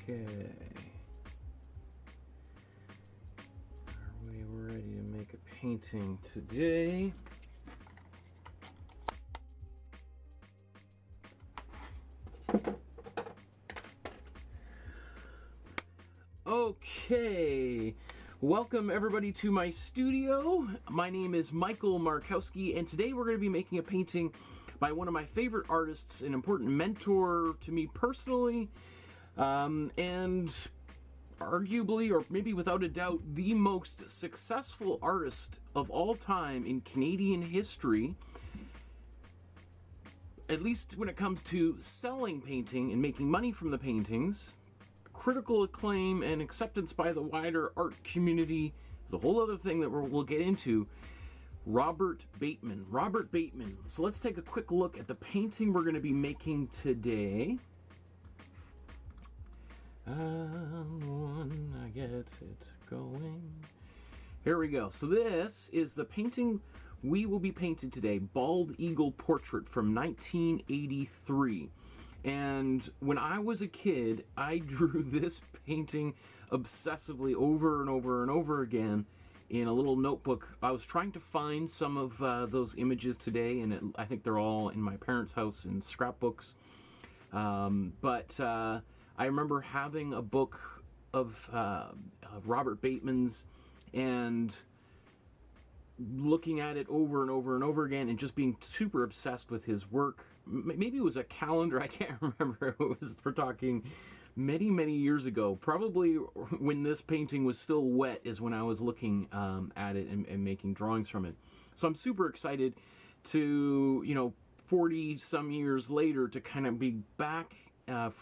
Okay. Are we ready to make a painting today? Okay, welcome everybody to my studio. My name is Michael Markowsky, and today we're going to be making a painting by one of my favorite artists, an important mentor to me personally, and arguably, or maybe without a doubt, the most successful artist of all time in Canadian history, at least when it comes to selling painting and making money from the paintings. Critical acclaim and acceptance by the wider art community is a whole other thing that we'll get into. Robert Bateman. Robert Bateman. So let's take a quick look at the painting we're going to be making today. When I get it going. Here we go. So this is the painting we will be painting today. Bald Eagle Portrait from 1983. And when I was a kid, I drew this painting obsessively over and over and over again in a little notebook. I was trying to find some of those images today, and I think they're all in my parents' house in scrapbooks. But I remember having a book of Robert Bateman's and looking at it over and over and over again and just being super obsessed with his work. Maybe it was a calendar, I can't remember. We're talking many, many years ago. Probably when this painting was still wet is when I was looking at it and making drawings from it. So I'm super excited to, 40 some years later, to kind of be back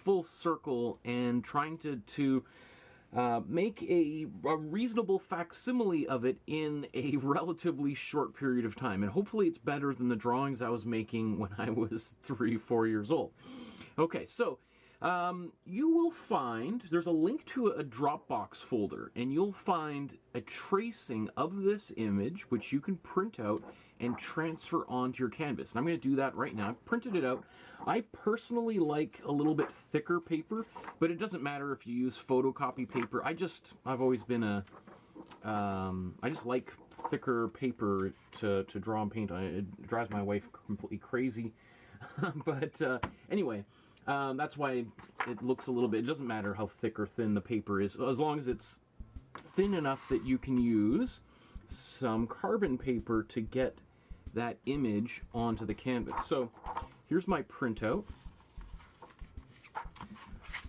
full circle and trying to make a reasonable facsimile of it in a relatively short period of time. And hopefully it's better than the drawings I was making when I was 3-4 years old. Okay, so you will find, there's a link to a Dropbox folder, and you'll find a tracing of this image, which you can print out and transfer onto your canvas. And I'm going to do that right now. I've printed it out. I personally like a little bit thicker paper, but it doesn't matter if you use photocopy paper. I've always been I just like thicker paper to draw and paint on. It drives my wife completely crazy. But anyway, that's why it looks a little bit, it doesn't matter how thick or thin the paper is, as long as it's thin enough that you can use some carbon paper to get that image onto the canvas. So here's my printout.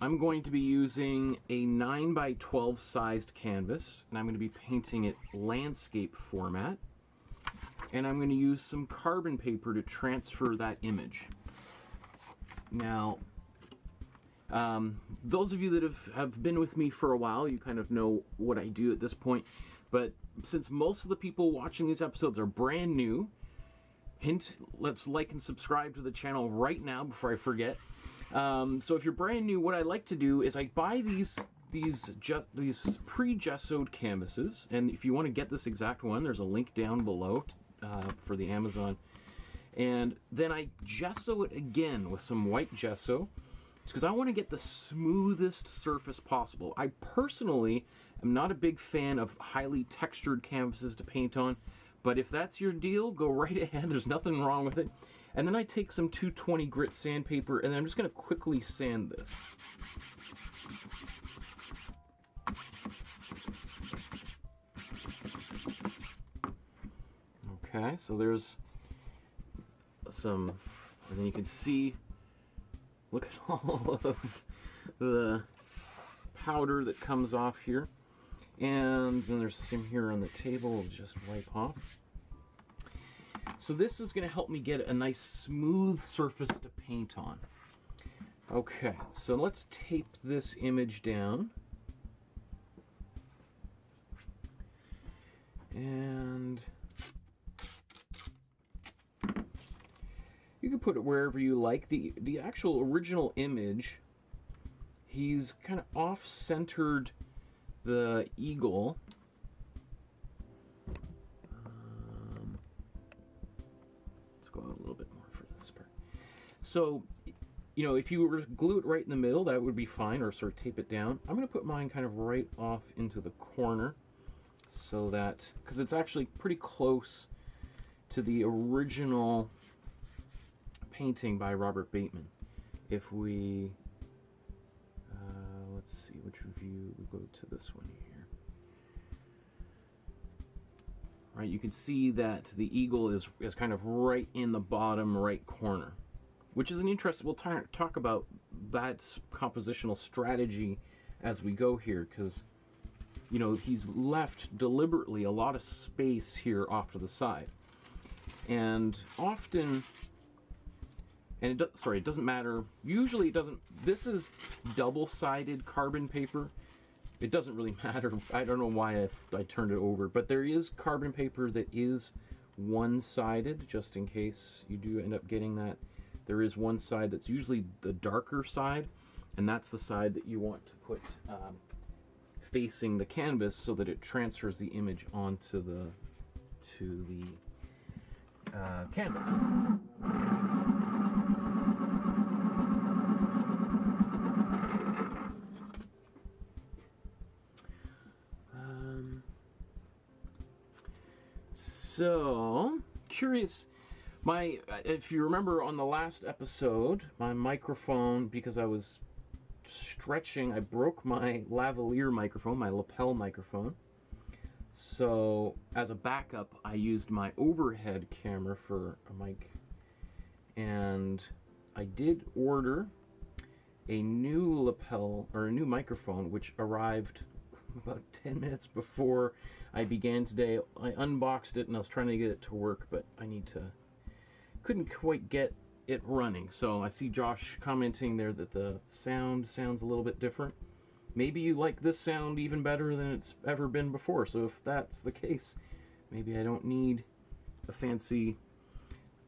I'm going to be using a 9x12 sized canvas, and I'm going to be painting it landscape format. And I'm going to use some carbon paper to transfer that image. Now, those of you that have been with me for a while, you kind of know what I do at this point. But since most of the people watching these episodes are brand new, hint, let's like and subscribe to the channel right now before I forget. So if you're brand new, what I like to do is I buy these pre-gessoed canvases, and if you want to get this exact one, there's a link down below for the Amazon. And then I gesso it again with some white gesso, because I want to get the smoothest surface possible. I personally am not a big fan of highly textured canvases to paint on, but if that's your deal, go right ahead. There's nothing wrong with it. And then I take some 220 grit sandpaper, and then I'm just going to quickly sand this. Okay, so there's some, and then you can see, look at all of the powder that comes off here. And then there's some here on the table, we'll just wipe off. So this is going to help me get a nice smooth surface to paint on. Okay, so let's tape this image down. And you can put it wherever you like. The actual original image, he's kind of off-centered the eagle. Let's go out a little bit more for this part. So you know, if you were to glue it right in the middle, that would be fine, or sort of tape it down. I'm going to put mine kind of right off into the corner, so that, because it's actually pretty close to the original painting by Robert Bateman. If we, let's see, which view, we go to this one here. Right, you can see that the eagle is kind of right in the bottom right corner, which is an interesting, we'll talk about that compositional strategy as we go here, because, you know, he's left deliberately a lot of space here off to the side. And often, and it doesn't matter, usually it doesn't, this is double-sided carbon paper. It doesn't really matter, I don't know why I turned it over, but there is carbon paper that is one-sided, just in case you do end up getting that. There is one side that's usually the darker side, and that's the side that you want to put facing the canvas so that it transfers the image onto the canvas. So, curious, if you remember on the last episode, my microphone, because I was stretching, I broke my lavalier microphone, my lapel microphone. So, as a backup, I used my overhead camera for a mic. And I did order a new lapel, or a new microphone, which arrived about 10 minutes before I began today. I unboxed it and I was trying to get it to work, but couldn't quite get it running. So I see Josh commenting there that the sound sounds a little bit different. Maybe you like this sound even better than it's ever been before. So if that's the case, maybe I don't need a fancy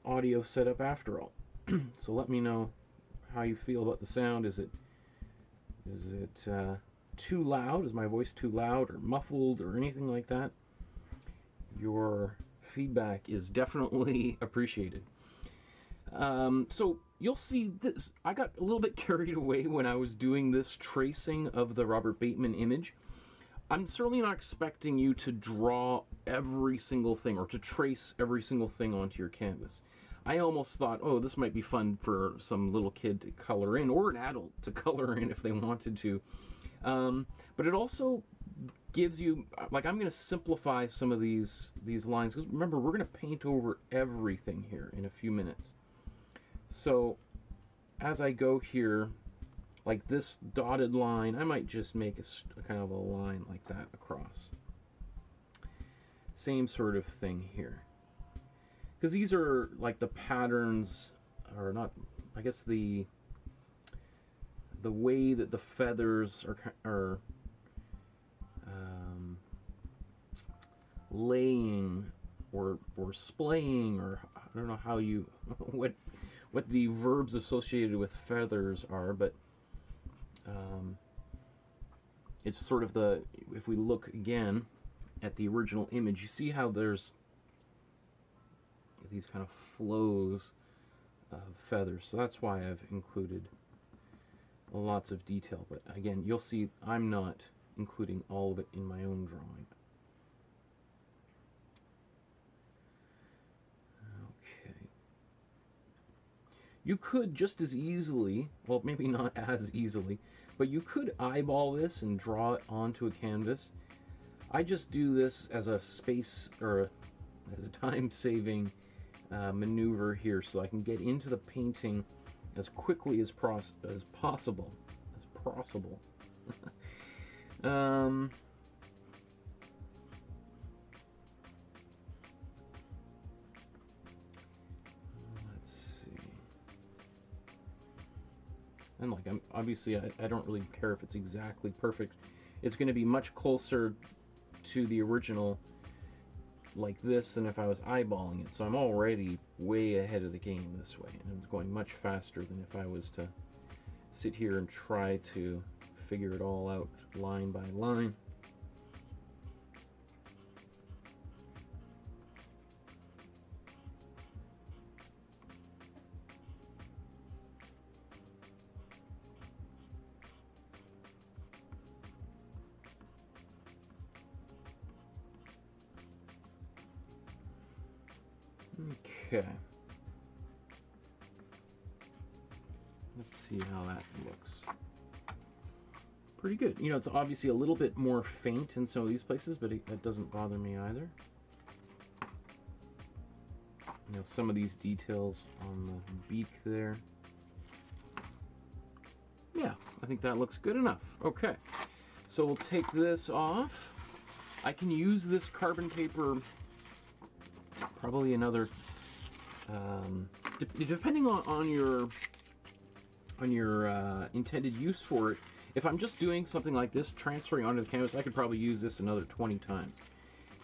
audio setup after all. So let me know how you feel about the sound. Is it too loud? Is my voice too loud or muffled or anything like that? Your feedback is definitely appreciated. So you'll see this. I got a little bit carried away when I was doing this tracing of the Robert Bateman image. I'm certainly not expecting you to draw every single thing or to trace every single thing onto your canvas. I almost thought, oh, this might be fun for some little kid to color in, or an adult to color in if they wanted to. But it also gives you, like, I'm going to simplify some of these lines, because remember, we're going to paint over everything here in a few minutes. So as I go here, like this dotted line, I might just make a kind of a line like that across. Same sort of thing here. Because these are like the patterns, or not, I guess the way that the feathers are laying or splaying, or I don't know how you what the verbs associated with feathers are, but it's sort of the, if we look again at the original image, you see how there's these kind of flows of feathers. So that's why I've included lots of detail, but again, you'll see I'm not including all of it in my own drawing. Okay. You could just as easily, well, maybe not as easily, but you could eyeball this and draw it onto a canvas. I just do this as a space, or as a time-saving maneuver here, so I can get into the painting as quickly as possible. Let's see. And like, obviously I don't really care if it's exactly perfect. It's going to be much closer to the original like this than if I was eyeballing it. So I'm already way ahead of the game this way, and it's going much faster than if I was to sit here and try to figure it all out line by line. Okay. Let's see how that looks. Pretty good. You know, it's obviously a little bit more faint in some of these places, but that doesn't bother me either. You know, some of these details on the beak there. Yeah, I think that looks good enough. Okay, so we'll take this off. I can use this carbon paper probably another, depending on your intended use for it. If I'm just doing something like this, transferring onto the canvas, I could probably use this another 20 times.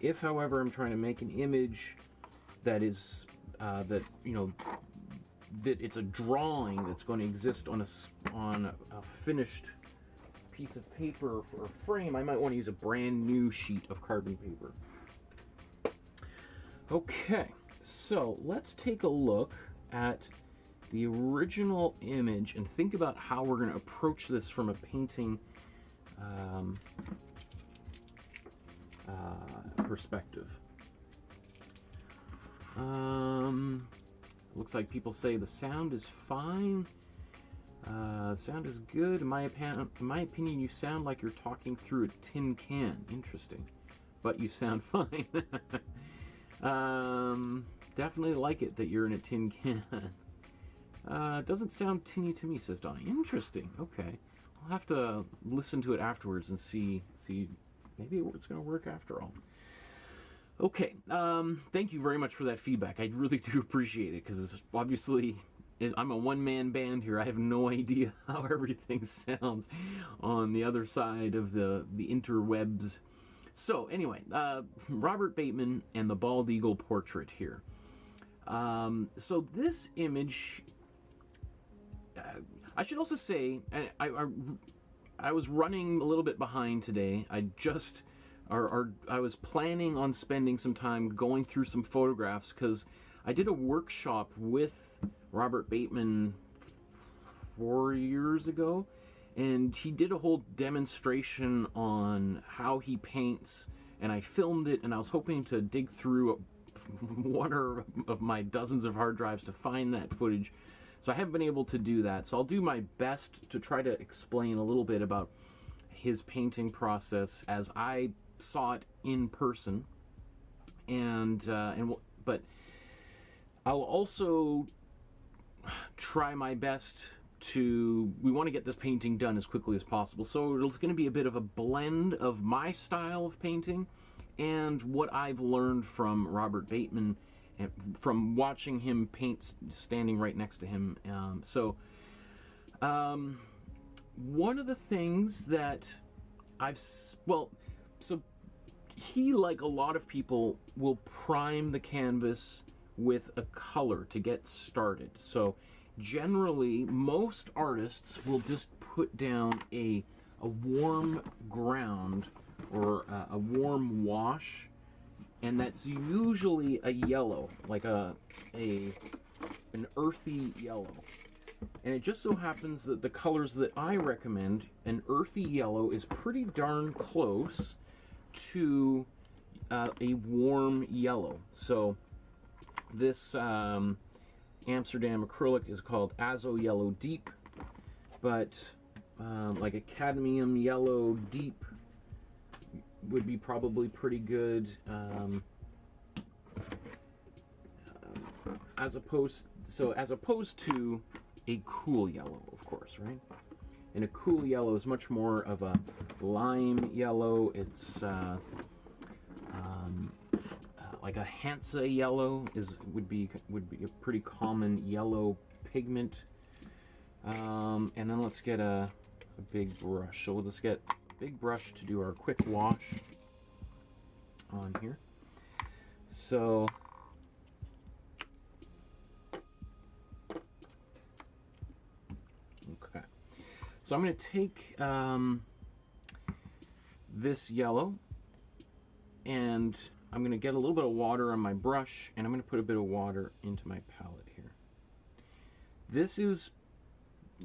If, however, I'm trying to make an image that is, that it's a drawing that's going to exist on a finished piece of paper or frame, I might want to use a brand new sheet of carbon paper. Okay, so let's take a look at the original image and think about how we're going to approach this from a painting perspective. Looks like people say the sound is fine. Sound is good. In my opinion, you sound like you're talking through a tin can. Interesting. But you sound fine. Definitely like it that you're in a tin can. Doesn't sound tinny to me, says Donnie. Interesting. Okay. I'll have to listen to it afterwards and see maybe it's going to work after all. Okay. Thank you very much for that feedback. I really do appreciate it, because obviously I'm a one-man band here. I have no idea how everything sounds on the other side of the interwebs. So anyway, Robert Bateman and the Bald Eagle portrait here. So this image, I should also say, I was running a little bit behind today. I was planning on spending some time going through some photographs, because I did a workshop with Robert Bateman 4 years ago, and he did a whole demonstration on how he paints, and I filmed it, and I was hoping to dig through one of my dozens of hard drives to find that footage. So I haven't been able to do that. So I'll do my best to try to explain a little bit about his painting process as I saw it in person, but I'll also try my best we want to get this painting done as quickly as possible. So it's going to be a bit of a blend of my style of painting and what I've learned from Robert Bateman and from watching him paint standing right next to him. One of the things that so he, like a lot of people, will prime the canvas with a color to get started. So generally, most artists will just put down a warm ground or a warm wash, and that's usually a yellow, like an earthy yellow. And it just so happens that the colors that I recommend, an earthy yellow, is pretty darn close to a warm yellow. So this Amsterdam acrylic is called Azo Yellow Deep, but like a cadmium yellow deep would be probably pretty good, as opposed to a cool yellow, of course, right? And a cool yellow is much more of a lime yellow. It's like a Hansa yellow would be a pretty common yellow pigment. And then let's get a big brush. So we'll just get a big brush to do our quick wash on here. So okay. So I'm going to take this yellow, and I'm going to get a little bit of water on my brush, and I'm going to put a bit of water into my palette here. This is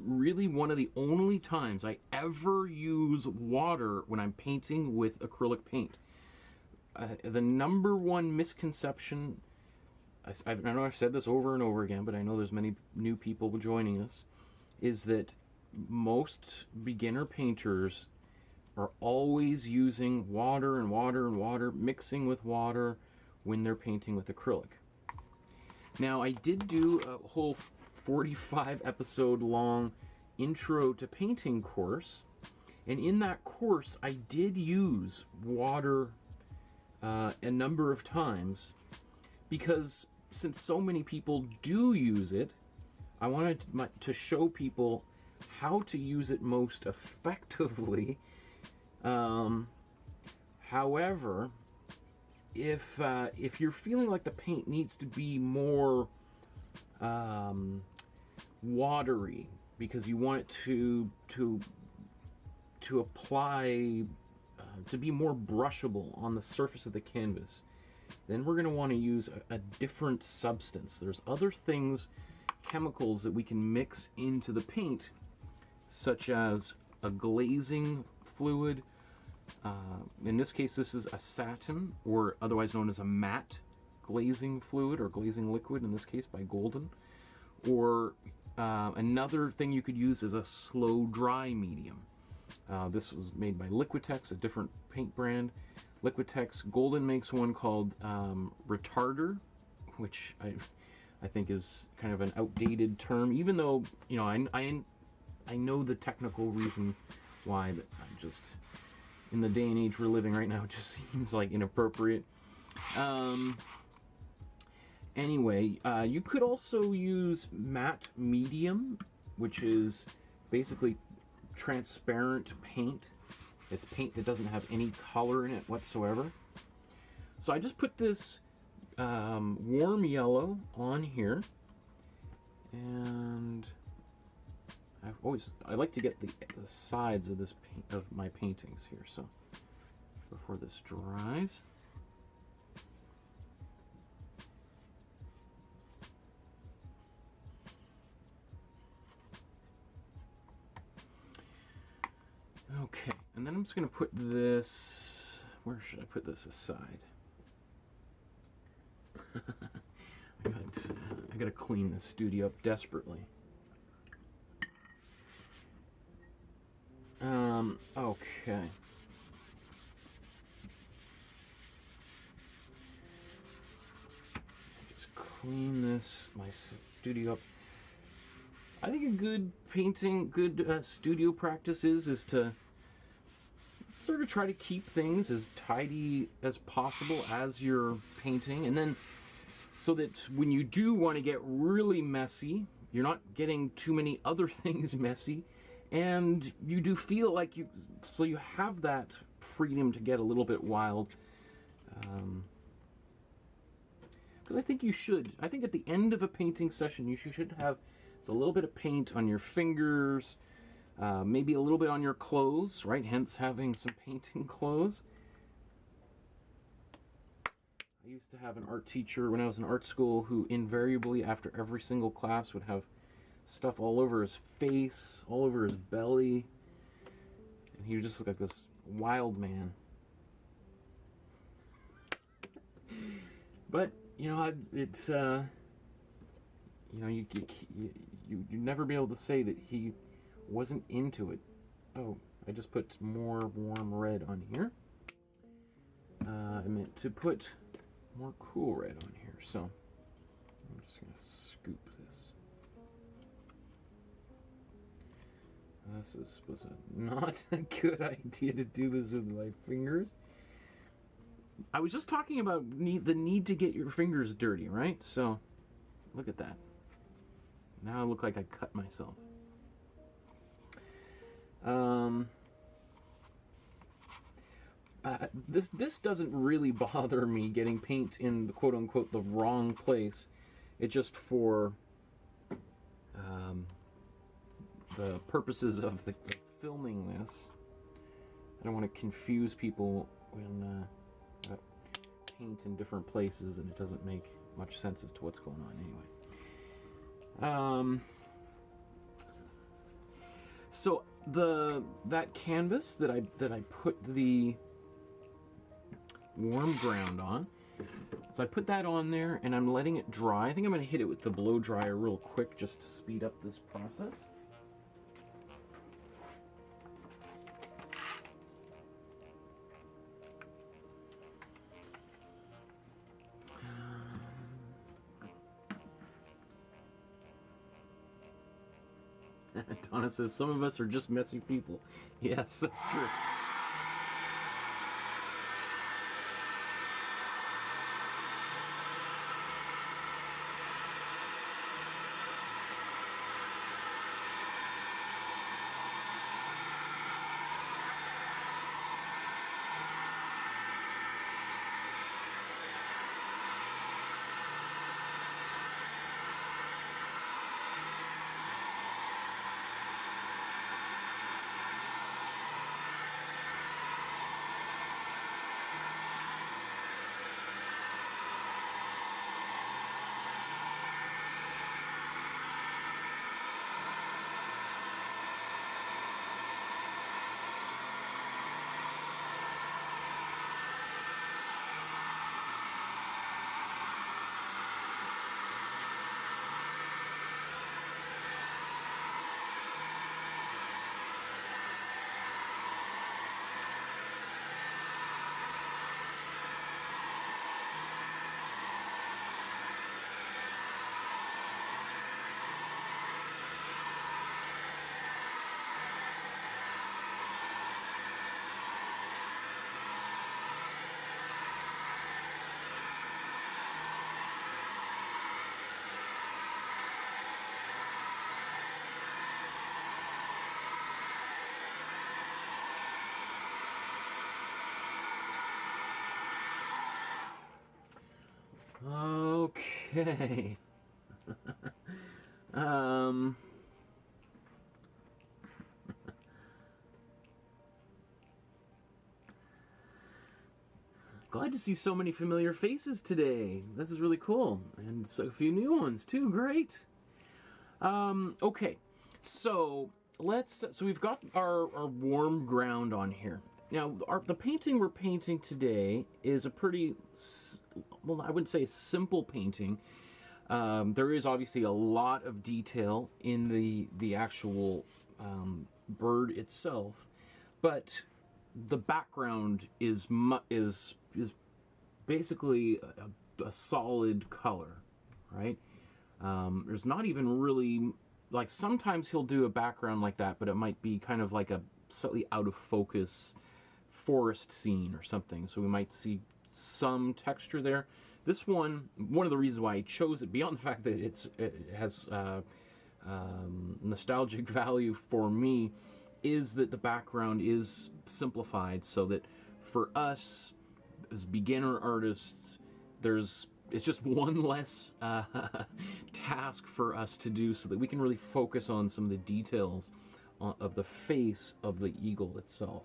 really one of the only times I ever use water when I'm painting with acrylic paint. The number one misconception I know I've said this over and over again, but I know there's many new people joining us, is that most beginner painters are always using water and water and water, mixing with water when they're painting with acrylic. Now, I did do a whole 45 episode long intro to painting course, and in that course I did use water a number of times, because since so many people do use it, I wanted to show people how to use it most effectively. However, if you're feeling like the paint needs to be more watery, because you want it to apply, to be more brushable on the surface of the canvas, then we're going to want to use a different substance. There's other things, chemicals, that we can mix into the paint, such as a glazing fluid. In this case, this is a satin, or otherwise known as a matte glazing fluid, or glazing liquid, in this case by Golden. Or another thing you could use is a slow dry medium. This was made by Liquitex, a different paint brand. Liquitex, Golden makes one called Retarder, which I think is kind of an outdated term, even though, you know, I know the technical reason why, but I'm just, in the day and age we're living right now, it just seems like inappropriate. Anyway, you could also use matte medium, which is basically transparent paint. It's paint that doesn't have any color in it whatsoever. So I just put this warm yellow on here, and I like to get the sides of my paintings here. So before this dries, okay, and then I'm just going to put this, where should I put this aside? I gotta clean this studio up desperately. Okay. Just clean my studio up. I think a good studio practice is to sort of try to keep things as tidy as possible as you're painting, and then so that when you do want to get really messy, you're not getting too many other things messy, and you do feel like you have that freedom to get a little bit wild. Because I think you should. I think at the end of a painting session, you should have a little bit of paint on your fingers, maybe a little bit on your clothes, right? Hence having some painting clothes. I used to have an art teacher when I was in art school who invariably, after every single class, would have stuff all over his face, all over his belly, and he would just look like this wild man. But, you know, it's, you know, you'd never be able to say that he wasn't into it. Oh, I just put more warm red on here. I meant to put more cool red on here, so I'm just going to scoop this. This was not a good idea to do this with my fingers. I was just talking about the need to get your fingers dirty, right? So, look at that. Now I look like I cut myself. This doesn't really bother me, getting paint in the quote-unquote the wrong place. It's just for the purposes of the filming this. I don't want to confuse people when paint in different places and it doesn't make much sense as to what's going on anyway. So that canvas that I put the warm ground on, So I put that on there and I'm letting it dry. I think I'm going to hit it with the blow dryer real quick just to speed up this process. Donna says, some of us are just messy people. Yes, that's true. Okay. Glad to see so many familiar faces today. This is really cool. And so a few new ones too. Great. Okay. So we've got our warm ground on here. Now, the painting we're painting today is a pretty, well, I wouldn't say a simple painting. There is obviously a lot of detail in the actual bird itself, but the background is basically a solid color, right? There's not even really, like, sometimes he'll do a background like that, but it might be kind of like a slightly out of focus forest scene or something, so we might see some texture there. This one of the reasons why I chose it, beyond the fact that it has nostalgic value for me, is that the background is simplified so that for us as beginner artists, it's just one less task for us to do, so that we can really focus on some of the details of the face of the eagle itself.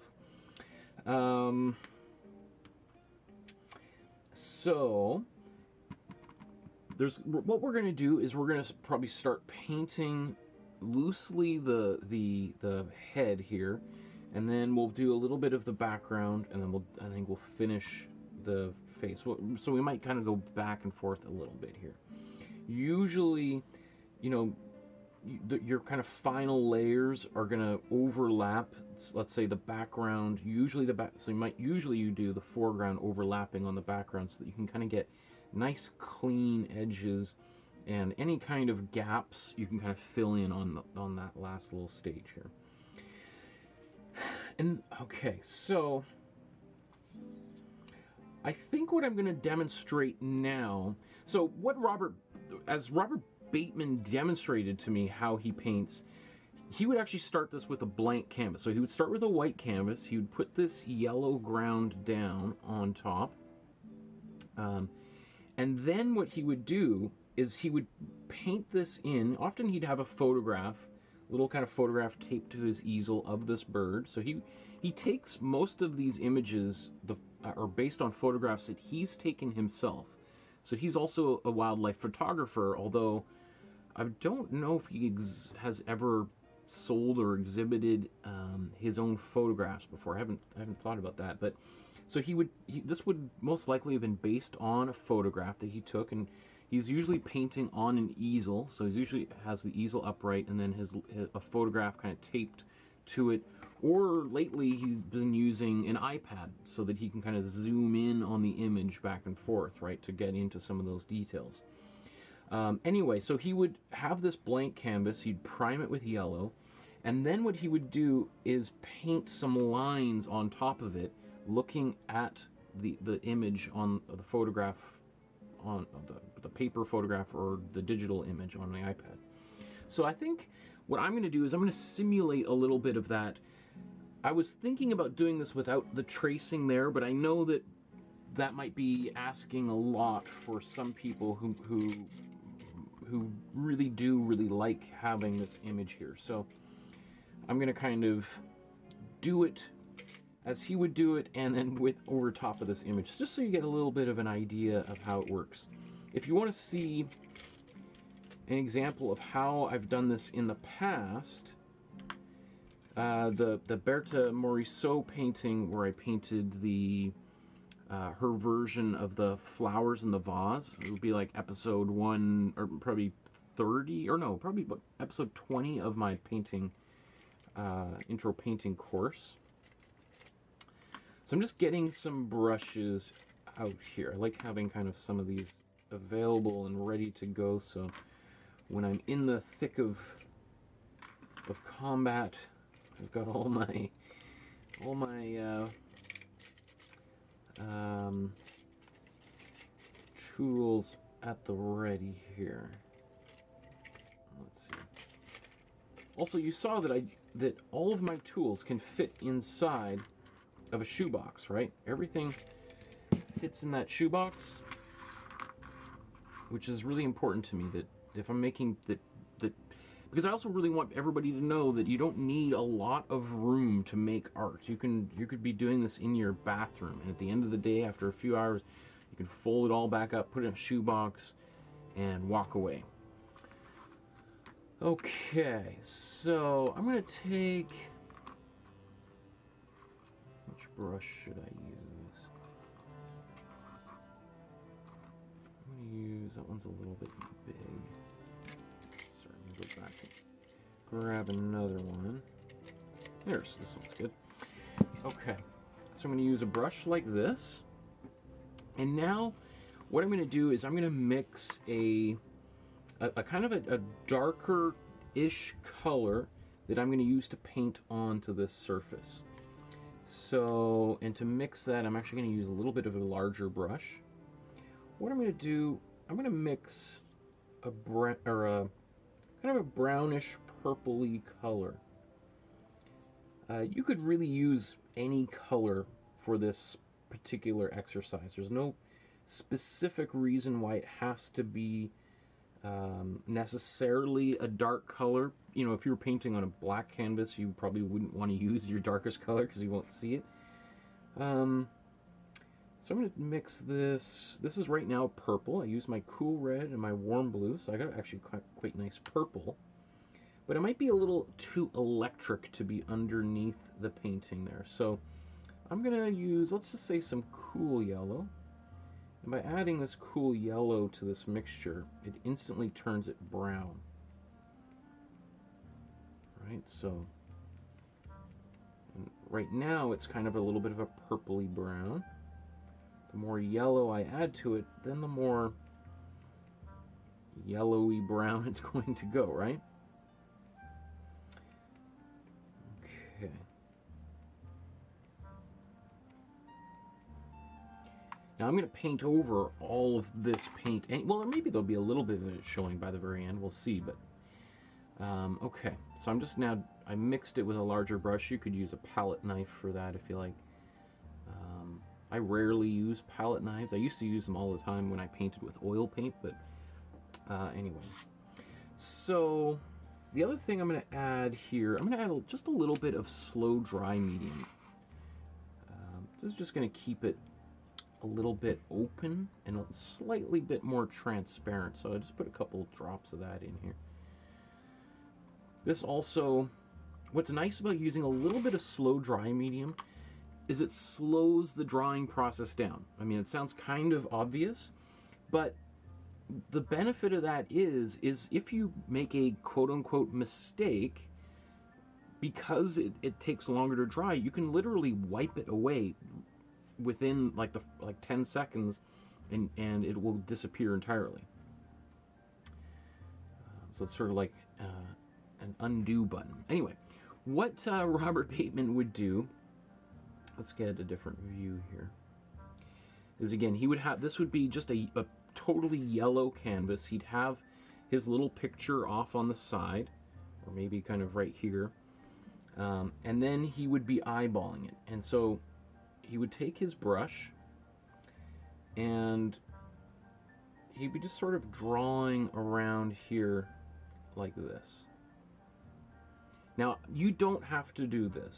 So what we're going to do is we're going to probably start painting loosely the head here, and then we'll do a little bit of the background, and then I think we'll finish the face. So we might kind of go back and forth a little bit here. Usually, you know, your kind of final layers are going to overlap. Let's say the background, usually so you do the foreground overlapping on the background, so that you can kind of get nice clean edges, and any kind of gaps you can kind of fill in on that last little stage here. And okay, so I think what I'm going to demonstrate now, so as Robert Bateman demonstrated to me how he paints, he would actually start this with a blank canvas. So he would start with a white canvas, he would put this yellow ground down on top, and then what he would do is he would paint this in. Often he'd have a photograph, little kind of photograph taped to his easel of this bird. So he takes most of these images are based on photographs that he's taken himself. So he's also a wildlife photographer, although I don't know if he has ever sold or exhibited his own photographs before. I haven't thought about that, but So this would most likely have been based on a photograph that he took, and he's usually painting on an easel, so he usually has the easel upright and then a photograph kind of taped to it. Or lately he's been using an iPad so that he can kind of zoom in on the image back and forth, right, to get into some of those details. Anyway, so he would have this blank canvas, he'd prime it with yellow, and then what he would do is paint some lines on top of it, looking at the image on the photograph, on the paper photograph or the digital image on the iPad. So I think what I'm going to do is I'm going to simulate a little bit of that. I was thinking about doing this without the tracing there, but I know that that might be asking a lot for some people who really like having this image here. So I'm going to kind of do it as he would do it, and then over top of this image, just so you get a little bit of an idea of how it works. If you want to see an example of how I've done this in the past, the Berta Morisot painting where I painted her version of the flowers in the vase, it would be like episode 1, or probably 30, or no, probably episode 20 of my painting, intro painting course. So I'm just getting some brushes out here. I like having kind of some of these available and ready to go, so when I'm in the thick of combat, I've got all my tools at the ready here. Let's see. Also, you saw that all of my tools can fit inside of a shoebox, right? Everything fits in that shoebox, which is really important to me, that if I'm making that because I also really want everybody to know that you don't need a lot of room to make art. You could be doing this in your bathroom, and at the end of the day, after a few hours, you can fold it all back up, put it in a shoebox, and walk away. Okay, so I'm gonna take, which brush should I use? I'm gonna use, that one's a little bit big. Sorry, I'm gonna go back and grab another one. There's, this one's good. Okay, so I'm gonna use a brush like this. And now, what I'm gonna do is I'm gonna mix a kind of a darker-ish color that I'm gonna use to paint onto this surface. So, and to mix that, I'm actually going to use a little bit of a larger brush. What I'm going to do, I'm going to mix a kind of a brownish purpley color. You could really use any color for this particular exercise. There's no specific reason why it has to be necessarily a dark color. You know, if you were painting on a black canvas, you probably wouldn't want to use your darkest color because you won't see it. So I'm going to mix this. This is right now purple. I use my cool red and my warm blue, so I got actually quite nice purple. But it might be a little too electric to be underneath the painting there. So I'm going to use, let's just say, some cool yellow. And by adding this cool yellow to this mixture, it instantly turns it brown. Right, so right now it's kind of a little bit of a purpley brown. The more yellow I add to it, then the more yellowy brown it's going to go, right? Okay. Now I'm going to paint over all of this paint. And, well, maybe there'll be a little bit of it showing by the very end. We'll see, but okay. So I'm just now, I mixed it with a larger brush. You could use a palette knife for that if you like. I rarely use palette knives. I used to use them all the time when I painted with oil paint, but anyway. So the other thing I'm going to add here, I'm going to add just a little bit of slow dry medium. This is just going to keep it a little bit open and a slightly bit more transparent. So I just put a couple drops of that in here. This also, what's nice about using a little bit of slow dry medium is it slows the drawing process down. I mean, it sounds kind of obvious, but the benefit of that is if you make a quote-unquote mistake, because it takes longer to dry, you can literally wipe it away within like 10 seconds, and it will disappear entirely. So it's sort of like an undo button. Anyway, what Robert Bateman would do, let's get a different view here, is again, he would have, this would be just a totally yellow canvas. He'd have his little picture off on the side, or maybe kind of right here, and then he would be eyeballing it. And so he would take his brush and he'd be just sort of drawing around here like this. Now, you don't have to do this.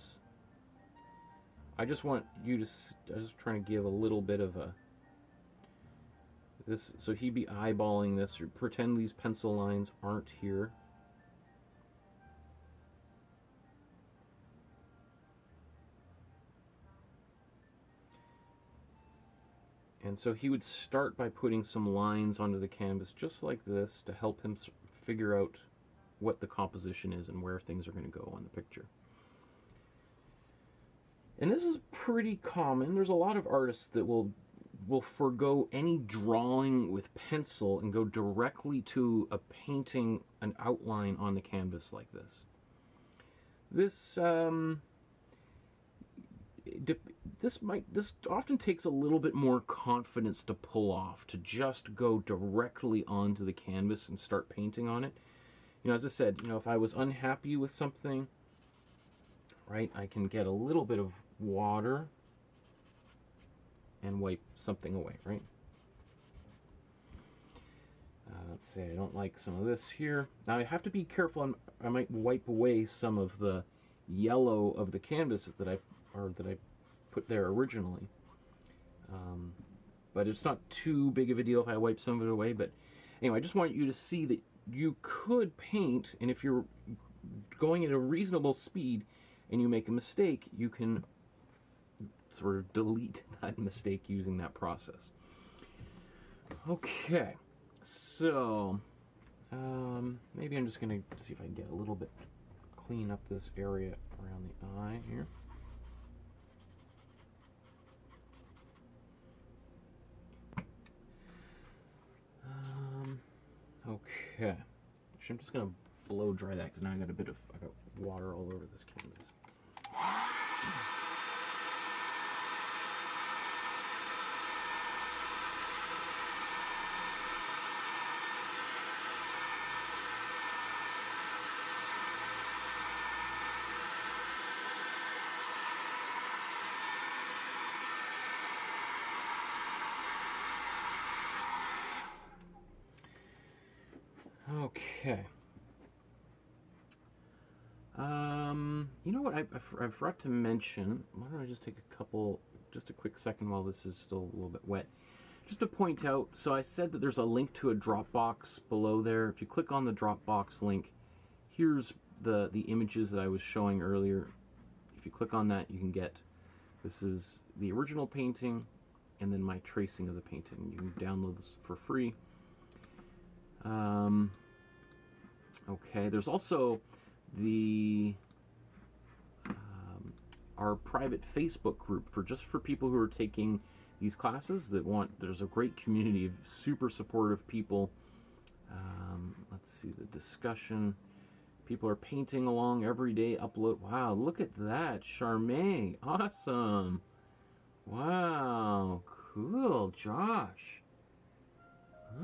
I just want you to, I was just trying to give a little bit of a, this, so he'd be eyeballing this, or pretend these pencil lines aren't here. And so he would start by putting some lines onto the canvas just like this to help him figure out what the composition is and where things are going to go on the picture. And this is pretty common. There's a lot of artists that will forego any drawing with pencil and go directly to a painting, an outline on the canvas like this. This this often takes a little bit more confidence to pull off, to just go directly onto the canvas and start painting on it. You know, as I said, you know, if I was unhappy with something, right, I can get a little bit of water and wipe something away, right? Let's say I don't like some of this here. Now I have to be careful. I might wipe away some of the yellow of the canvases that I put there originally. But it's not too big of a deal if I wipe some of it away. But anyway, I just want you to see that you could paint, and if you're going at a reasonable speed and you make a mistake, you can sort of delete that mistake using that process. Okay, so maybe I'm just going to see if I can get a little bit, clean up this area around the eye here. Okay, actually I'm just going to blow dry that because now I got water all over this canvas. Okay. You know what I forgot to mention. Why don't I just take just a quick second while this is still a little bit wet, just to point out. So I said that there's a link to a Dropbox below there. If you click on the Dropbox link, here's the images that I was showing earlier. If you click on that, you can get, this is the original painting, and then my tracing of the painting. You can download this for free. Okay, there's also our private Facebook group for people who are taking these classes that there's a great community of super supportive people. Let's see, the discussion. People are painting along every day, upload. Wow, look at that. Charmaine, awesome. Wow, cool, Josh.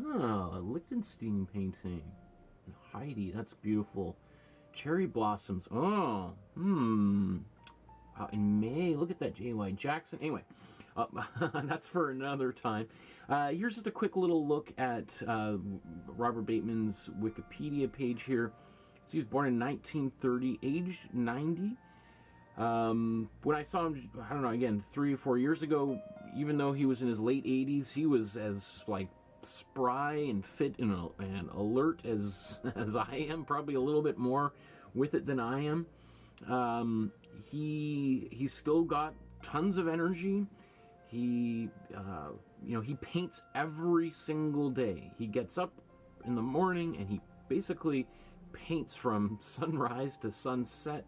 Oh, a Lichtenstein painting. And Heidi, that's beautiful. Cherry blossoms. Oh, in May, look at that, J.Y. Jackson. Anyway, that's for another time. Here's just a quick little look at Robert Bateman's Wikipedia page here. So he was born in 1930, age 90. When I saw him, I don't know, again, 3 or 4 years ago, even though he was in his late 80s, he was as, like, spry and fit and alert as I am, probably a little bit more with it than I am. He's still got tons of energy. He, you know, he paints every single day. He gets up in the morning and he basically paints from sunrise to sunset,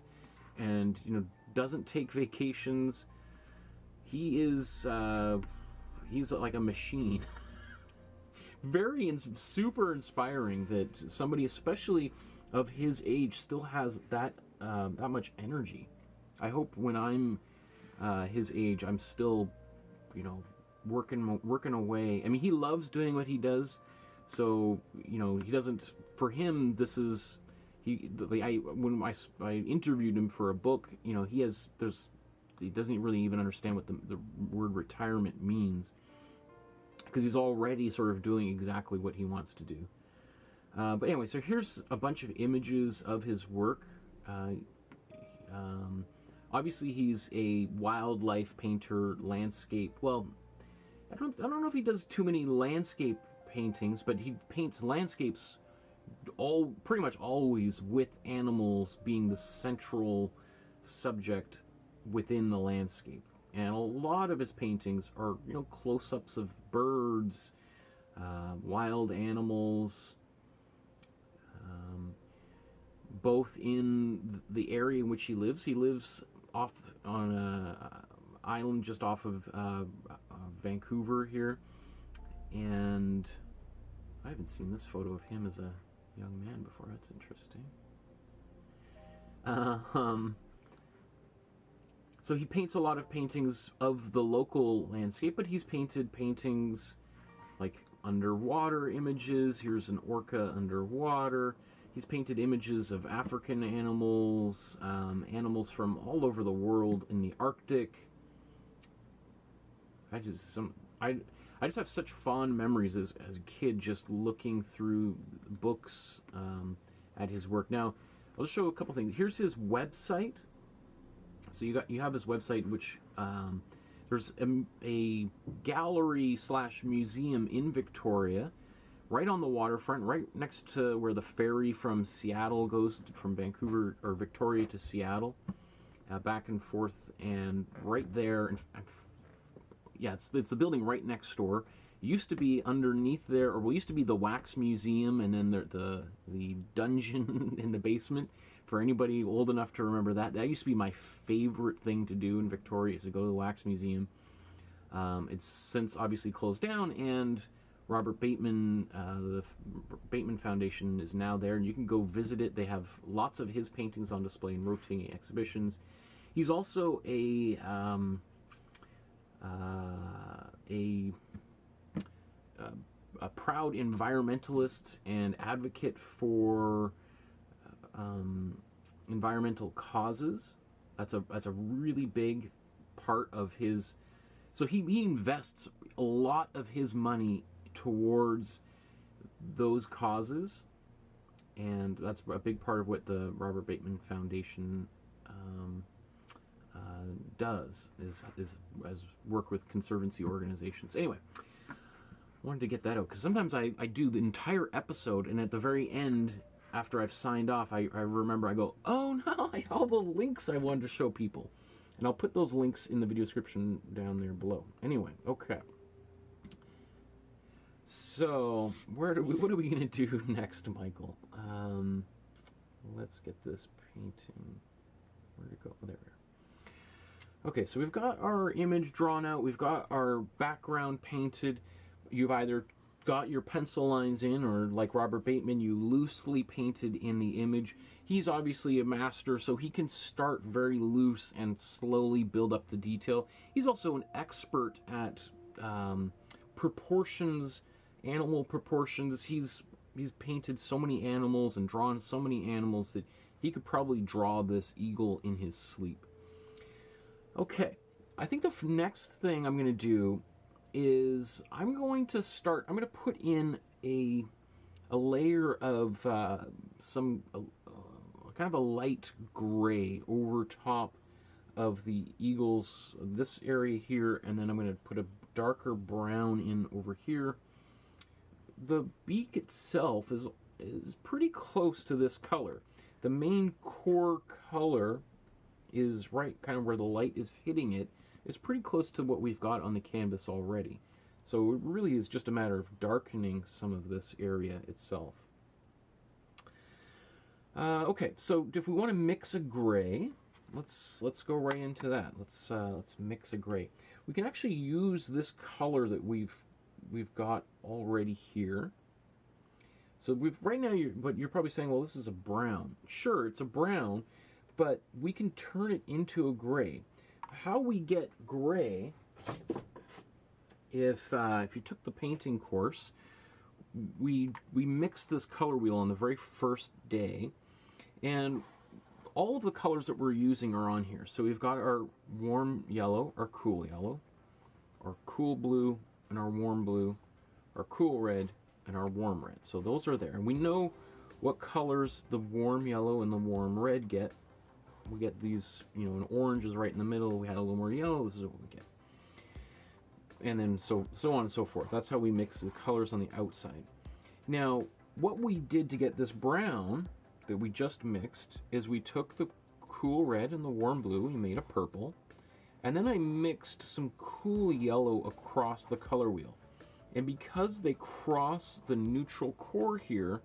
and, you know, doesn't take vacations. He is, he's like a machine. Very super inspiring that somebody, especially of his age, still has that that much energy. I hope when I'm his age, I'm still, you know, working away. I mean, he loves doing what he does, so, you know, he doesn't. For him, this is when I interviewed him for a book, you know, he doesn't really even understand what the word retirement means, because he's already sort of doing exactly what he wants to do. But anyway, so here's a bunch of images of his work. Obviously, he's a wildlife painter, landscape. Well, I don't know if he does too many landscape paintings, but he paints landscapes pretty much always with animals being the central subject within the landscape. And a lot of his paintings are, you know, close-ups of birds, wild animals, both in the area in which he lives. He lives off on an island just off of Vancouver here, and I haven't seen this photo of him as a young man before. That's interesting. So he paints a lot of paintings of the local landscape, but he's painted paintings like underwater images. Here's an orca underwater. He's painted images of African animals, animals from all over the world in the Arctic. I just have such fond memories as a kid, just looking through books at his work. Now, I'll just show a couple things. Here's his website. So you have his website, which there's a gallery / museum in Victoria, right on the waterfront, right next to where the ferry from Seattle goes, from Vancouver or Victoria to Seattle, back and forth, and right there, and yeah, it's the building right next door. It used to be underneath there, or well, used to be the Wax Museum, and then the dungeon in the basement. For anybody old enough to remember that used to be my favorite thing to do in Victoria, is to go to the Wax Museum. It's since obviously closed down, and Robert Bateman, the Bateman Foundation, is now there, and you can go visit it. They have lots of his paintings on display in rotating exhibitions. He's also a proud environmentalist and advocate for environmental causes. That's a really big part of his. So he invests a lot of his money towards those causes, and that's a big part of what the Robert Bateman Foundation does, is work with conservancy organizations. Anyway, I wanted to get that out, because sometimes I do the entire episode, and at the very end, after I've signed off, I remember, I go, oh no, all the links I wanted to show people. And I'll put those links in the video description down there below. Anyway, okay. So, what are we going to do next, Michael? Let's get this painting. Where'd it go? Oh, there we are. Okay, so we've got our image drawn out. We've got our background painted. You've either got your pencil lines in, or like Robert Bateman, you loosely painted in the image. He's obviously a master, so he can start very loose and slowly build up the detail. He's also an expert at proportions, animal proportions. He's painted so many animals and drawn so many animals that he could probably draw this eagle in his sleep. Okay, I think the next thing I'm going to do is I'm going to put in a layer of some kind of a light gray over top of the eagles, this area here, and then I'm going to put a darker brown in over here. The beak itself is pretty close to this color. The main core color is right kind of where the light is hitting it, is pretty close to what we've got on the canvas already. So it really is just a matter of darkening some of this area itself. Okay, so if we want to mix a gray, let's go right into that. Let's mix a gray. We can actually use this color that we've got already here. So right now you're probably saying, well, this is a brown. Sure, it's a brown, but we can turn it into a gray. How we get gray, if you took the painting course, we mixed this color wheel on the very first day, and all of the colors that we're using are on here. So we've got our warm yellow, our cool yellow, our cool blue, and our warm blue, our cool red, and our warm red. So those are there. And we know what colors the warm yellow and the warm red get. We get these, you know, an orange is right in the middle. We had a little more yellow, this is what we get. And then so on and so forth. That's how we mix the colors on the outside. Now, what we did to get this brown that we just mixed is we took the cool red and the warm blue, we made a purple, and then I mixed some cool yellow across the color wheel. And because they cross the neutral core here,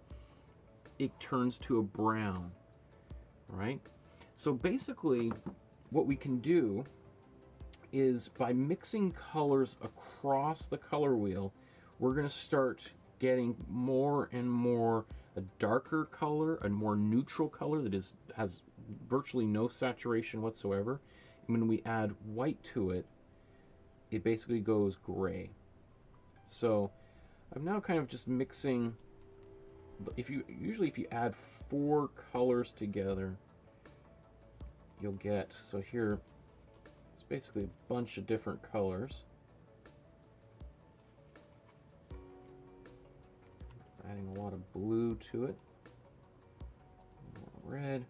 it turns to a brown, right? So basically, what we can do is by mixing colors across the color wheel, we're going to start getting more and more a darker color, a more neutral color that has virtually no saturation whatsoever. And when we add white to it, it basically goes gray. So I'm now kind of just mixing. Usually if you add 4 colors together, you'll get, so here it's basically a bunch of different colors. Adding a lot of blue to it, more red.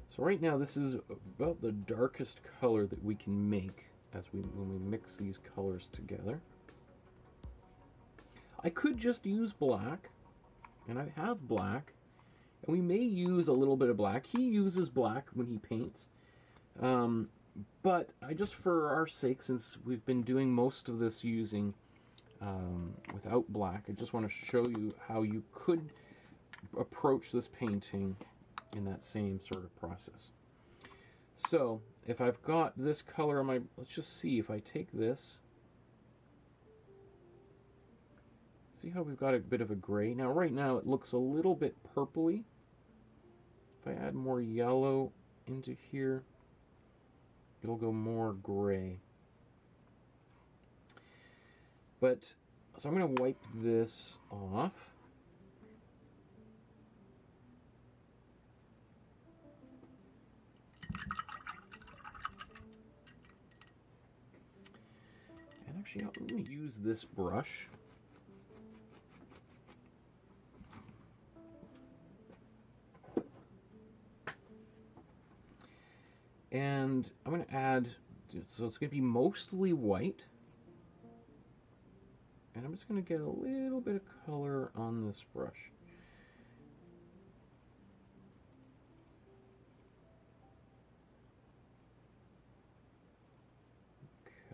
So right now this is about the darkest color that we can make when we mix these colors together. I could just use black, and I have black, and we may use a little bit of black. He uses black when he paints, but I just, for our sake, since we've been doing most of this using without black, I just want to show you how you could approach this painting in that same sort of process. So if I've got this color on my, let's just see if I take this, see how we've got a bit of a gray. Now right now it looks a little bit purpley. If I add more yellow into here, it'll go more gray. But, so I'm going to wipe this off. And actually, I'm going to use this brush. And I'm going to add, so it's going to be mostly white. And I'm just going to get a little bit of color on this brush.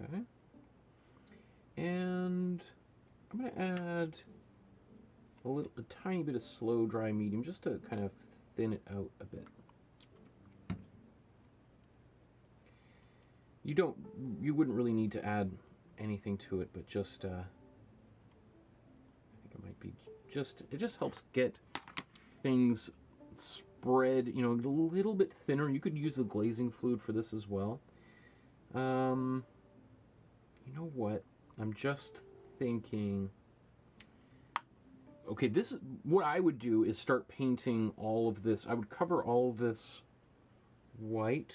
Okay. And I'm going to add a tiny bit of slow dry medium just to kind of thin it out a bit. You wouldn't really need to add anything to it, but just I think it might be it just helps get things spread, you know, a little bit thinner. You could use the glazing fluid for this as well. You know what? I'm just thinking, okay, this is what I would do, is start painting all of this. I would cover all of this white,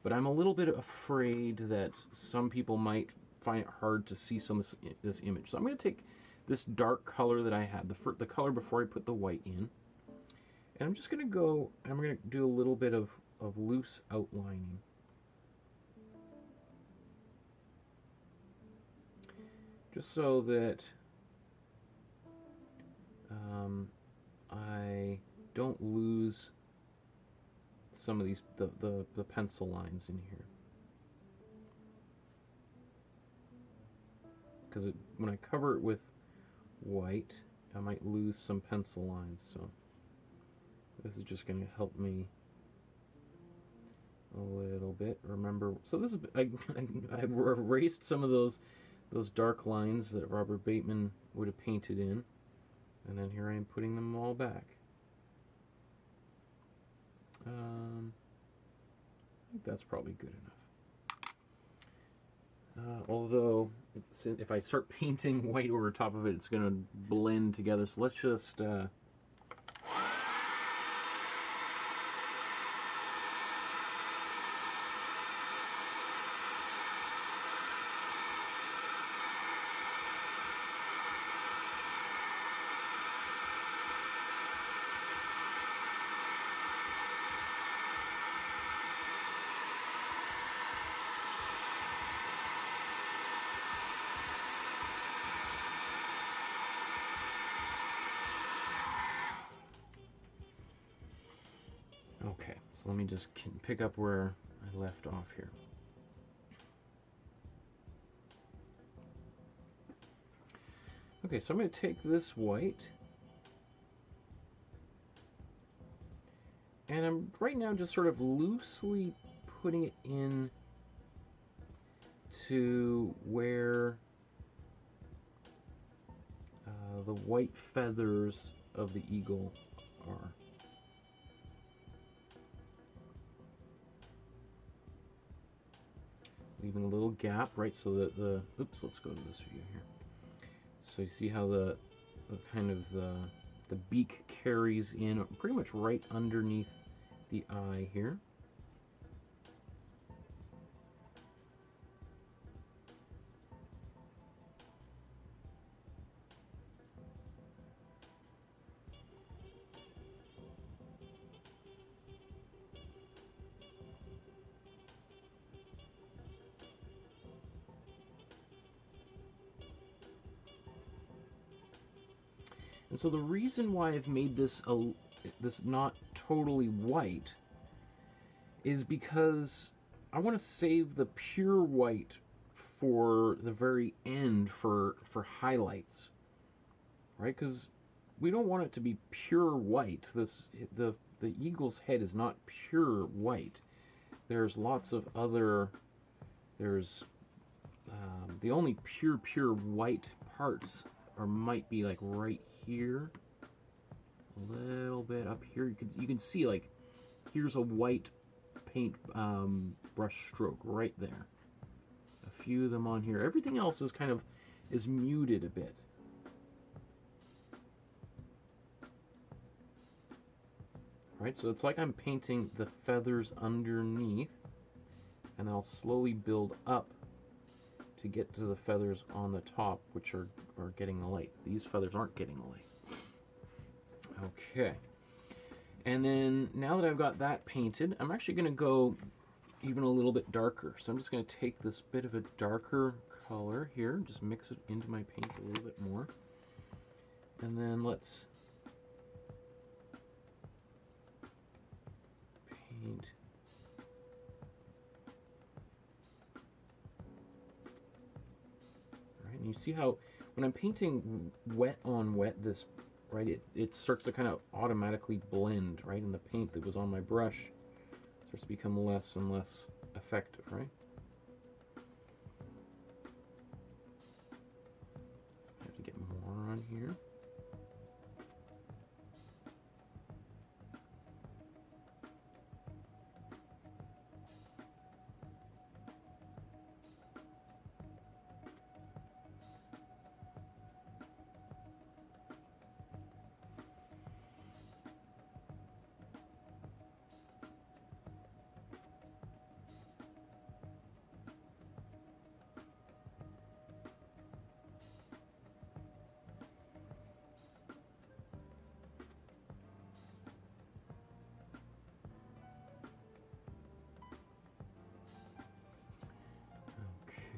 but I'm a little bit afraid that some people might find it hard to see some of this image. So I'm going to take this dark color that I had, the color before I put the white in, and I'm just going to go, I'm going to do a little bit of loose outlining. Just so that I don't lose some of these the pencil lines in here. because when I cover it with white, I might lose some pencil lines. So this is just going to help me a little bit. Remember, so this is I've erased some of those dark lines that Robert Bateman would have painted in, and then here I am putting them all back. I think that's probably good enough. Although, if I start painting white over top of it, it's going to blend together. So let's just okay, so let me just pick up where I left off here. Okay, so I'm going to take this white, and I'm right now just sort of loosely putting it in to where the white feathers of the eagle are. Leaving a little gap, right, so that the, oops, let's go to this view here. So you see how the kind of the beak carries in pretty much right underneath the eye here. And so the reason why I've made this this not totally white is because I want to save the pure white for the very end for highlights, right? Because we don't want it to be pure white. The eagle's head is not pure white. There's lots of other. There's the only pure white parts might be like right here, a little bit up here. You can see, like, here's a white paint brush stroke right there. A few of them on here. Everything else is kind of muted a bit. Right, so it's like I'm painting the feathers underneath, and I'll slowly build up to get to the feathers on the top, which are getting the light. These feathers aren't getting the light. Okay. And then, now that I've got that painted, I'm actually going to go even a little bit darker. So I'm just going to take this bit of a darker color here, just mix it into my paint a little bit more. And then let's paint. And you see how when I'm painting wet on wet, this, right, it starts to kind of automatically blend, right, and the paint that was on my brush starts to become less and less effective, right? I have to get more on here.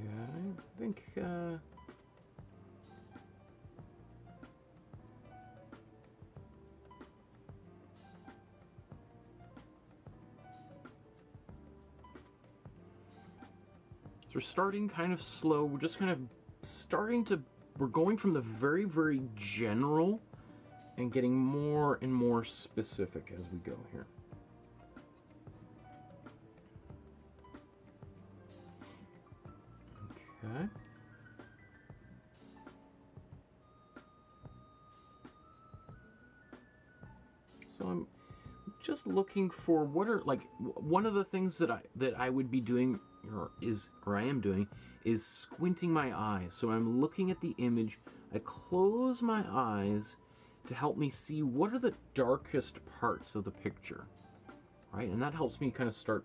I think so we're starting kind of slow. We're just kind of we're going from the very, very general and getting more and more specific as we go here. Okay. So I'm just looking for what are, like, one of the things that I would be doing, or I am doing, is squinting my eyes. So I'm looking at the image, I close my eyes to help me see what are the darkest parts of the picture, right? And that helps me kind of start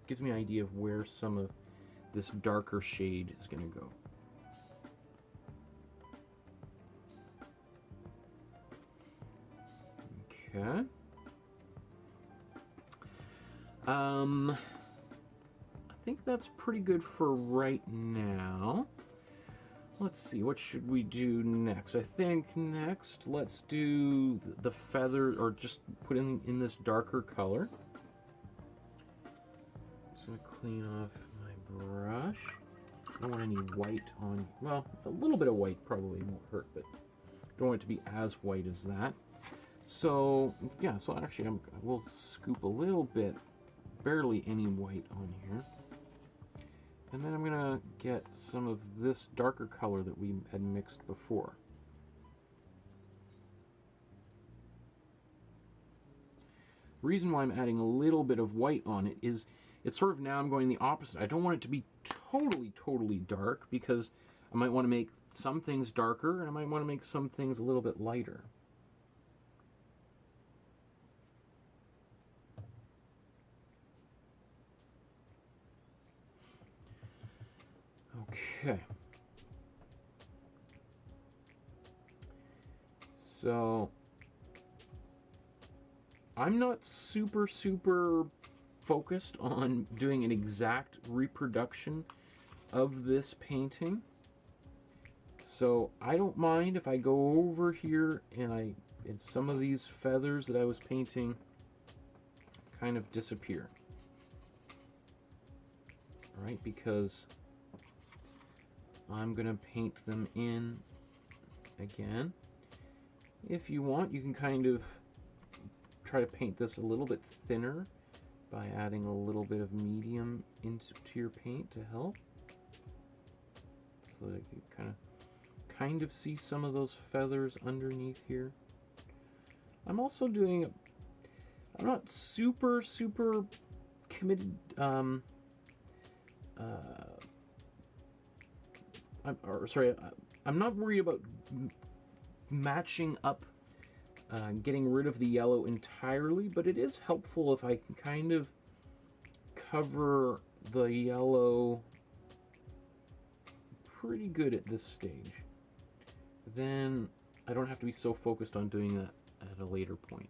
gives me an idea of where some of this darker shade is going to go. Okay. I think that's pretty good for right now. Let's see, what should we do next? I think next, let's do the feather, or just put in this darker color. Just gonna clean off my brush. I don't want any white on, well, a little bit of white probably won't hurt, but don't want it to be as white as that. So, yeah, so actually we'll scoop a little bit, barely any white on here. And then I'm going to get some of this darker color that we had mixed before. The reason why I'm adding a little bit of white on it is it's sort of, now I'm going the opposite. I don't want it to be totally, totally dark, because I might want to make some things darker and I might want to make some things a little bit lighter. Okay. So I'm not super focused on doing an exact reproduction of this painting. So I don't mind if I go over here and some of these feathers that I was painting kind of disappear. All right, because I'm gonna paint them in again. If you want, you can kind of try to paint this a little bit thinner by adding a little bit of medium into your paint to help, so that you kind of see some of those feathers underneath here. I'm also doing, I'm not super committed, I'm not worried about matching up, getting rid of the yellow entirely, but it is helpful if I can kind of cover the yellow pretty good at this stage. Then I don't have to be so focused on doing that at a later point.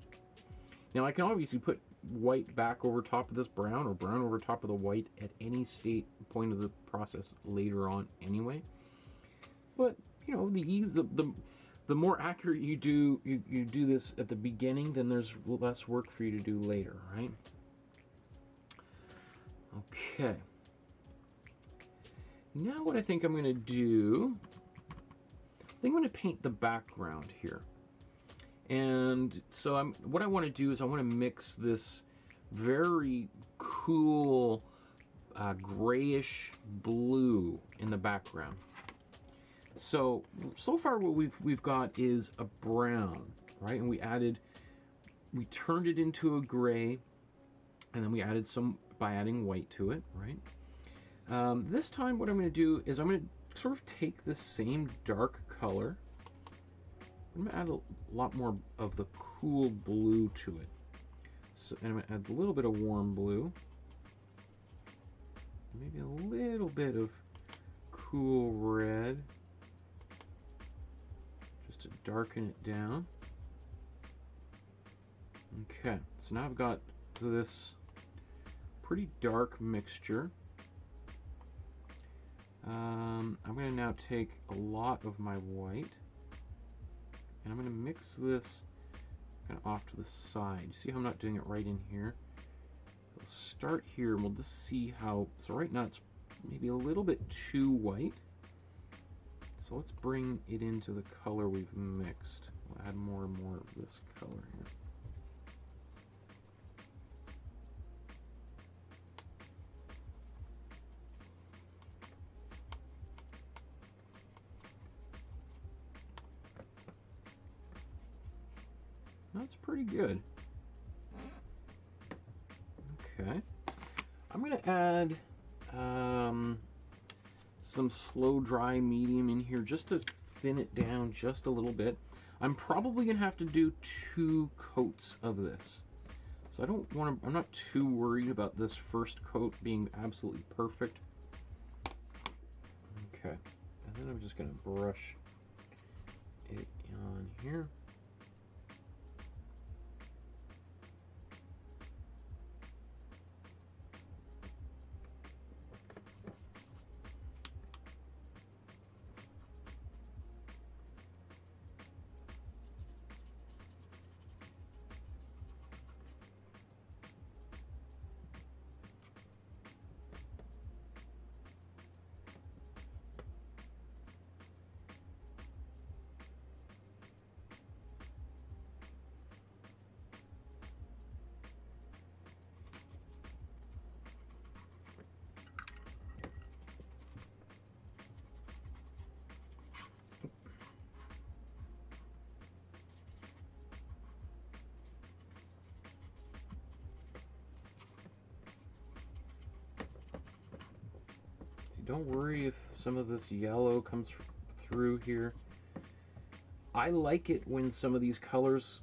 Now I can obviously put white back over top of this brown, or brown over top of the white at any point of the process later on anyway. But you know, the more accurate you do this at the beginning, then there's less work for you to do later, right? Okay. Now what I think I'm going to do, I think I'm going to paint the background here. And so what I want to do is I want to mix this very cool grayish blue in the background. So far what we've got is a brown, right? And we turned it into a gray, and then we added some by adding white to it, right? This time what I'm going to do is I'm going to sort of take the same dark color. I'm going to add a lot more of the cool blue to it. So, and I'm going to add a little bit of warm blue. Maybe a little bit of cool red. Just to darken it down. Okay, so now I've got this pretty dark mixture. I'm going to now take a lot of my white, and I'm going to mix this kind of off to the side. You see how I'm not doing it right in here? We'll start here and we'll just see how, so right now it's maybe a little bit too white. So let's bring it into the color we've mixed. We'll add more and more of this color here. That's pretty good. Okay. I'm going to add some slow dry medium in here just to thin it down just a little bit. I'm probably going to have to do 2 coats of this. So I don't want to, I'm not too worried about this first coat being absolutely perfect. Okay. And then I'm just going to brush it on here. Don't worry if some of this yellow comes through here. I like it when some of these colors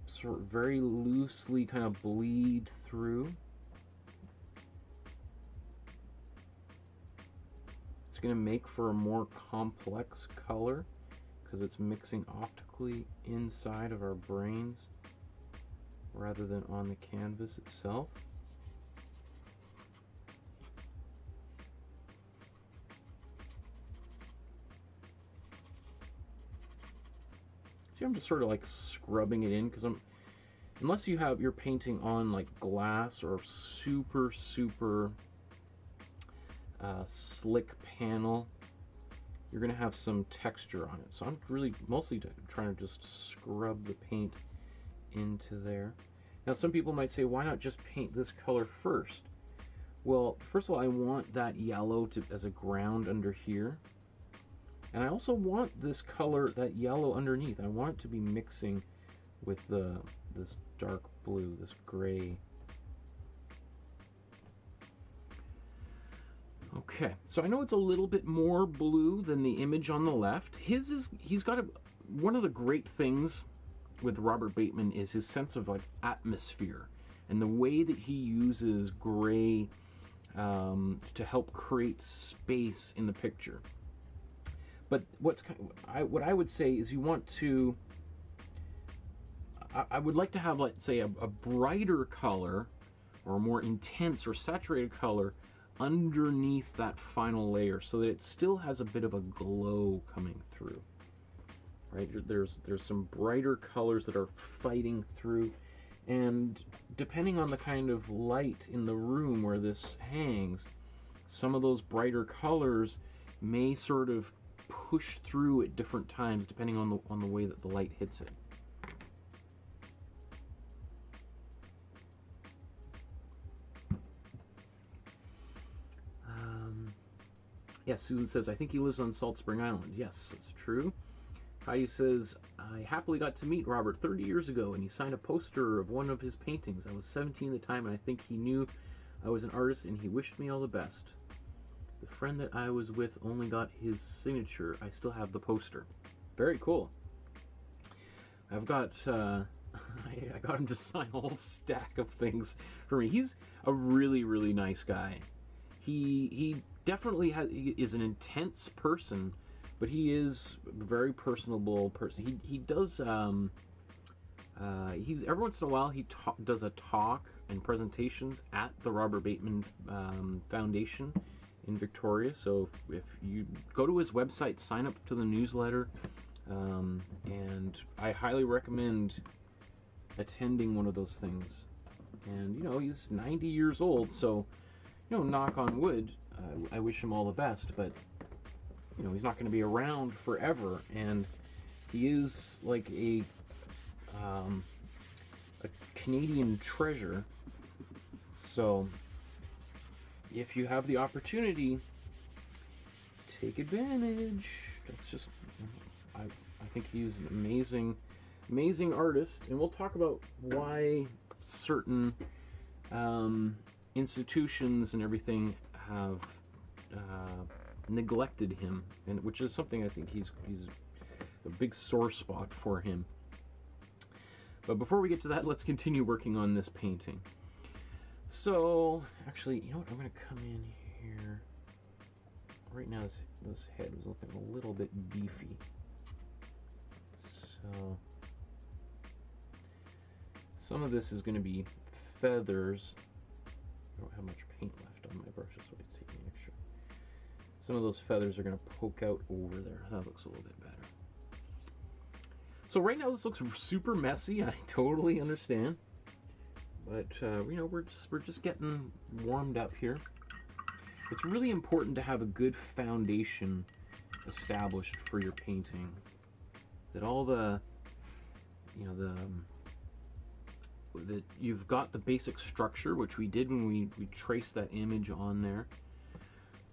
sort of very loosely kind of bleed through. It's going to make for a more complex color because it's mixing optically inside of our brains rather than on the canvas itself. See, I'm just sort of like scrubbing it in because unless you have your painting on like glass or super slick panel, you're gonna have some texture on it. So I'm really mostly trying to just scrub the paint into there. Now some people might say, why not just paint this color first? Well, first of all, I want that yellow as a ground under here. And I also want this color, that yellow underneath, I want it to be mixing with this dark blue, this gray. Okay, so I know it's a little bit more blue than the image on the left. He's got one of the great things with Robert Bateman is his sense of like atmosphere and the way that he uses gray to help create space in the picture. But what I would say is you want to, I would like to have, let's say, a brighter color or a more intense or saturated color underneath that final layer so that it still has a bit of a glow coming through. Right? There's some brighter colors that are fighting through, and depending on the kind of light in the room where this hangs, some of those brighter colors may sort of push through at different times depending on the way that the light hits it. Yes, Susan says, I think he lives on Salt Spring Island. Yes, it's true. Heidi says, I happily got to meet Robert 30 years ago and he signed a poster of one of his paintings. I was 17 at the time and I think he knew I was an artist and he wished me all the best. The friend that I was with only got his signature. I still have the poster. Very cool. I've got, I got him to sign a whole stack of things for me. He's a really, really nice guy. He definitely is an intense person, but he is a very personable person. He does, every once in a while he does a talk and presentations at the Robert Bateman Foundation in Victoria. So if you go to his website, sign up to the newsletter, and I highly recommend attending one of those things. And you know, he's 90 years old, so you know, knock on wood, I wish him all the best, but you know, he's not going to be around forever, and he is like a Canadian treasure. So if you have the opportunity, take advantage. That's just, I think he's an amazing artist, and we'll talk about why certain institutions and everything have neglected him, and which is something I think he's a big sore spot for him. But before we get to that, let's continue working on this painting. So, actually, you know what? I'm going to come in here. Right now, this head was looking a little bit beefy. So, some of this is going to be feathers. I don't have much paint left on my brush, so it's taking extra. Some of those feathers are going to poke out over there. That looks a little bit better. So right now this looks super messy. I totally understand, but you know, we're just getting warmed up here. It's really important to have a good foundation established for your painting. That all the, you know, that you've got the basic structure, which we did when we traced that image on there,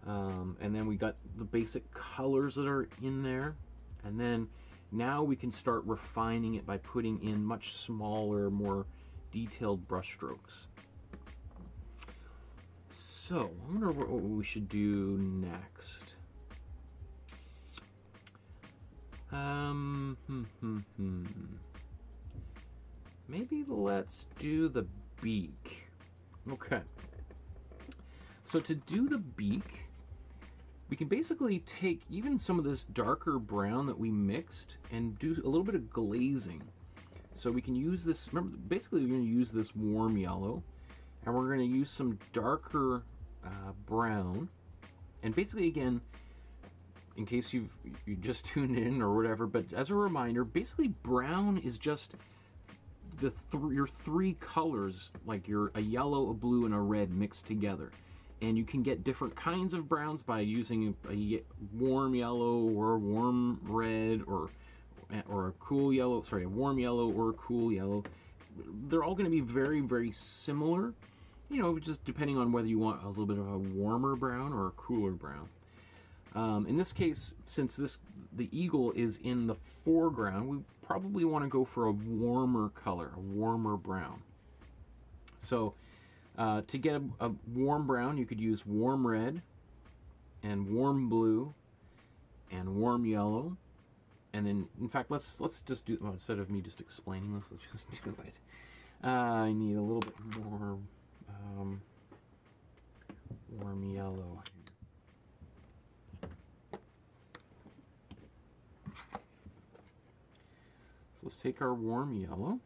and then we got the basic colors that are in there, and then now we can start refining it by putting in much smaller, more detailed brush strokes. So, I wonder what we should do next. Maybe let's do the beak. Okay. So to do the beak, we can basically take even some of this darker brown that we mixed and do a little bit of glazing. So we can use this, remember, basically we're going to use this warm yellow, and we're going to use some darker brown. And basically, again, in case you just tuned in or whatever, but as a reminder, basically brown is just your three colors, like a yellow, a blue, and a red mixed together. And you can get different kinds of browns by using a warm yellow or a warm red or a cool yellow, sorry, a warm yellow or a cool yellow. They're all going to be very, very similar, you know, just depending on whether you want a little bit of a warmer brown or a cooler brown. In this case, since the eagle is in the foreground, we probably want to go for a warmer color, a warmer brown. So to get a warm brown, you could use warm red and warm blue and warm yellow. And then, in fact, let's just do, well, instead of me just explaining this, let's just do it. I need a little bit more warm yellow. So let's take our warm yellow,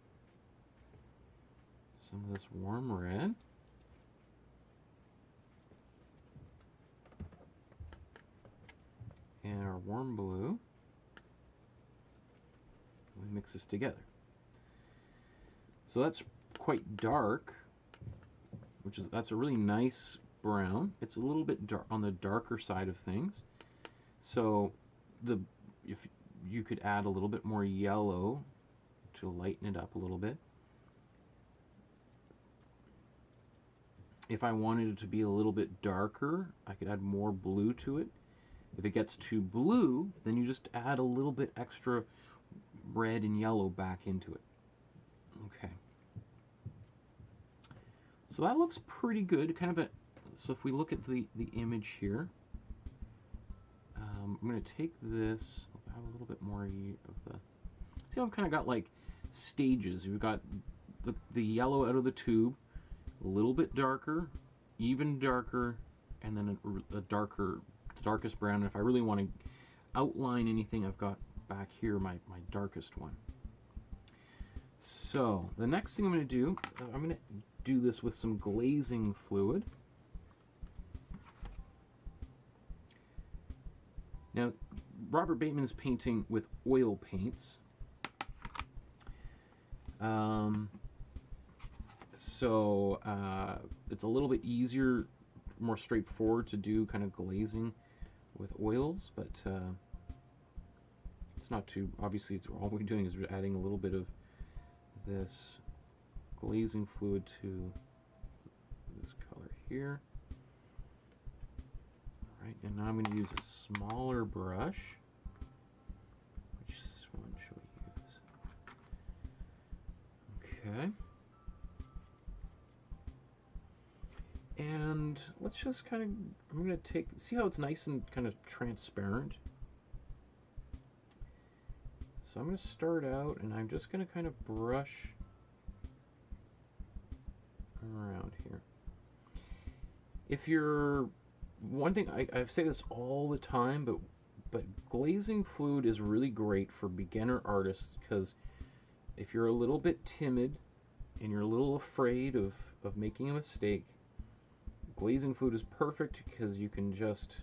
some of this warm red, and our warm blue. We mix this together. So that's quite dark, that's a really nice brown. It's a little bit dark on the darker side of things. So if you could add a little bit more yellow to lighten it up a little bit. If I wanted it to be a little bit darker, I could add more blue to it. If it gets too blue, then you just add a little bit extra red and yellow back into it. Okay. So that looks pretty good. Kind of so if we look at the image here, I'm going to take this, I'll add a little bit more of the, see how I've kind of got like stages. We've got the yellow out of the tube, a little bit darker, even darker, and then a darker, the darkest brown. And if I really want to outline anything, I've got back here my darkest one. So the next thing I'm going to do, I'm going to do this with some glazing fluid. Now, Robert Bateman is painting with oil paints. So it's a little bit easier, more straightforward to do kind of glazing with oils, but it's not too, obviously it's, all we're doing is we're adding a little bit of this glazing fluid to this color here. Alright, and now I'm going to use a smaller brush. Which one should we use? Okay. And let's just kind of, I'm going to take, see how it's nice and kind of transparent? So I'm going to start out and I'm just going to kind of brush around here. If you're, one thing, I say this all the time, but glazing fluid is really great for beginner artists, because if you're a little bit timid and you're a little afraid of making a mistake, glazing fluid is perfect, because you can just,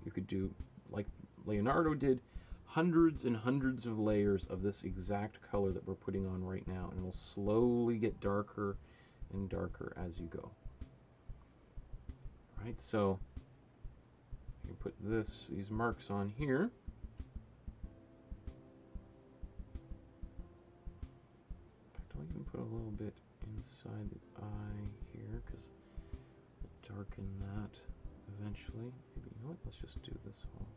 you could do like Leonardo did, hundreds and hundreds of layers of this exact color that we're putting on right now, and it'll slowly get darker and darker as you go. Right, so you can put these marks on here. In fact, I'll even put a little bit inside the eye here, because it'll darken that eventually. Maybe, you know what, let's just do this whole.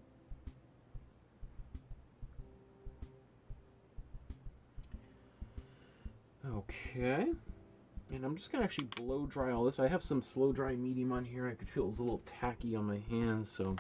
Okay, and I'm just going to actually blow dry all this. I have some slow dry medium on here. I could feel it was a little tacky on my hands, so.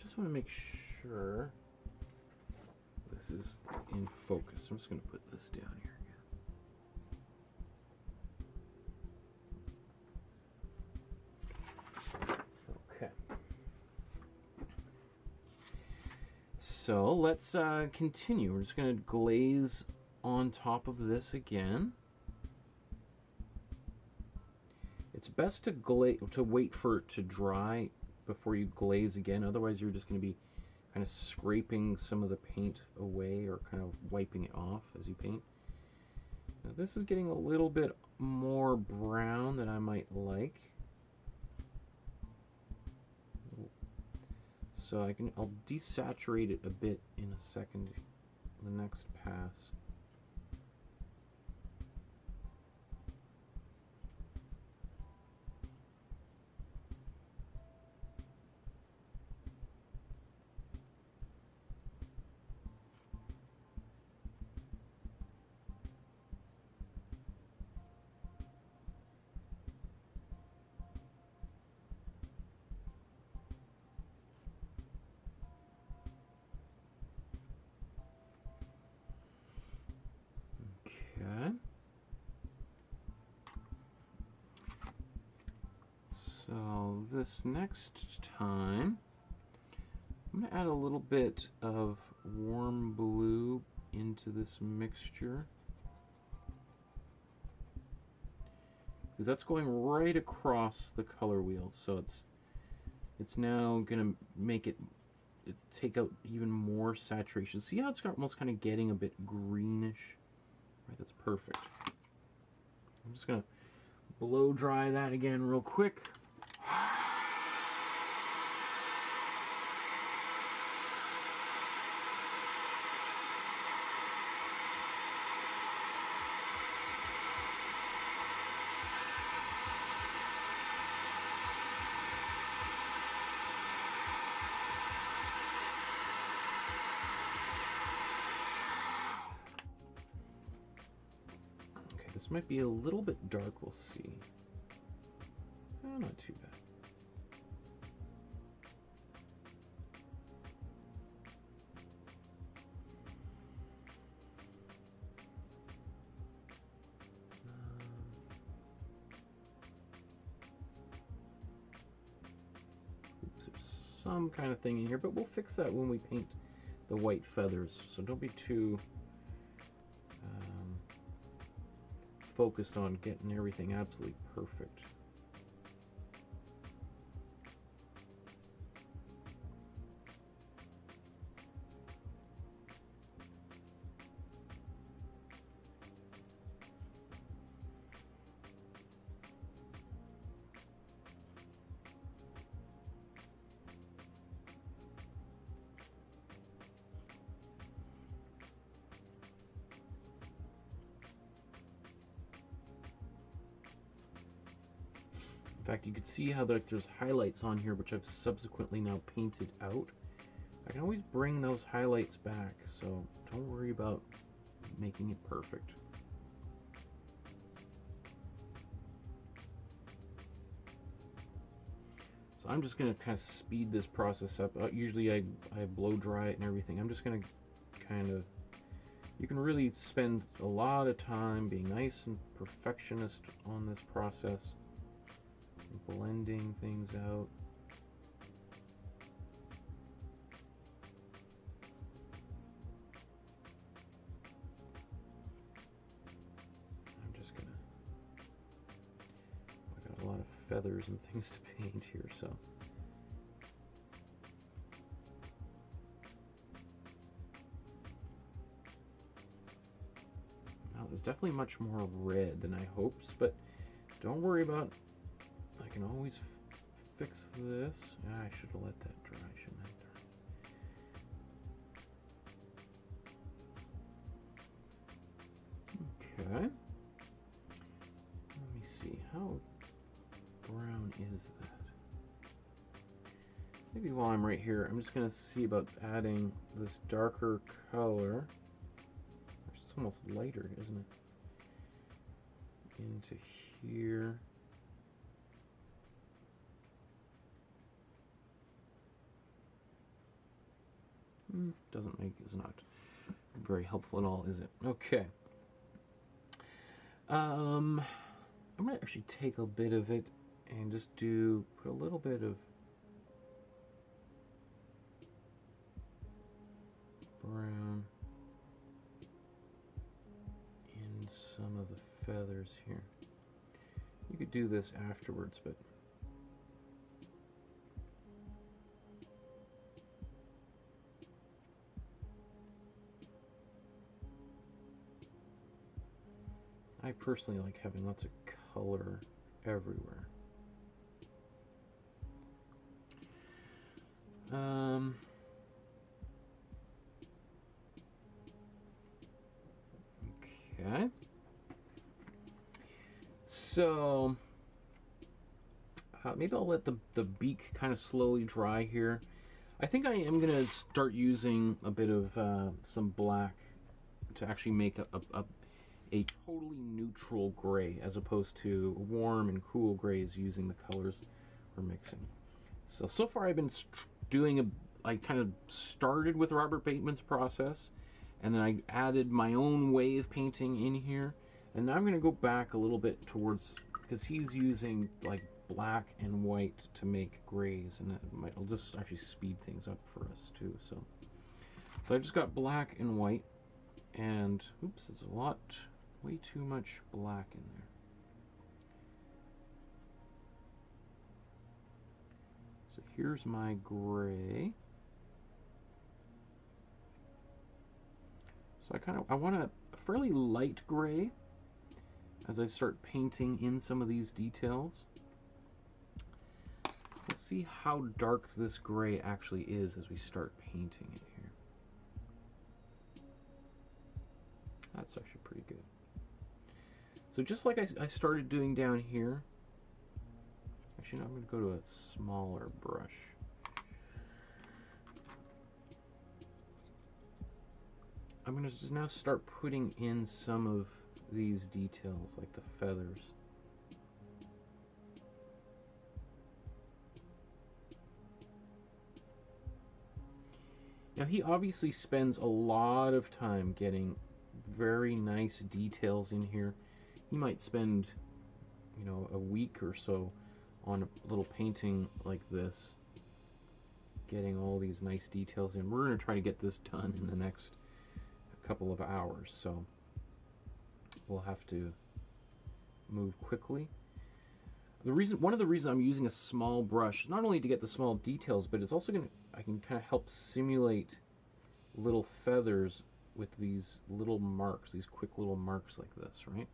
Just want to make sure this is in focus. I'm just going to put this down here again. Okay. So let's continue. We're just going to glaze on top of this again. It's best to wait for it to dry before you glaze again, otherwise you're just going to be kind of scraping some of the paint away or kind of wiping it off as you paint. Now this is getting a little bit more brown than I might like, so I'll desaturate it a bit in a second, the next pass. Okay. So this next time, I'm going to add a little bit of warm blue into this mixture, because that's going right across the color wheel, so it's it's now going to make it take out even more saturation. See how it's almost kind of getting a bit greenish? Right, that's perfect. I'm just going to blow dry that again real quick. This might be a little bit dark, we'll see. Oh, not too bad. Oops, there's some kind of thing in here, but we'll fix that when we paint the white feathers, so don't be too focused on getting everything absolutely perfect. In fact, you can see how there's highlights on here, which I've subsequently now painted out. I can always bring those highlights back, so don't worry about making it perfect. So I'm just going to kind of speed this process up. Usually I blow dry it and everything. I'm just going to kind of, you can really spend a lot of time being nice and perfectionist on this process. Blending things out. I'm just gonna, I got a lot of feathers and things to paint here, so. Now there's definitely much more red than I hoped, but don't worry about, I can always fix this. I should have let that dry, shouldn't I? Okay. Let me see, how brown is that? Maybe while I'm right here, I'm just going to see about adding this darker color. It's almost lighter, isn't it? Into here. Doesn't make, is not very helpful at all, is it? Okay. I'm gonna actually take a bit of it and just put a little bit of brown in some of the feathers here. You could do this afterwards, but I personally like having lots of color everywhere. Okay. So maybe I'll let the beak kind of slowly dry here. I think I am going to start using a bit of some black to actually make a totally neutral gray, as opposed to warm and cool grays using the colors we're mixing. So far I've been doing I kind of started with Robert Bateman's process, and then I added my own way of painting in here, and now I'm going to go back a little bit towards, because he's using like black and white to make grays, and it'll just actually speed things up for us too. So I've just got black and white, and oops, it's a lot, way too much black in there. So here's my gray. So I want a fairly light gray as I start painting in some of these details. We'll see how dark this gray actually is as we start painting it here. That's actually pretty good. So just like I started doing down here, actually no, I'm going to go to a smaller brush. I'm going to just now start putting in some of these details, like the feathers. Now he obviously spends a lot of time getting very nice details in here. He might spend, you know, a week or so on a little painting like this, getting all these nice details in. We're going to try to get this done in the next couple of hours, so we'll have to move quickly. One of the reasons I'm using a small brush is not only to get the small details, but it's also I can kind of help simulate little feathers with these little marks, these quick little marks like this, right?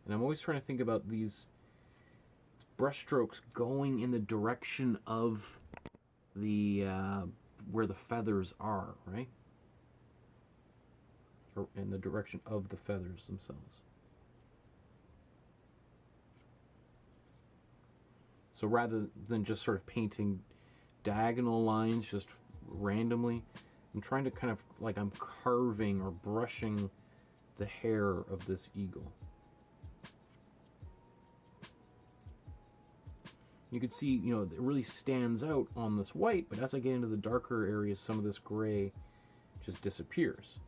And I'm always trying to think about these brush strokes going in the direction of the where the feathers are, right? Or in the direction of the feathers themselves. So rather than just sort of painting diagonal lines just randomly, I'm trying to kind of, like I'm carving or brushing the hair of this eagle. You can see, you know, it really stands out on this white, but as I get into the darker areas, some of this gray just disappears.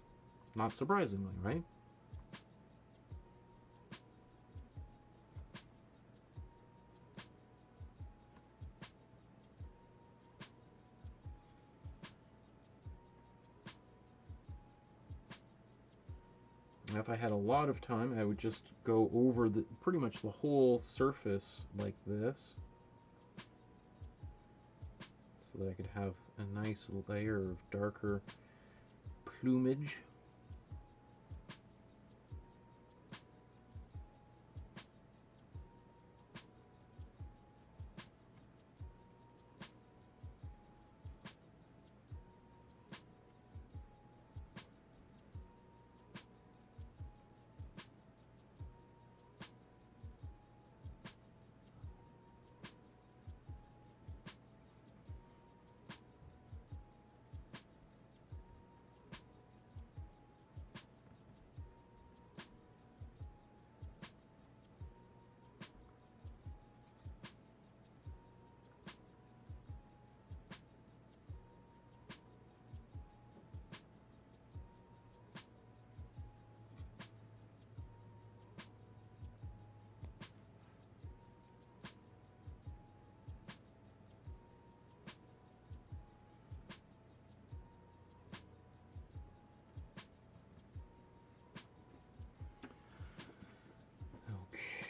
Not surprisingly, right? Now, if I had a lot of time, I would just go over pretty much the whole surface like this, so that I could have a nice layer of darker plumage.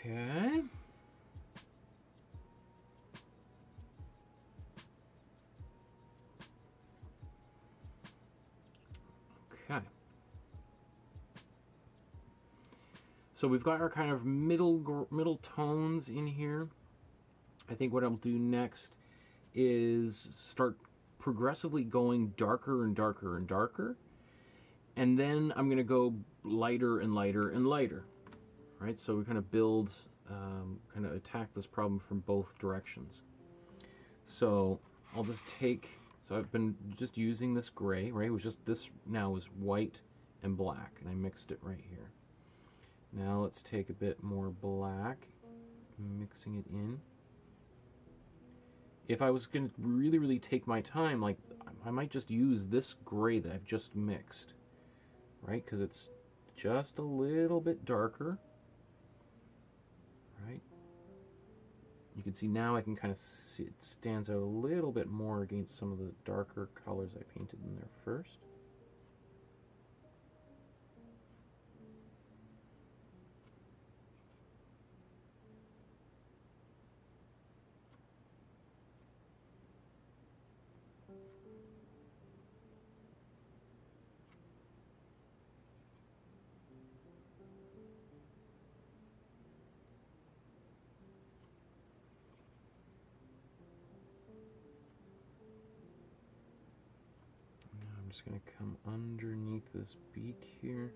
Okay. Okay. So we've got our kind of middle tones in here. I think what I'll do next is start progressively going darker and darker and darker. And then I'm going to go lighter and lighter and lighter. Right, so we kind of build, kind of attack this problem from both directions. So I'll just take, so I've been just using this gray, right? It was just, this now is white and black, and I mixed it right here. Now let's take a bit more black, mixing it in. If I was going to really, really take my time, like, I might just use this gray that I've just mixed, right? Because it's just a little bit darker. Right? You can see now I can kind of see it stands out a little bit more against some of the darker colors I painted in there first. just going to come underneath this beak here.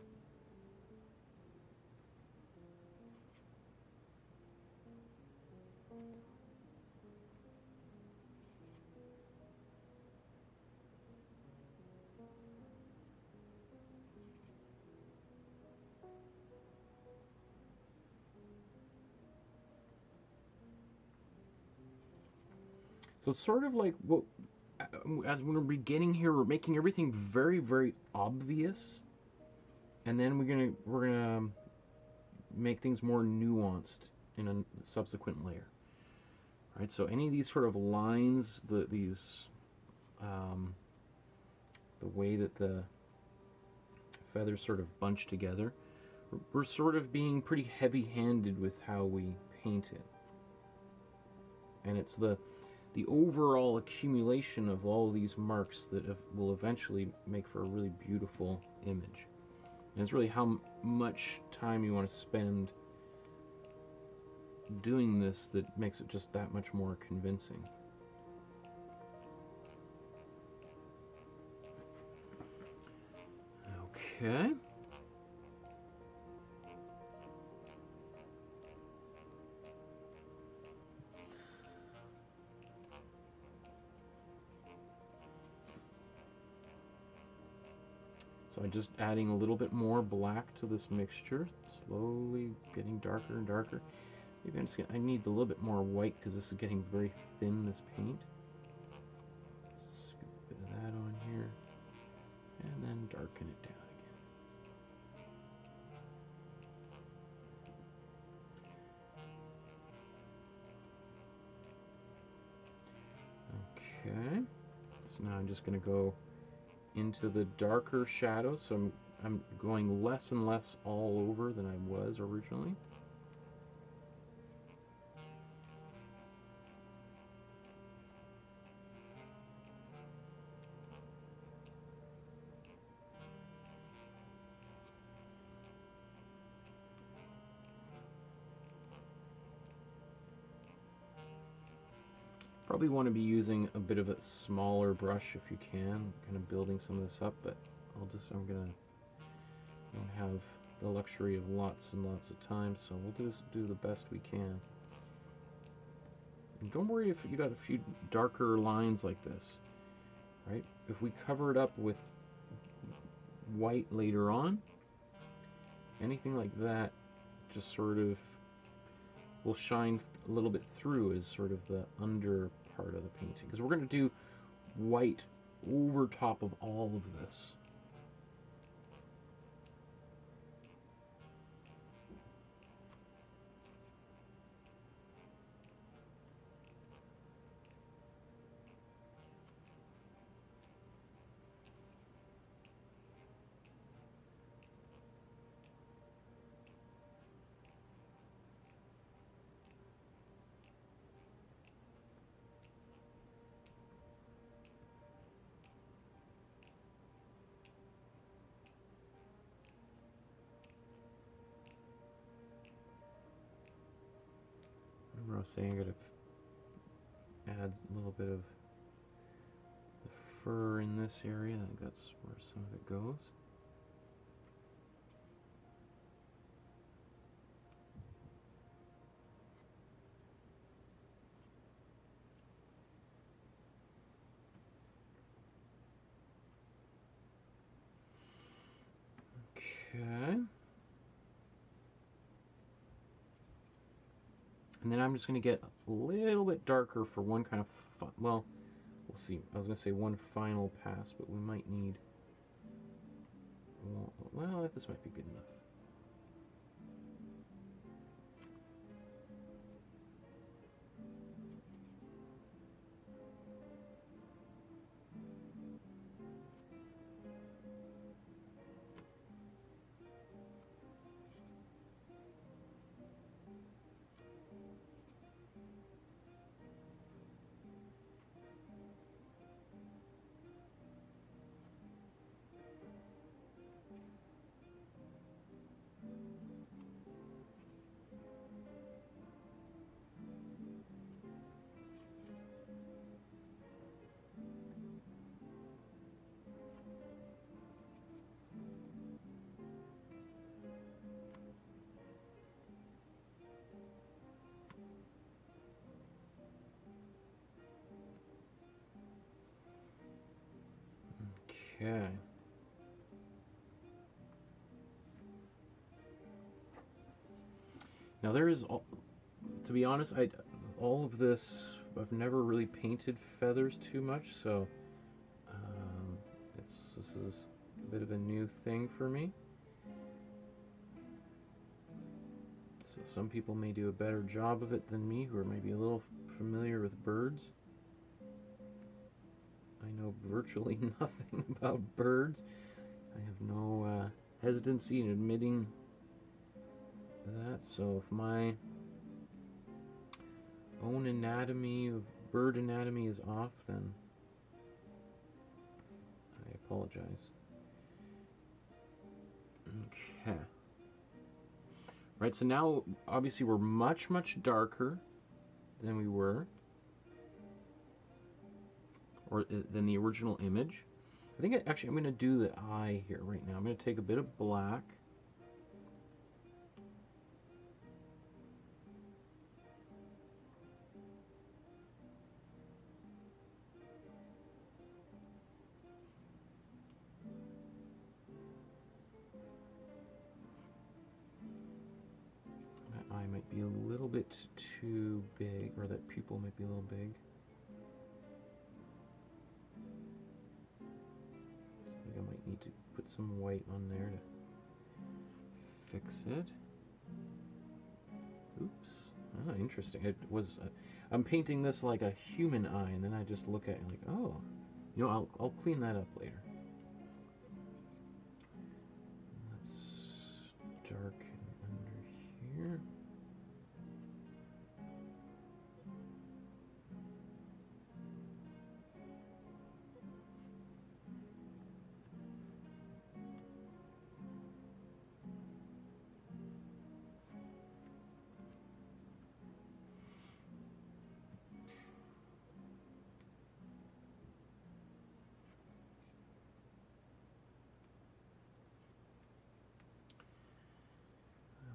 So it's sort of like what, as when we're beginning here, we're making everything very, very obvious, and then we're gonna make things more nuanced in a subsequent layer. Right. So any of these sort of lines, the way that the feathers sort of bunch together, we're sort of being pretty heavy-handed with how we paint it, and it's the overall accumulation of all these marks that will eventually make for a really beautiful image. And it's really how much time you want to spend doing this that makes it just that much more convincing. Okay. So I'm just adding a little bit more black to this mixture, slowly getting darker and darker. Maybe I need a little bit more white because this is getting very thin, this paint. Scoop a bit of that on here, and then darken it down again. Okay, so now I'm just going to go into the darker shadows, so I'm going less and less all over than I was originally. Probably want to be using a bit of a smaller brush if you can, kind of building some of this up, but I'm gonna don't have the luxury of lots and lots of time, so we'll just do the best we can. And don't worry if you got a few darker lines like this, right? If we cover it up with white later on, anything like that just sort of will shine a little bit through as sort of the under part of the painting, because we're going to do white over top of all of this. I was saying I gotta add a little bit of the fur in this area. I think that's where some of it goes. Okay. And then I'm just going to get a little bit darker for one kind of, well, we'll see. I was going to say one final pass, but we might need, well, this might be good enough. Okay. Now there is, to be honest, all of this, I've never really painted feathers too much, so this is a bit of a new thing for me. So some people may do a better job of it than me, who are maybe a little familiar with birds. I know virtually nothing about birds. I have no hesitancy in admitting that, so if my own anatomy of bird anatomy is off, then I apologize. Okay. Right, so now obviously we're much darker than we were, or than the original image. I think actually I'm going to do the eye here right now. I'm going to take a bit of black. That eye might be a little bit too big, or that pupil might be a little big. I might need to put some white on there to fix it. Oops. Ah, interesting. It was. I'm painting this like a human eye, and then I just look at it like, oh, you know, I'll clean that up later. Let's darken under here.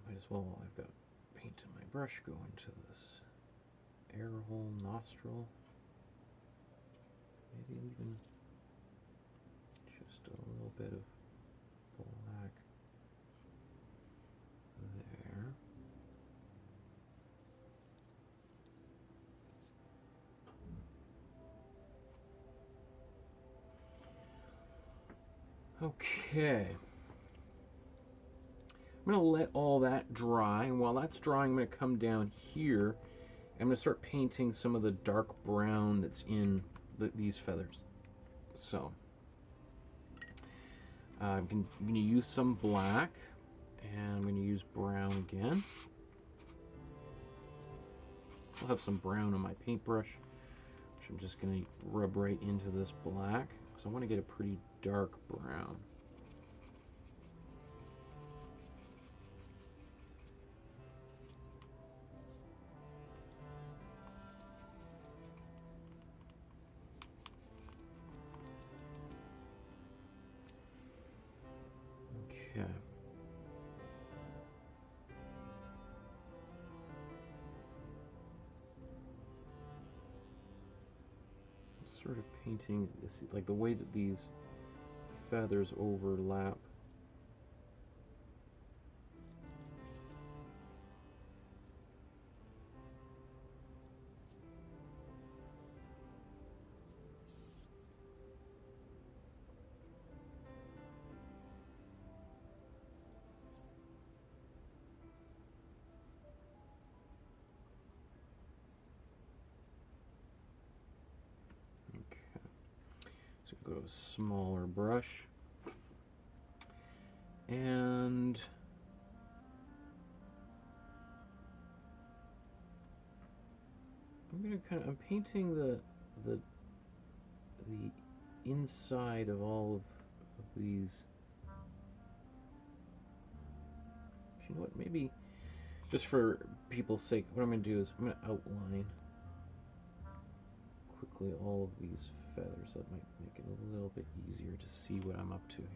Might as well, I've got paint in my brush going to this air hole nostril. Maybe even just a little bit of black there. Okay. I'm going to let all that dry, and while that's drying, I'm going to come down here. I'm going to start painting some of the dark brown that's in these feathers. So, I'm going to use some black, and I'm going to use brown again. Still have some brown on my paintbrush, which I'm just going to rub right into this black, because I want to get a pretty dark brown. Okay. Sort of painting this, like the way that these feathers overlap. Go to a smaller brush, and I'm painting the inside of all of these. You know what? Maybe just for people's sake, what I'm going to do is I'm going to outline quickly all of these feathers. That might make it a little bit easier to see what I'm up to here.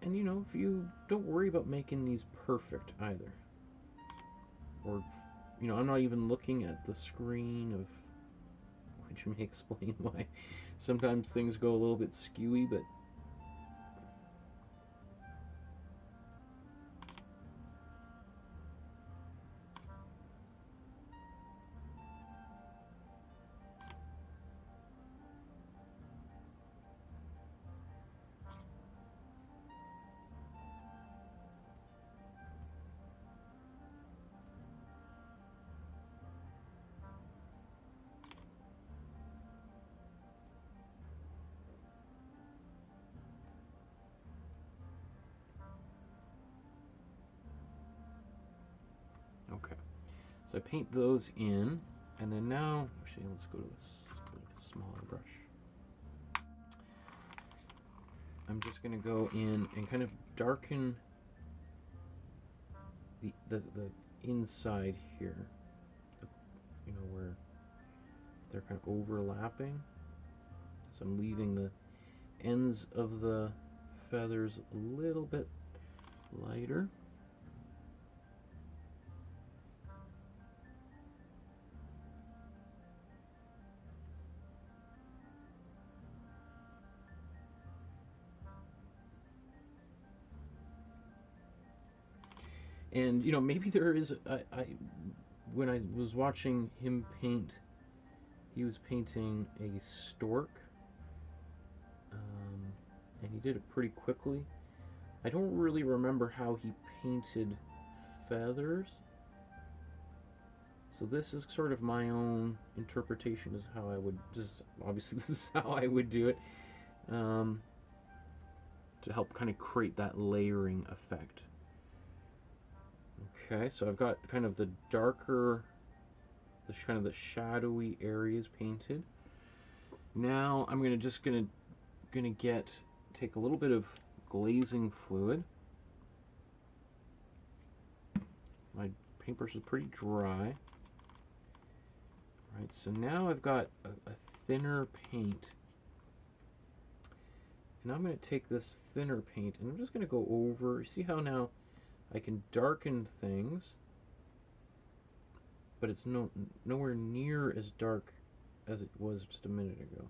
And you know, if you don't worry about making these perfect either, or you know, I'm not even looking at the screen, of which may explain why sometimes things go a little bit skewy, but okay. So I paint those in, and then now, actually, let's go to this smaller brush. I'm just going to go in and kind of darken the inside here, you know, where they're kind of overlapping. So I'm leaving the ends of the feathers a little bit lighter. And, you know, maybe there is, when I was watching him paint, he was painting a stork, and he did it pretty quickly. I don't really remember how he painted feathers, so this is sort of my own interpretation as how I would, just, obviously this is how I would do it, to help kind of create that layering effect. Okay, so I've got kind of the darker, kind of the shadowy areas painted. Now I'm gonna take a little bit of glazing fluid. My paintbrush is pretty dry. Right, so now I've got a thinner paint. And I'm going to take this thinner paint and I'm just going to go over, see how now I can darken things, but it's nowhere near as dark as it was just a minute ago.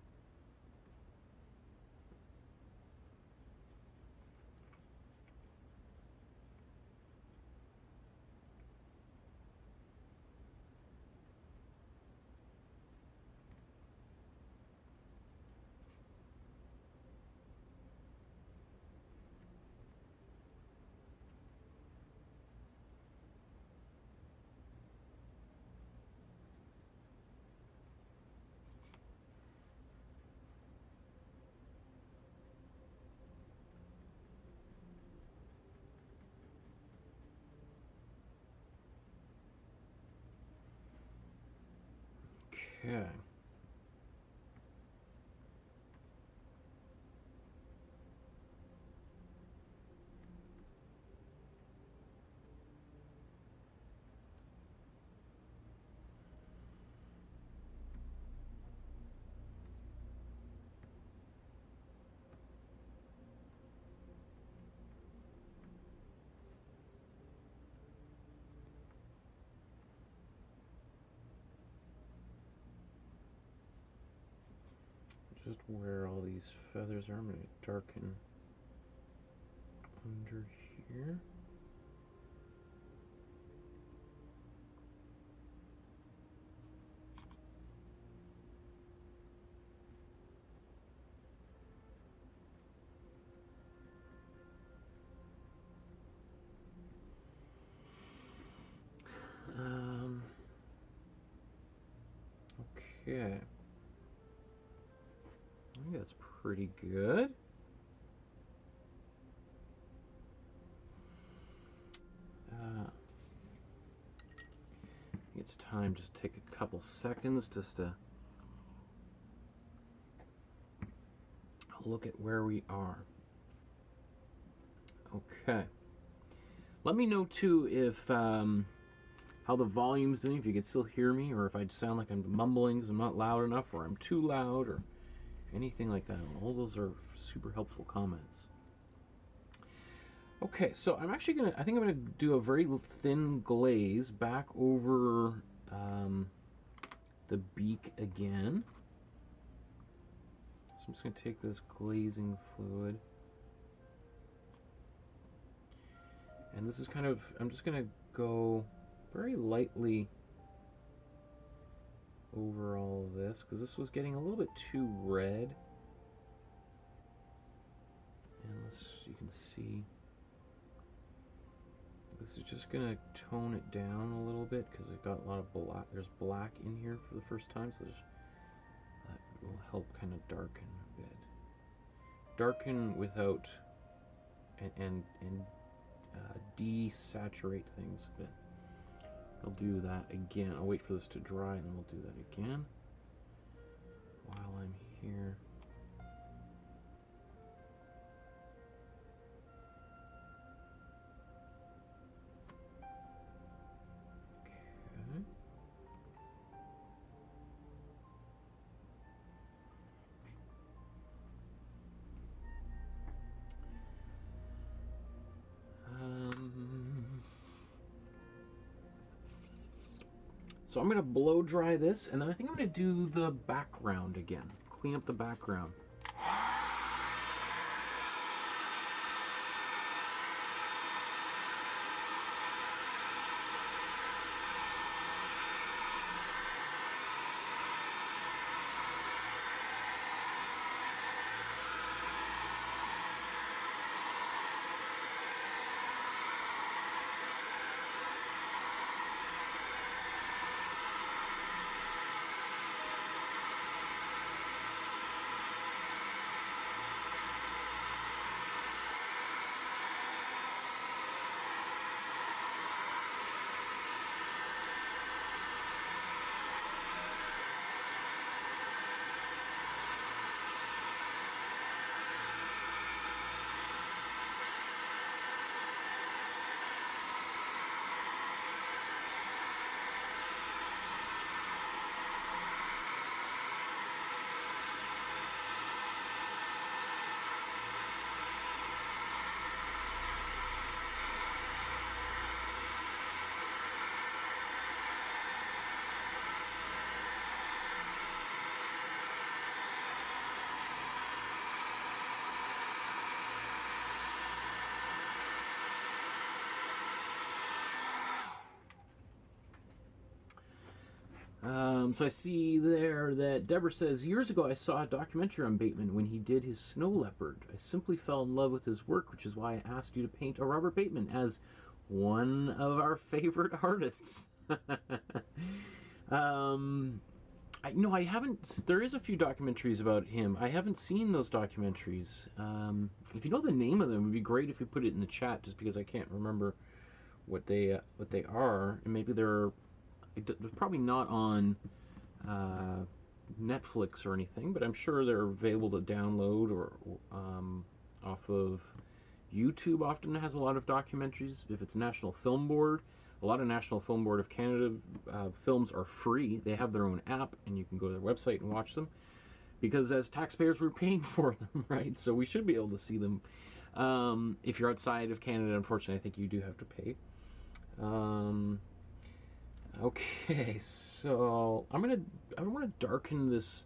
Okay. Just where all these feathers are, I'm going to darken under here. Okay. I think that's pretty good. It's time to take a couple seconds just to look at where we are. Okay. Let me know too if how the volume's doing, if you can still hear me, or if I sound like I'm mumbling because I'm not loud enough, or I'm too loud, or anything like that. All those are super helpful comments. Okay, so I'm actually gonna, I think I'm gonna do a very thin glaze back over the beak again. So I'm just gonna take this glazing fluid. And this is kind of, I'm just gonna go very lightly over all of this, because this was getting a little bit too red. And you can see, this is just gonna tone it down a little bit, because it got a lot of black, there's black in here for the first time, so that will help kind of darken a bit. Darken without, and desaturate things a bit. I'll do that again. I'll wait for this to dry and then we'll do that again while I'm here. Okay. So I'm going to blow dry this, and then I think I'm going to do the background again. Clean up the background. So I see there that Deborah says, years ago I saw a documentary on Bateman when he did his snow leopard. I simply fell in love with his work, which is why I asked you to paint a Robert Bateman as one of our favorite artists. I haven't, there is a few documentaries about him. I haven't seen those documentaries. If you know the name of them, it would be great if you put it in the chat, just because I can't remember what they are, and maybe they're probably not on Netflix or anything, but I'm sure they're available to download or off of YouTube. Often has a lot of documentaries. If it's National Film Board, a lot of National Film Board of Canada films are free. They have their own app, and you can go to their website and watch them, because as taxpayers we're paying for them, right? So we should be able to see them. If you're outside of Canada, unfortunately, I think you do have to pay. Okay, so I want to darken this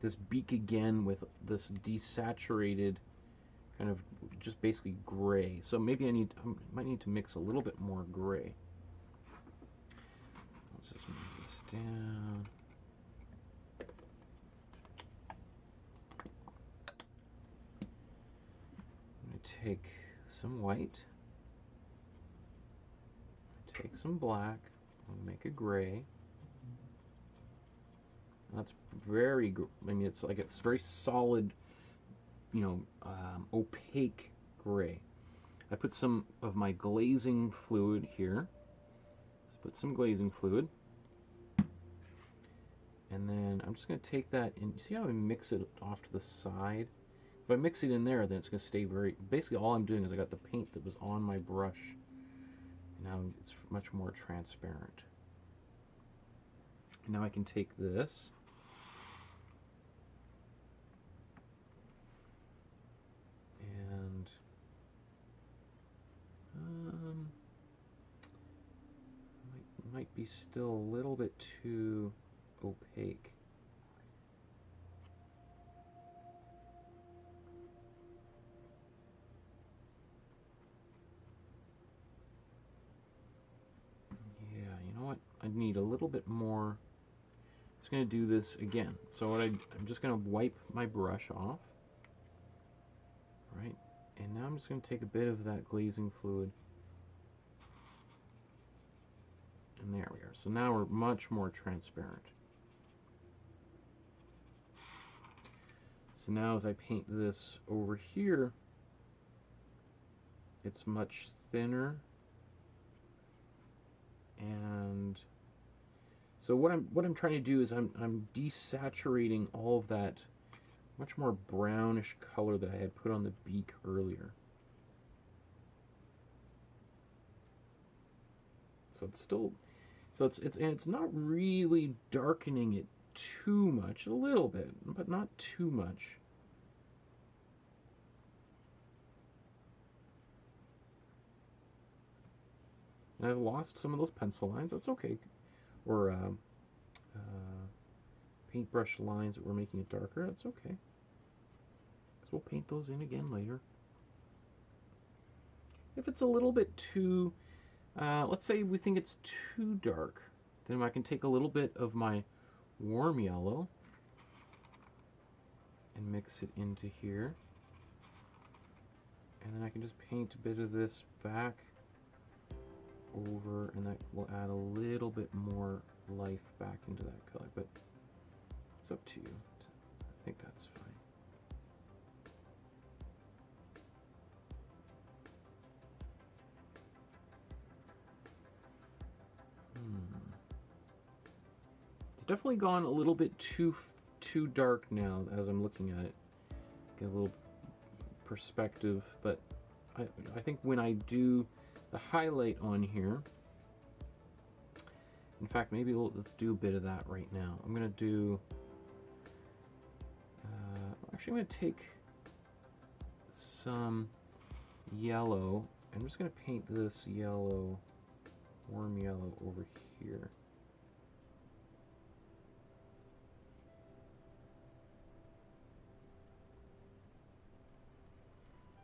this beak again with this desaturated kind of just basically gray. So maybe I might need to mix a little bit more gray. Let's just move this down. I'm going to take some white. Take some black, I'll make a gray. That's very, I mean, it's like, it's very solid, you know, opaque gray. I put some of my glazing fluid here. Let's put some glazing fluid. And then I'm just going to take that and see how I mix it off to the side. If I mix it in there, then it's going to stay very, basically all I'm doing is I got the paint that was on my brush. Now it's much more transparent. Now I can take this and be still a little bit too opaque. Yeah, you know what? I need a little bit more. It's going to do this again. So what I'm just going to wipe my brush off. Right? And now I'm just going to take a bit of that glazing fluid. And there we are. So now we're much more transparent. So now as I paint this over here, it's much thinner. And so what I'm trying to do is I'm desaturating all of that much more brownish color that I had put on the beak earlier. So it's still, so it's not really darkening it too much, a little bit, but not too much. And I've lost some of those pencil lines, that's okay. Or paintbrush lines that were making it darker, that's okay. Because we'll paint those in again later. If it's a little bit too, let's say we think it's too dark, then I can take a little bit of my warm yellow and mix it into here. And then I can just paint a bit of this back over, and that will add a little bit more life back into that color, but it's up to you. I think that's fine. It's definitely gone a little bit too dark now as I'm looking at it. Get a little perspective, but I think when I do the highlight on here, in fact, maybe let's do a bit of that right now. I'm going to do, actually I'm going to take some yellow. I'm just going to paint this yellow, warm yellow over here.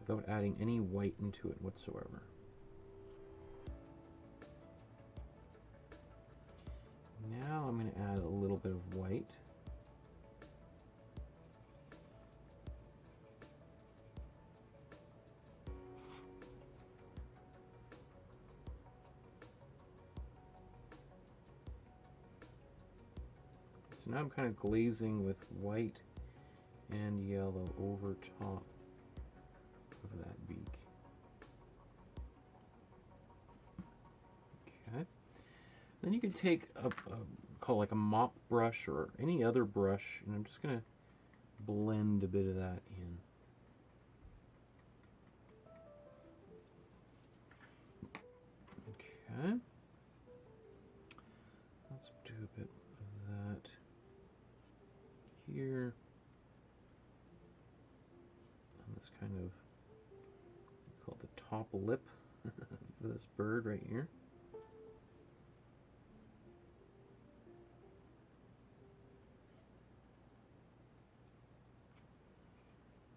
Without adding any white into it whatsoever. Now I'm going to add a little bit of white. So now I'm kind of glazing with white and yellow over top of that beak. Okay. Then you can take call like a mop brush or any other brush, and I'm just going to blend a bit of that in. Okay. Let's do a bit of that here. And this kind of called the top lip of this bird right here.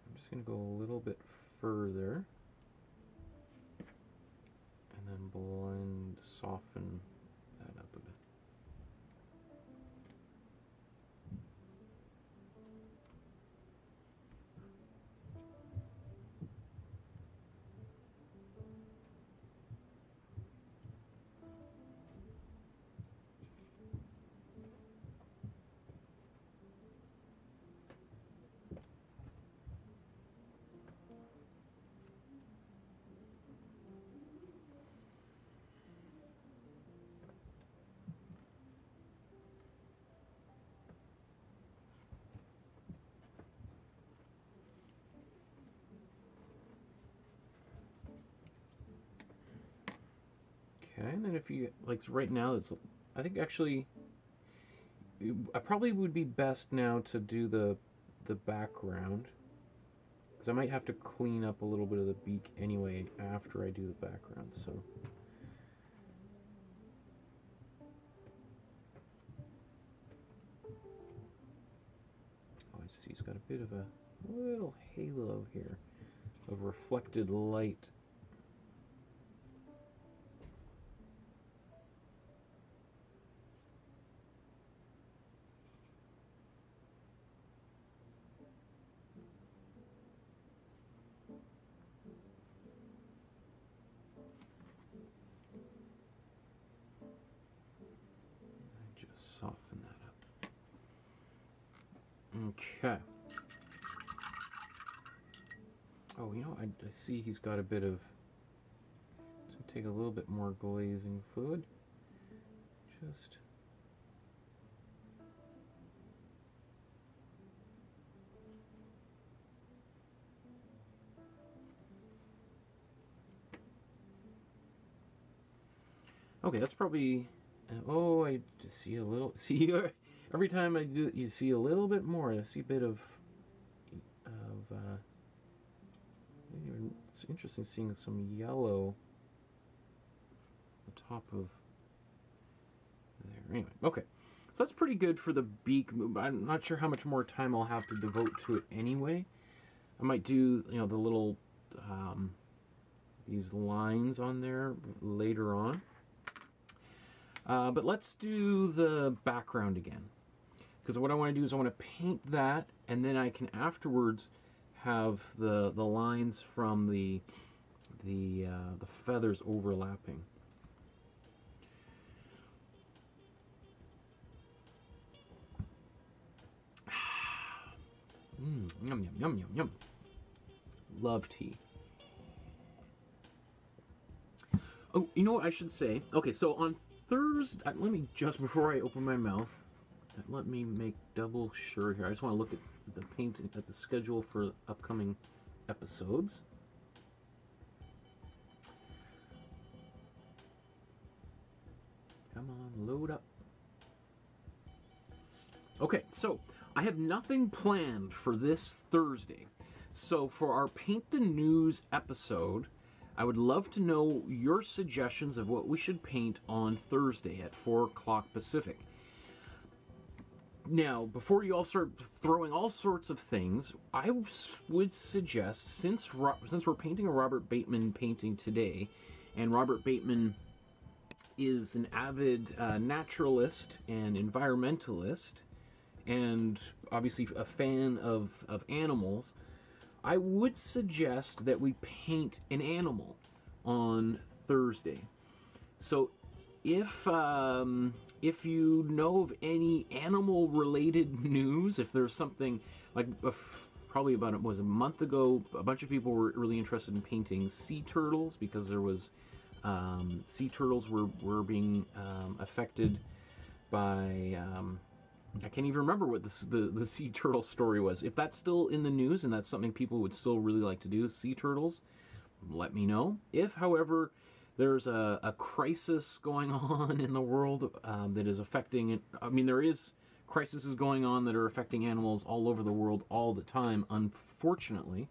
I'm just going to go a little bit further and then blend, soften that up a bit. Okay, and then if you, like right now, it's, I think actually, I probably would be best now to do the background, because I might have to clean up a little bit of the beak anyway after I do the background, so. see he's got a bit of a little halo here of reflected light. Just soften that up. Okay. Oh, you know, I see he's got a bit of, so take a little bit more glazing fluid. Just okay, that's probably, oh, I just see a little, see, every time I do, you see a little bit more. I see a bit of it's interesting seeing some yellow on top of there. Anyway, okay. So that's pretty good for the beak. I'm not sure how much more time I'll have to devote to it anyway. I might do, you know, the little, these lines on there later on. But let's do the background again. Because what I want to do is I want to paint that, and then I can afterwards have the lines from the feathers overlapping. Yum, yum, yum, yum, yum. Love tea. Oh, you know what I should say? Okay, so on Thursday, let me just, before I open my mouth, let me make double sure here. I just want to look at the painting, at the schedule for upcoming episodes. Come on, load up. Okay, so I have nothing planned for this Thursday. So for our Paint the News episode, I would love to know your suggestions of what we should paint on Thursday at 4 o'clock Pacific. Now, before you all start throwing all sorts of things, I would suggest, since we're painting a Robert Bateman painting today, and Robert Bateman is an avid naturalist and environmentalist, and obviously a fan of animals, I would suggest that we paint an animal on Thursday. So if you know of any animal-related news, if there's something like probably about, it was a month ago, a bunch of people were really interested in painting sea turtles because there was sea turtles were being affected by I can't even remember what the sea turtle story was. If that's still in the news and that's something people would still really like to do, sea turtles, let me know. If, however, there's a crisis going on in the world that is affecting it, I mean, there is crises going on that are affecting animals all over the world all the time, unfortunately.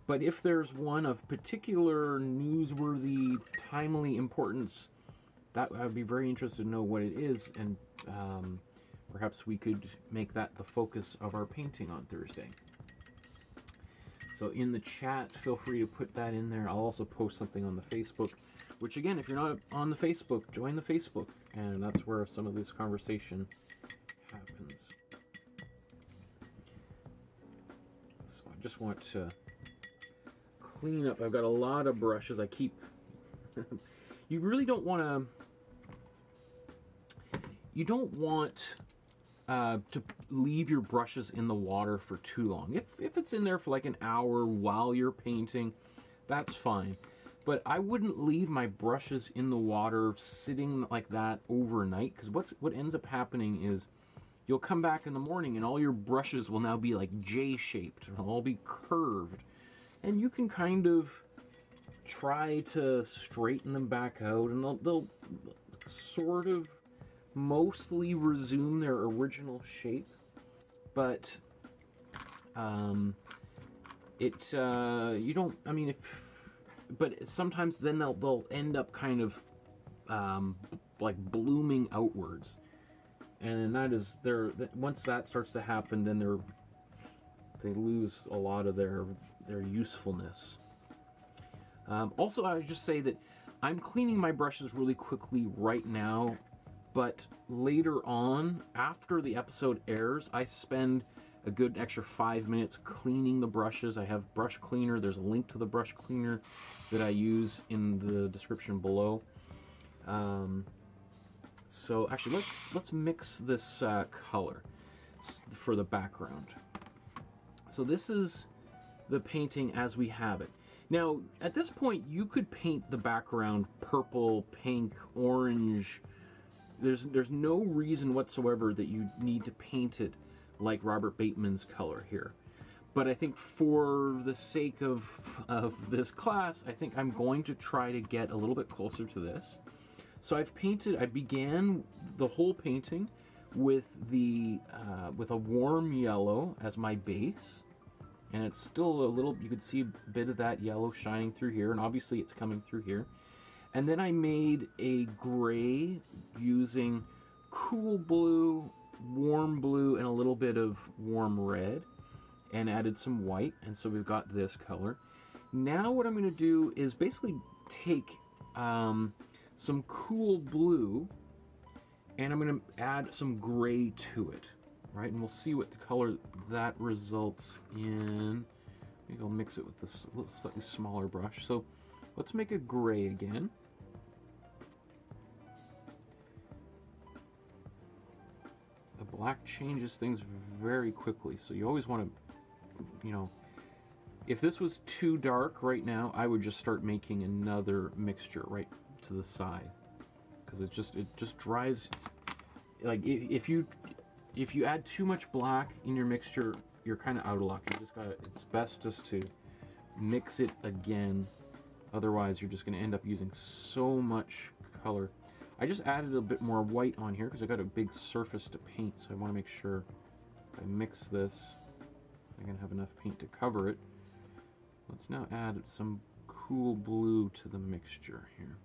But if there's one of particular newsworthy, timely importance, that I'd be very interested to know what it is, and perhaps we could make that the focus of our painting on Thursday. So in the chat, feel free to put that in there. I'll also post something on the Facebook, which again, if you're not on the Facebook, join the Facebook, and that's where some of this conversation happens. So I just want to clean up. I've got a lot of brushes. I keep you really don't want to leave your brushes in the water for too long. If it's in there for like an hour while you're painting, that's fine. But I wouldn't leave my brushes in the water sitting like that overnight, because what ends up happening is you'll come back in the morning and all your brushes will now be like J-shaped. They'll all be curved. And you can kind of try to straighten them back out, and they'll sort of mostly resume their original shape, but you don't, I mean, but sometimes then they'll end up kind of like blooming outwards, and that is once that starts to happen, then they lose a lot of their usefulness. Also, I would just say that I'm cleaning my brushes really quickly right now, but later on, after the episode airs, I spend a good extra 5 minutes cleaning the brushes. I have brush cleaner. There's a link to the brush cleaner that I use in the description below. So actually, let's mix this color for the background. So this is the painting as we have it. Now, at this point, you could paint the background purple, pink, orange. There's no reason whatsoever that you need to paint it like Robert Bateman's color here. But I think for the sake of this class, I think I'm going to try to get a little bit closer to this. So I began the whole painting with with a warm yellow as my base. And it's still a little, you could see a bit of that yellow shining through here, and obviously it's coming through here. And then I made a gray using cool blue, warm blue, and a little bit of warm red, and added some white, and so we've got this color. Now what I'm going to do is basically take some cool blue, and I'm going to add some gray to it. Right, and we'll see what the color that results in. Maybe I'll mix it with this slightly smaller brush. So let's make a gray again. The black changes things very quickly, so you always want to, you know, if this was too dark right now, I would just start making another mixture right to the side, because it just drives, like, if you add too much black in your mixture, you're kind of out of luck. You just gotta, it's best just to mix it again. Otherwise, you're just gonna end up using so much color. I just added a bit more white on here because I got a big surface to paint, so I want to make sure if I mix this, I'm gonna have enough paint to cover it. Let's now add some cool blue to the mixture here.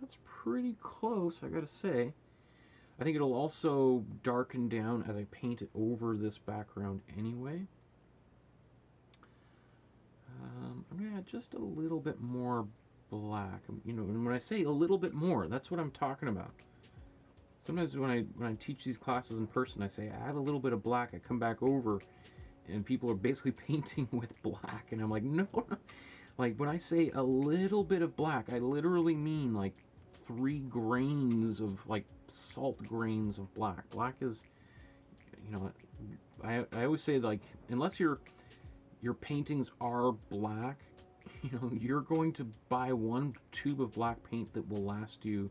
That's pretty close, I gotta say. I think it'll also darken down as I paint it over this background anyway. I'm gonna add just a little bit more black. You know, and when I say a little bit more, that's what I'm talking about. Sometimes when I teach these classes in person, I say add a little bit of black. I come back over, and people are basically painting with black, and I'm like, no. Like, when I say a little bit of black, I literally mean like 3 grains of, like, salt grains of black. Black is, you know, I always say, like, unless your paintings are black, you know, you're going to buy 1 tube of black paint that will last you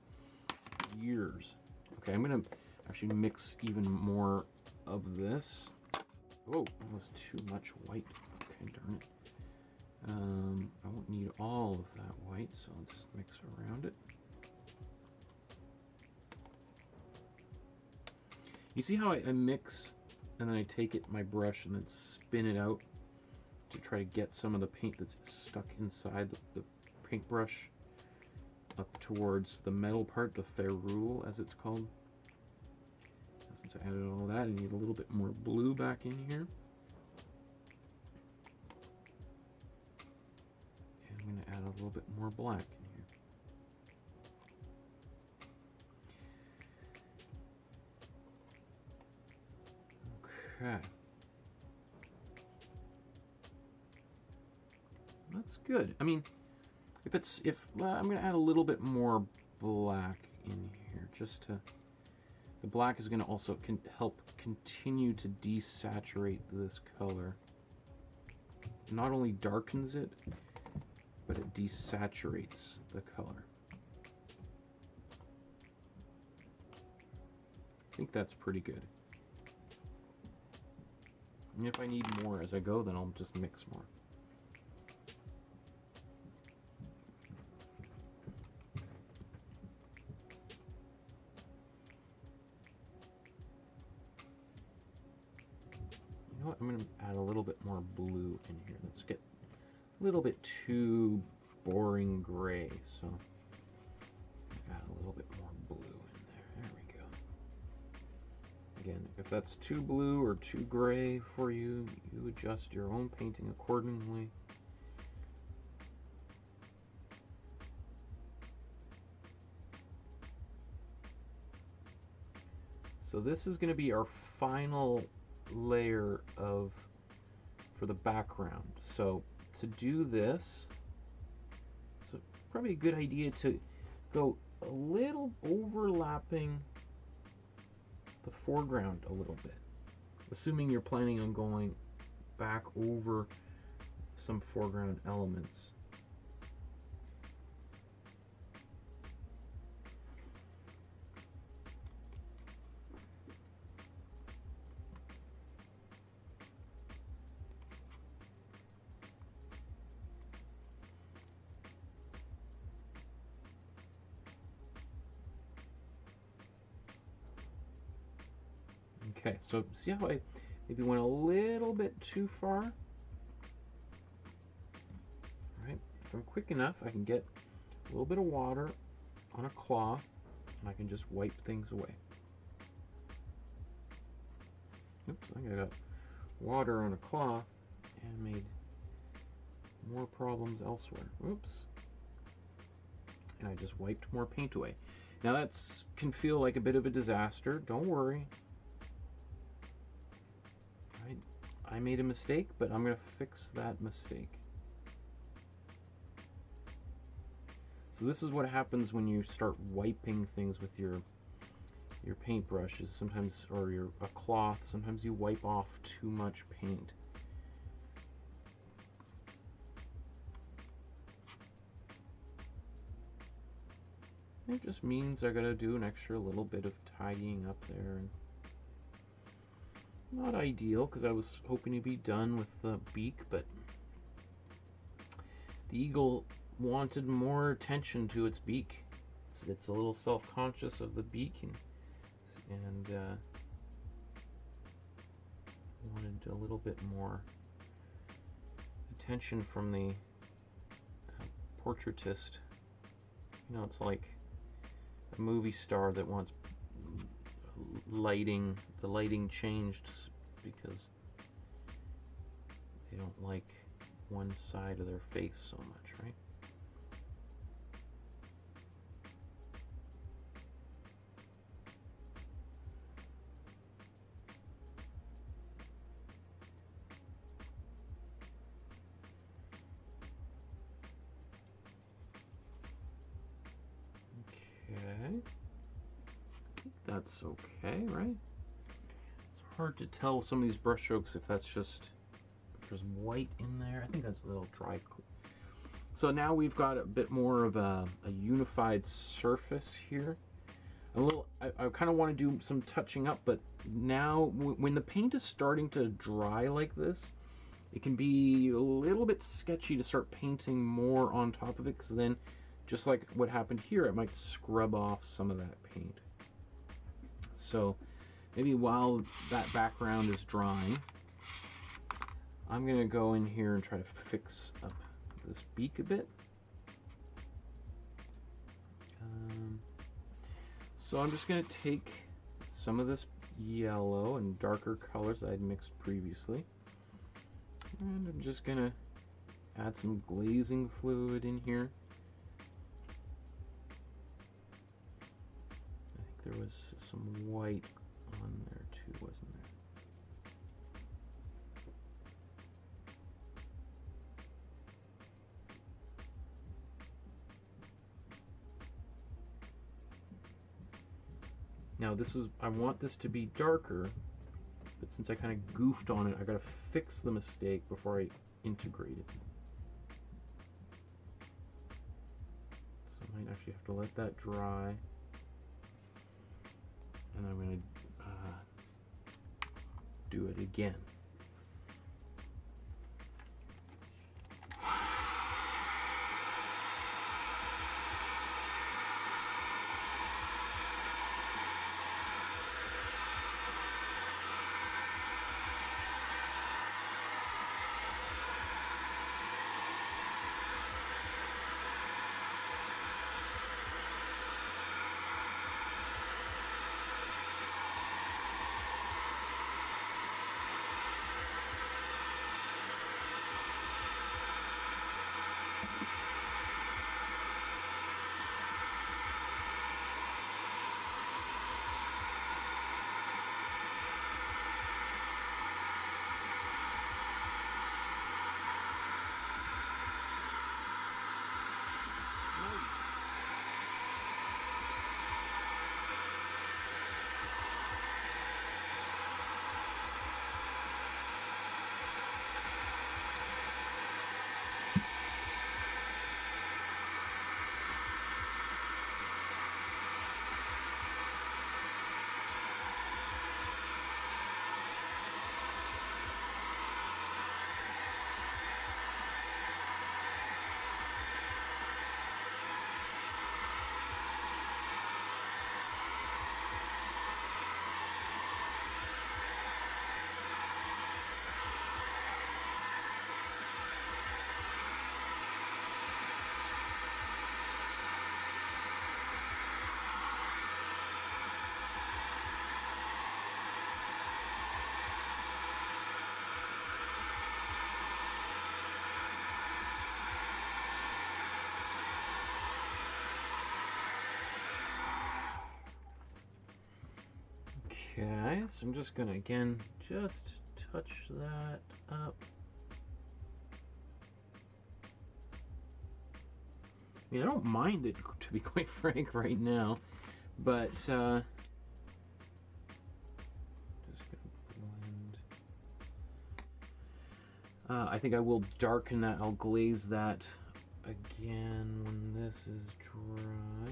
years. Okay, I'm gonna actually mix even more of this. Oh, that was too much white. Okay, darn it. I won't need all of that white, so I'll just mix around it. You see how I mix, and then I take my brush and then spin it out to try to get some of the paint that's stuck inside the paintbrush up towards the metal part, the ferrule as it's called. Since I added all that, I need a little bit more blue back in here. And I'm going to add a little bit more black in here. Okay. That's good. I mean, I'm going to add a little bit more black in here, just to, the black is going to also help continue to desaturate this color. It not only darkens it, but it desaturates the color. I think that's pretty good. And if I need more as I go, then I'll just mix more. You know what? I'm going to add a little bit more blue in here. Let's get a little bit too boring gray. So that's too blue or too gray for you, you adjust your own painting accordingly. So this is going to be our final layer for the background. So to do this, it's probably a good idea to go a little overlapping the foreground a little bit, assuming you're planning on going back over some foreground elements. Okay, so see how I maybe went a little bit too far? Right, if I'm quick enough, I can get a little bit of water on a cloth, and I can just wipe things away. Oops, I think I got water on a cloth and made more problems elsewhere. Oops. And I just wiped more paint away. Now that can feel like a bit of a disaster. Don't worry. I made a mistake, but I'm going to fix that mistake. So this is what happens when you start wiping things with your paintbrush, is sometimes, or a cloth, sometimes you wipe off too much paint. It just means I gotta do an extra little bit of tidying up there. And not ideal, because I was hoping to be done with the beak, but the eagle wanted more attention to its beak. It's a little self-conscious of the beak, and wanted a little bit more attention from the portraitist. You know, it's like a movie star that wants the lighting changed because they don't like one side of their face so much, right? Okay. That's okay, right? It's hard to tell some of these brush strokes if that's just, if there's white in there. I think that's a little dry. So now we've got a bit more of a unified surface here. I kind of want to do some touching up, but now when the paint is starting to dry like this, it can be a little bit sketchy to start painting more on top of it, because then, just like what happened here, it might scrub off some of that paint. So maybe while that background is drying, I'm going to go in here and try to fix up this beak a bit. So I'm just going to take some of this yellow and darker colors that I'd mixed previously, and I'm just going to add some glazing fluid in here. I think there was some white on there too, wasn't there? Now I want this to be darker, but since I kind of goofed on it, I gotta fix the mistake before I integrate it. So I might actually have to let that dry. And I'm gonna do it again. Okay, so I'm just gonna again just touch that up. I mean, I don't mind it, to be quite frank, right now, but just gonna blend. I think I will darken that. I'll glaze that again when this is dry.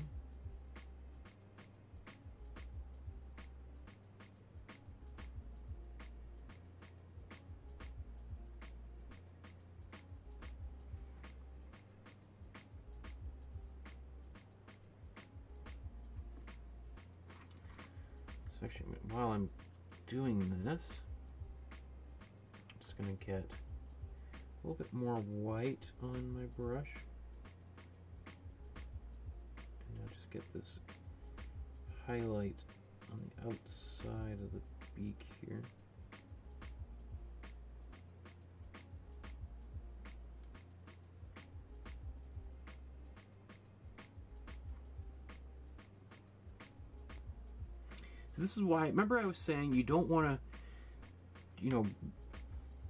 Actually, while I'm doing this, I'm just going to get a little bit more white on my brush. And I'll just get this highlight on the outside of the beak here. So this is why, remember I was saying you don't want to, you know,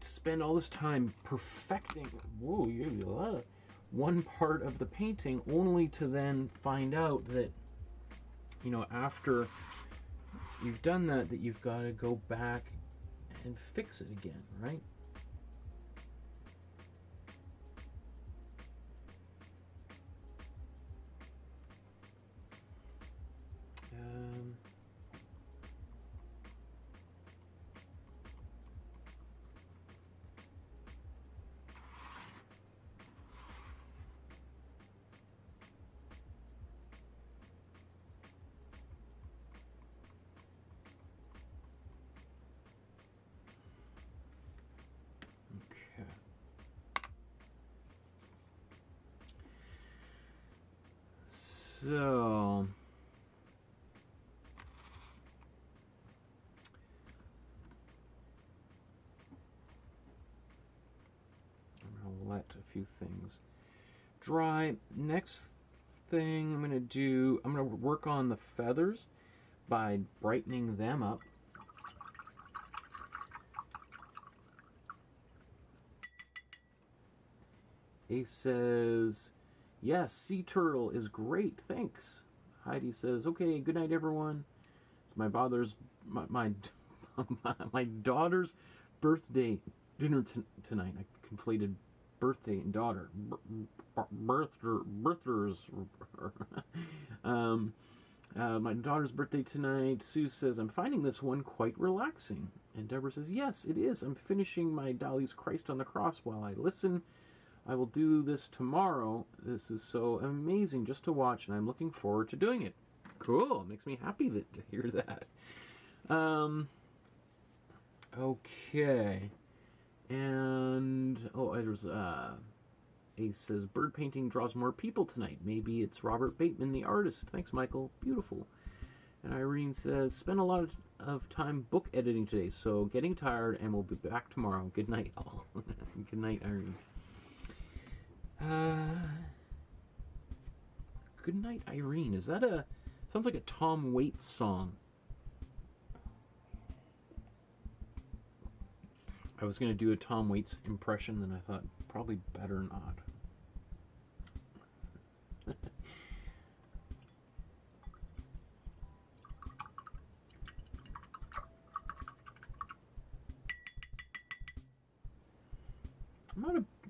spend all this time perfecting, whoa, one part of the painting only to then find out that, you know, after you've done that, that you've got to go back and fix it again, right? So, I'm going to let a few things dry. Next thing I'm going to do, I'm going to work on the feathers by brightening them up. Ace says, yes, sea turtle is great, thanks. Heidi says, okay, good night, everyone. It's my my daughter's birthday dinner tonight. I conflated birthday and daughter. Birthers. My daughter's birthday tonight. Sue says, I'm finding this one quite relaxing. And Deborah says, yes, it is. I'm finishing my Dali's Christ on the Cross while I listen. I will do this tomorrow. This is so amazing just to watch, and I'm looking forward to doing it. Cool. Makes me happy to hear that. Okay. And, oh, there's, Ace says, bird painting draws more people tonight. Maybe it's Robert Bateman, the artist. Thanks, Michael. Beautiful. And Irene says, spent a lot of time book editing today, so getting tired, and we'll be back tomorrow. Good night, all. Good night, Irene. Good night, Irene. Is that sounds like a Tom Waits song. I was going to do a Tom Waits impression, then I thought, probably better not.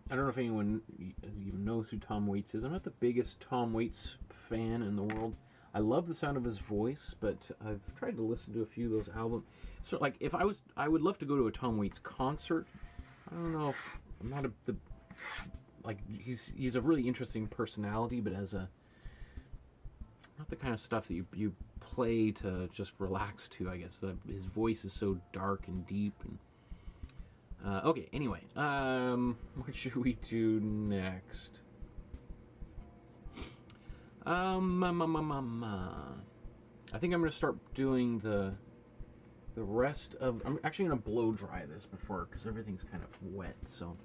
I don't know if anyone even knows who Tom Waits is. I'm not the biggest Tom Waits fan in the world. I love the sound of his voice, but I've tried to listen to a few of those albums. So, like, if I would love to go to a Tom Waits concert. I don't know if I'm not he's a really interesting personality, but as a not the kind of stuff that you play to just relax to. I guess his voice is so dark and deep and. Okay, anyway, what should we do next? I think I'm going to start doing the rest of... I'm actually going to blow dry this before, because everything's kind of wet, so...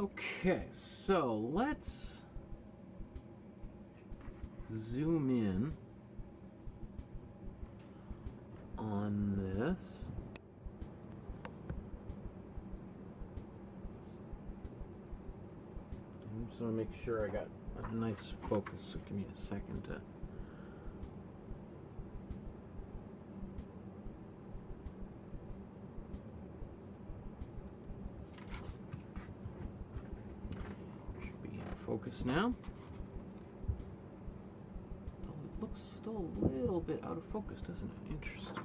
Okay, so let's zoom in on this. I'm just going to make sure I got a nice focus, so give me a second to... Should be in focus now. Oh, it looks still a little bit out of focus, doesn't it? Interesting.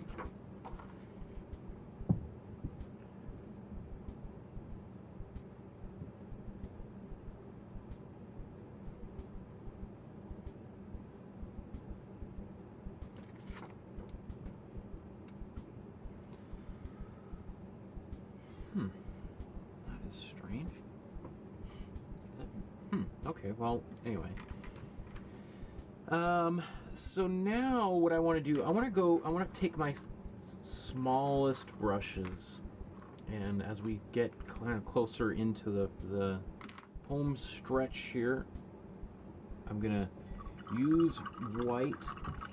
That is strange. Okay, well, anyway. So now what I want to do, I want to take my smallest brushes, and as we get kind of closer into the home stretch here, I'm going to use white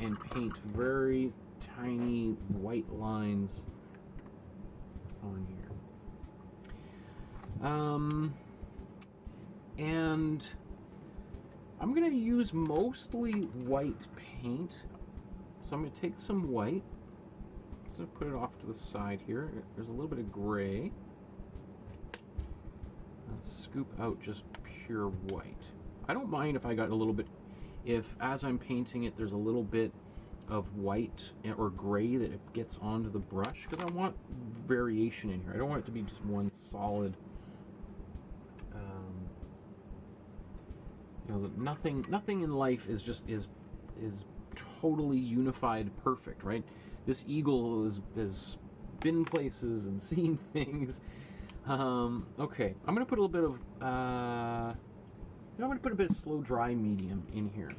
and paint very tiny white lines on here. And I'm going to use mostly white paint. So I'm going to take some white. So put it off to the side here. There's a little bit of gray. Let's scoop out just pure white. I don't mind if I got a little bit, if as I'm painting it there's a little bit of white or gray that it gets onto the brush, because I want variation in here. I don't want it to be just one solid, you know, nothing in life is totally unified perfect, right? This eagle has been places and seen things. Okay, I'm gonna put a little bit of I'm gonna put a bit of slow dry medium in here,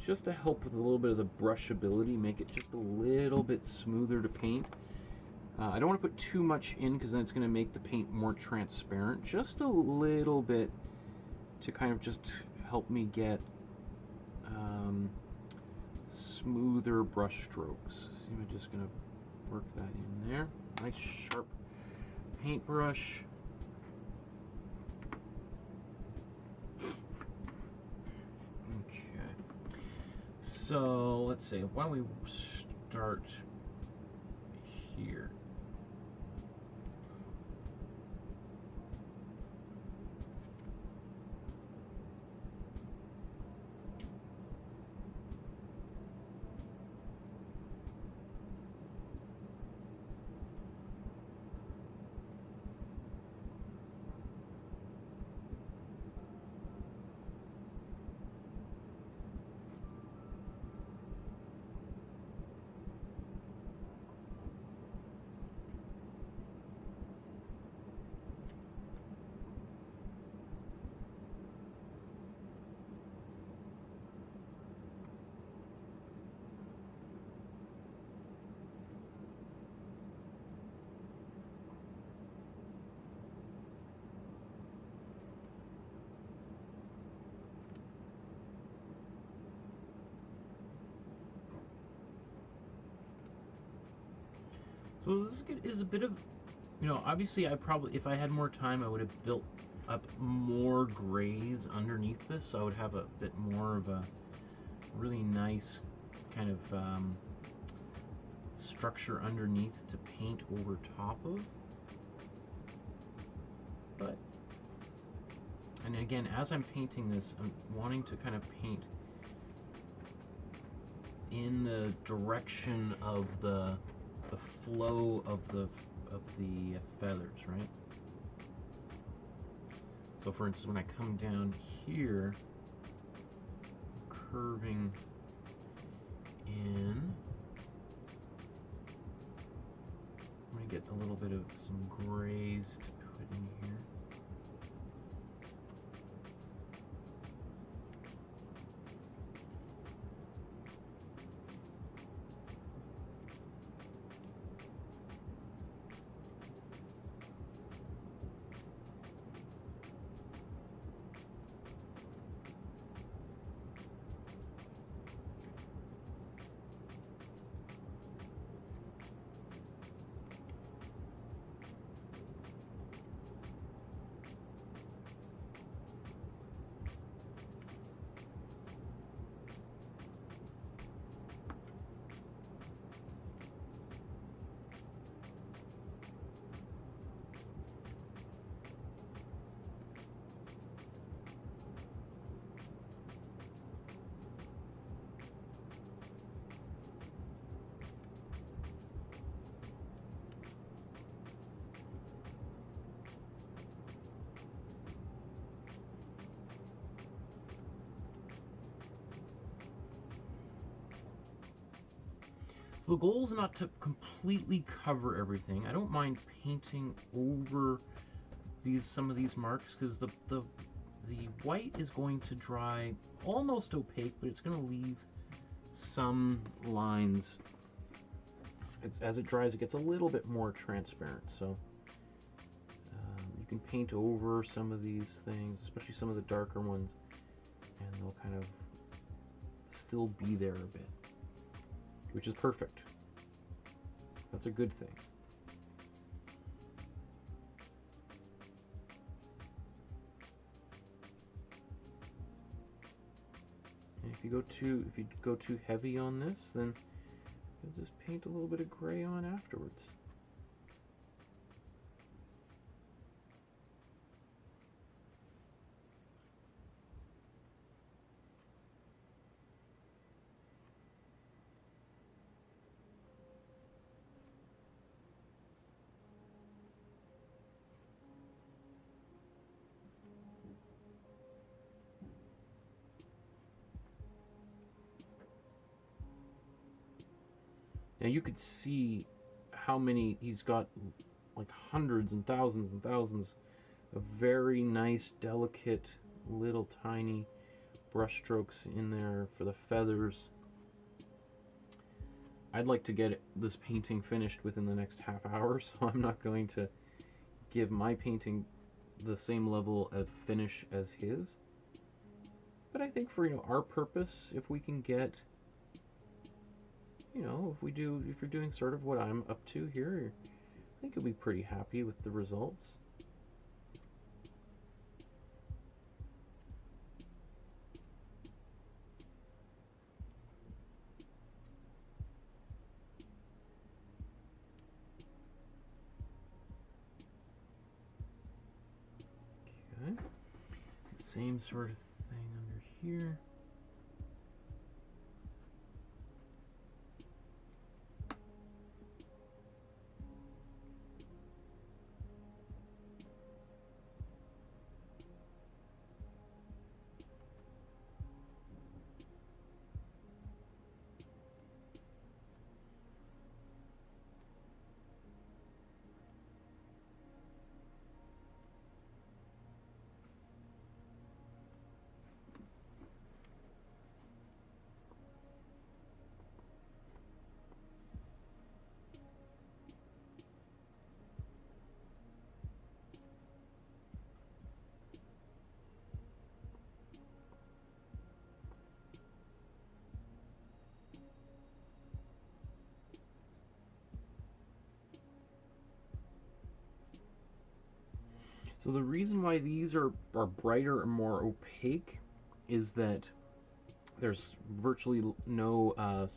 just to help with a little bit of the brushability, make it just a little bit smoother to paint. I don't want to put too much in, because then it's going to make the paint more transparent. Just a little bit to kind of just help me get smoother brush strokes. So I'm just going to work that in there. Nice sharp paintbrush. So let's see, why don't we start here? So this is a bit of, you know, obviously I probably, if I had more time, I would have built up more grays underneath this, so I would have a bit more of a really nice kind of structure underneath to paint over top of. But, and again, as I'm painting this, I'm wanting to kind of paint in the direction of the flow of the feathers, right? So for instance, when I come down here, curving in, I'm going to get a little bit of some grays to put in here. So the goal is not to completely cover everything. I don't mind painting over some of these marks, because the white is going to dry almost opaque, but it's going to leave some lines. As it dries, it gets a little bit more transparent. So you can paint over some of these things, especially some of the darker ones, and they'll kind of still be there a bit, which is perfect. That's a good thing. And if you go too heavy on this, then you'll just paint a little bit of gray on afterwards. Now you could see how many, he's got like hundreds and thousands of very nice, delicate, little tiny brush strokes in there for the feathers. I'd like to get this painting finished within the next half hour, so I'm not going to give my painting the same level of finish as his. But I think for, our purpose, if we can get, if you're doing sort of what I'm up to here, I think you'll be pretty happy with the results. Okay. Same sort of thing under here. So the reason why these are brighter and more opaque is that there's virtually no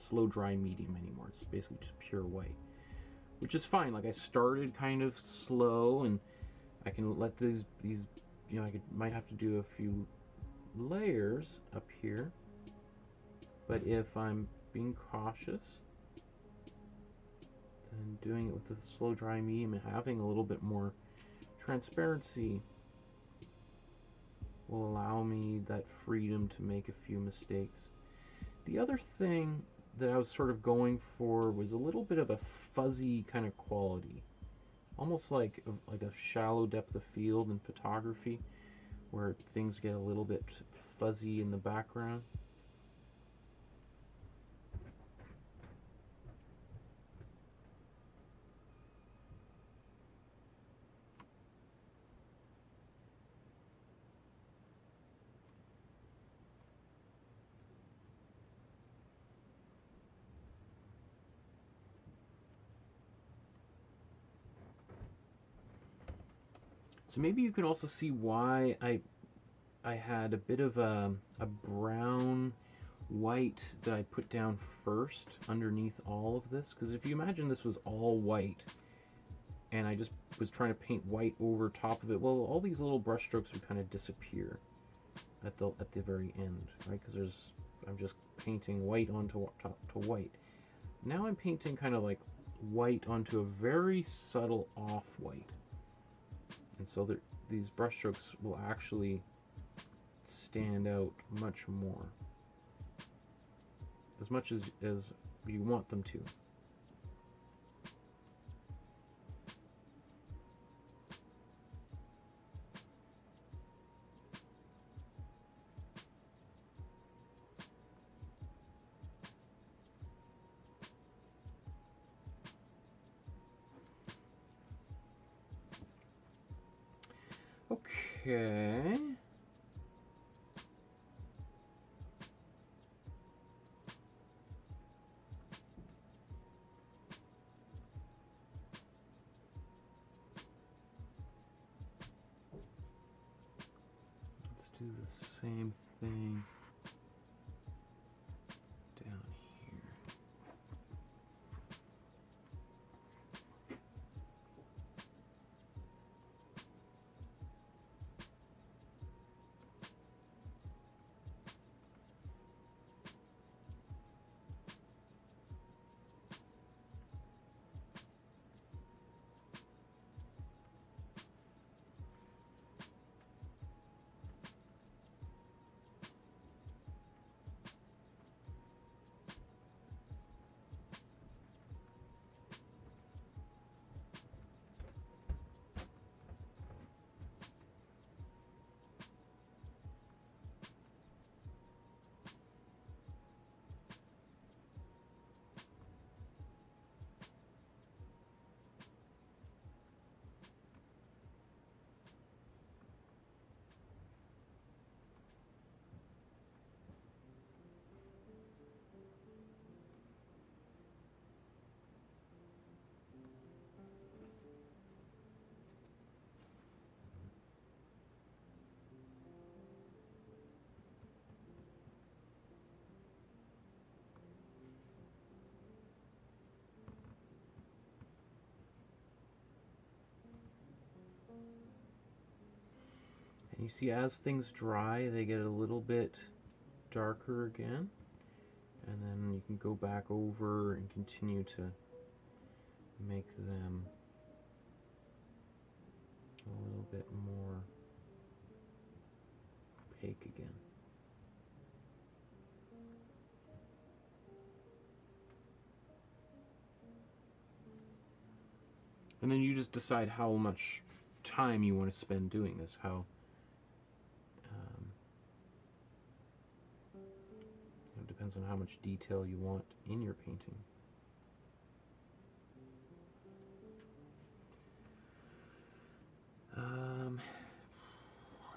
slow dry medium anymore. It's basically just pure white, which is fine. Like, I started kind of slow, and I can let these might have to do a few layers up here, but if I'm being cautious, and doing it with the slow dry medium and having a little bit more transparency will allow me that freedom to make a few mistakes. The other thing that I was sort of going for was a little bit of a fuzzy kind of quality, almost like a shallow depth of field in photography, where things get a little bit fuzzy in the background. So maybe you can also see why I had a bit of a brown white that I put down first underneath all of this, because if you imagine this was all white and I just was trying to paint white over top of it, well, all these little brush strokes would kind of disappear at the very end, right? Because I'm just painting white onto white. Now I'm painting kind of like white onto a very subtle off-white. And so these brush strokes will actually stand out much more. As much as you want them to. Okay. Let's do the same thing down here. And you see, as things dry, they get a little bit darker again. And then you can go back over and continue to make them a little bit more opaque again. And then you just decide how much time you want to spend doing this, how it depends on how much detail you want in your painting.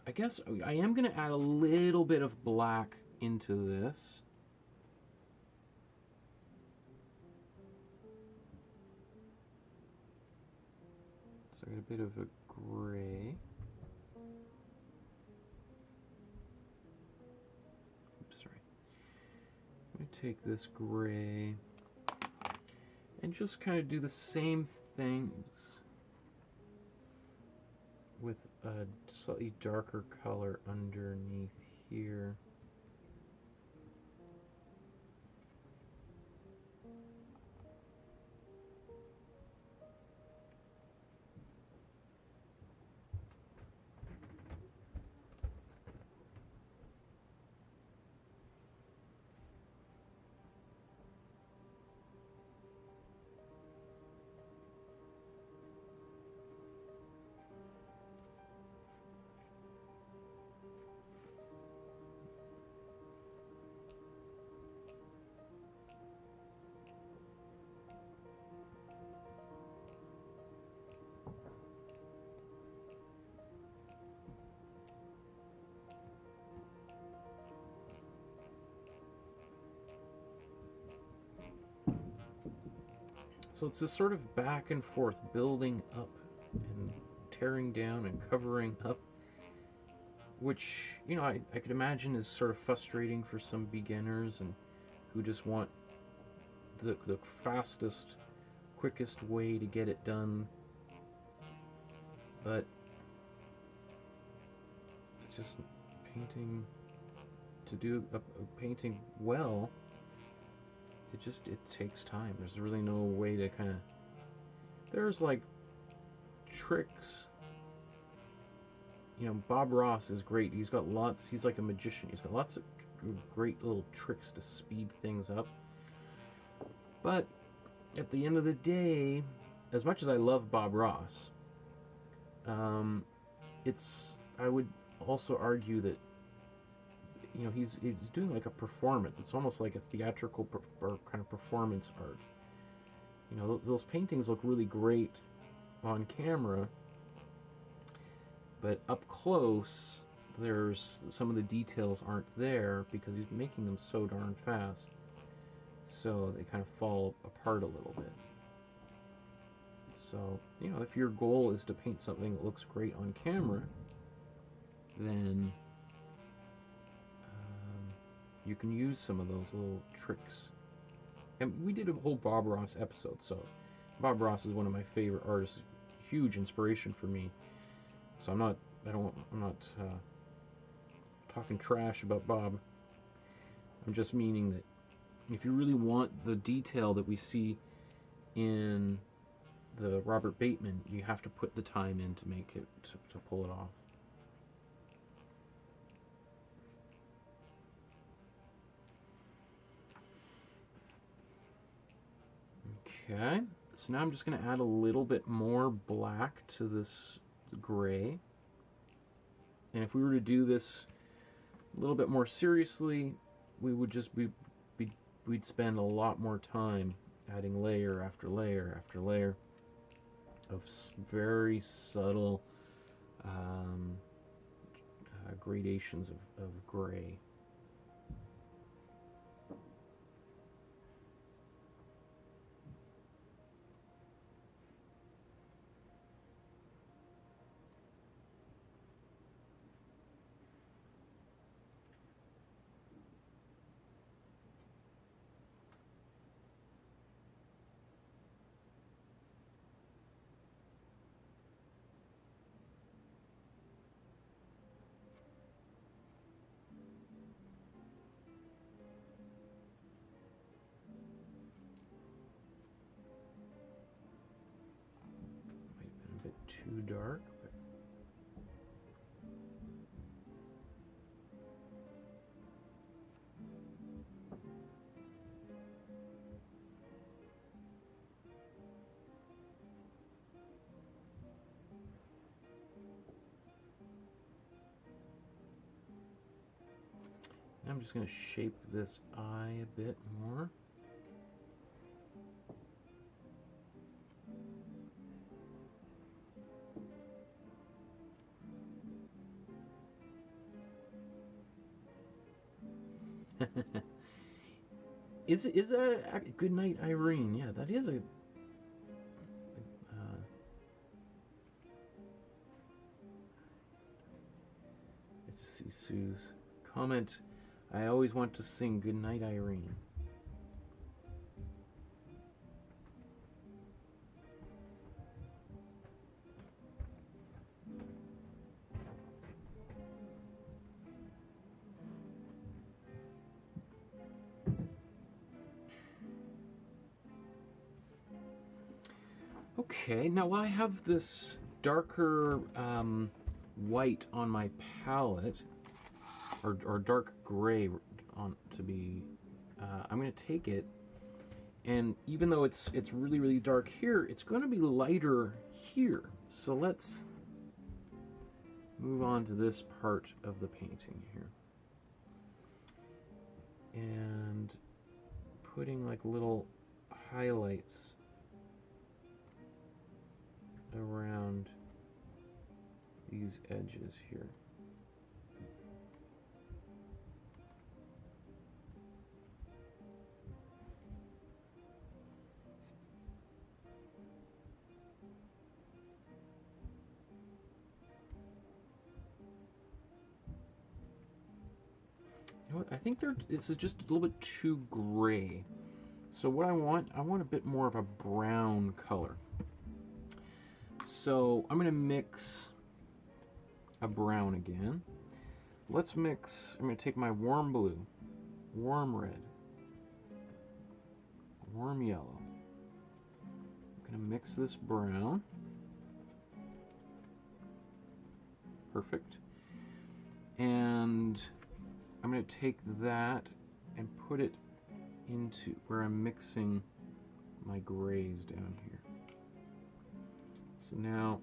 I guess I am going to add a little bit of black into this. So I got a bit of a gray. Oops, sorry. I'm going to take this gray and just kind of do the same things with a slightly darker color underneath here. So it's this sort of back and forth, building up and tearing down and covering up, which, you know, I could imagine is sort of frustrating for some beginners and who just want the fastest, quickest way to get it done. But it's just painting, to do a painting well, it takes time. There's really no way to kind of, there's like tricks. You know, Bob Ross is great. He's got lots, he's like a magician. He's got lots of great little tricks to speed things up. But at the end of the day, as much as I love Bob Ross, I would also argue that, you know, he's doing like a performance. It's almost like a theatrical or kind of performance art. You know, those paintings look really great on camera, but up close, there's some of the details aren't there because he's making them so darn fast. So they kind of fall apart a little bit. So, you know, if your goal is to paint something that looks great on camera, then you can use some of those little tricks. And we did a whole Bob Ross episode, so Bob Ross is one of my favorite artists, huge inspiration for me. So I'm not talking trash about Bob. I'm just meaning that if you really want the detail that we see in the Robert Bateman, you have to put the time in to make it, to pull it off. Okay, so now I'm just going to add a little bit more black to this gray. And if we were to do this a little bit more seriously, we would just we'd spend a lot more time adding layer after layer after layer of very subtle gradations of gray. Too dark, but I'm just going to shape this eye a bit more. Is that a good night, Irene? Yeah, that is a. Let's see Sue's comment. I always want to sing "Good Night, Irene." Okay, now I have this darker white on my palette, or dark gray on to be. I'm going to take it, and even though it's really really dark here, it's going to be lighter here. So let's move on to this part of the painting here, and putting like little highlights around these edges here. You know what? I think this is just a little bit too gray. So what I want a bit more of a brown color. So I'm going to mix a brown again. Let's mix, I'm going to take my warm blue, warm red, warm yellow. I'm going to mix this brown. Perfect. And I'm going to take that and put it into where I'm mixing my grays down here. So now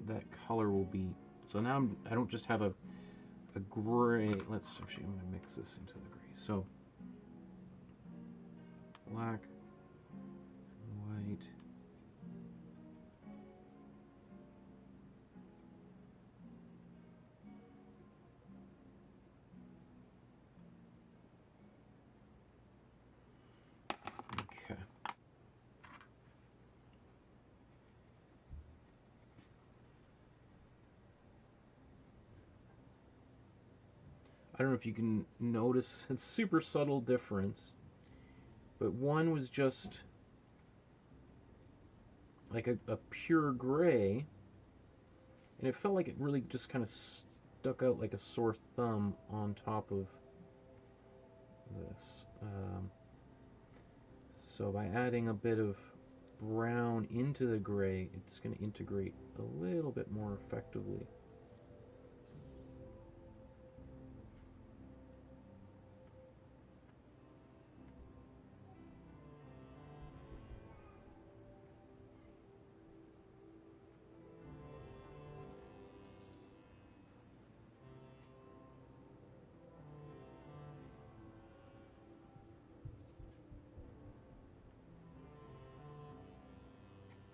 that color will be, so now I don't just have a gray, I'm going to mix this into the gray. So black, white, okay. I don't know if you can notice, it's super subtle difference, but one was just like a pure gray, and it felt like it really just kind of stuck out like a sore thumb on top of this. So by adding a bit of brown into the gray, it's going to integrate a little bit more effectively.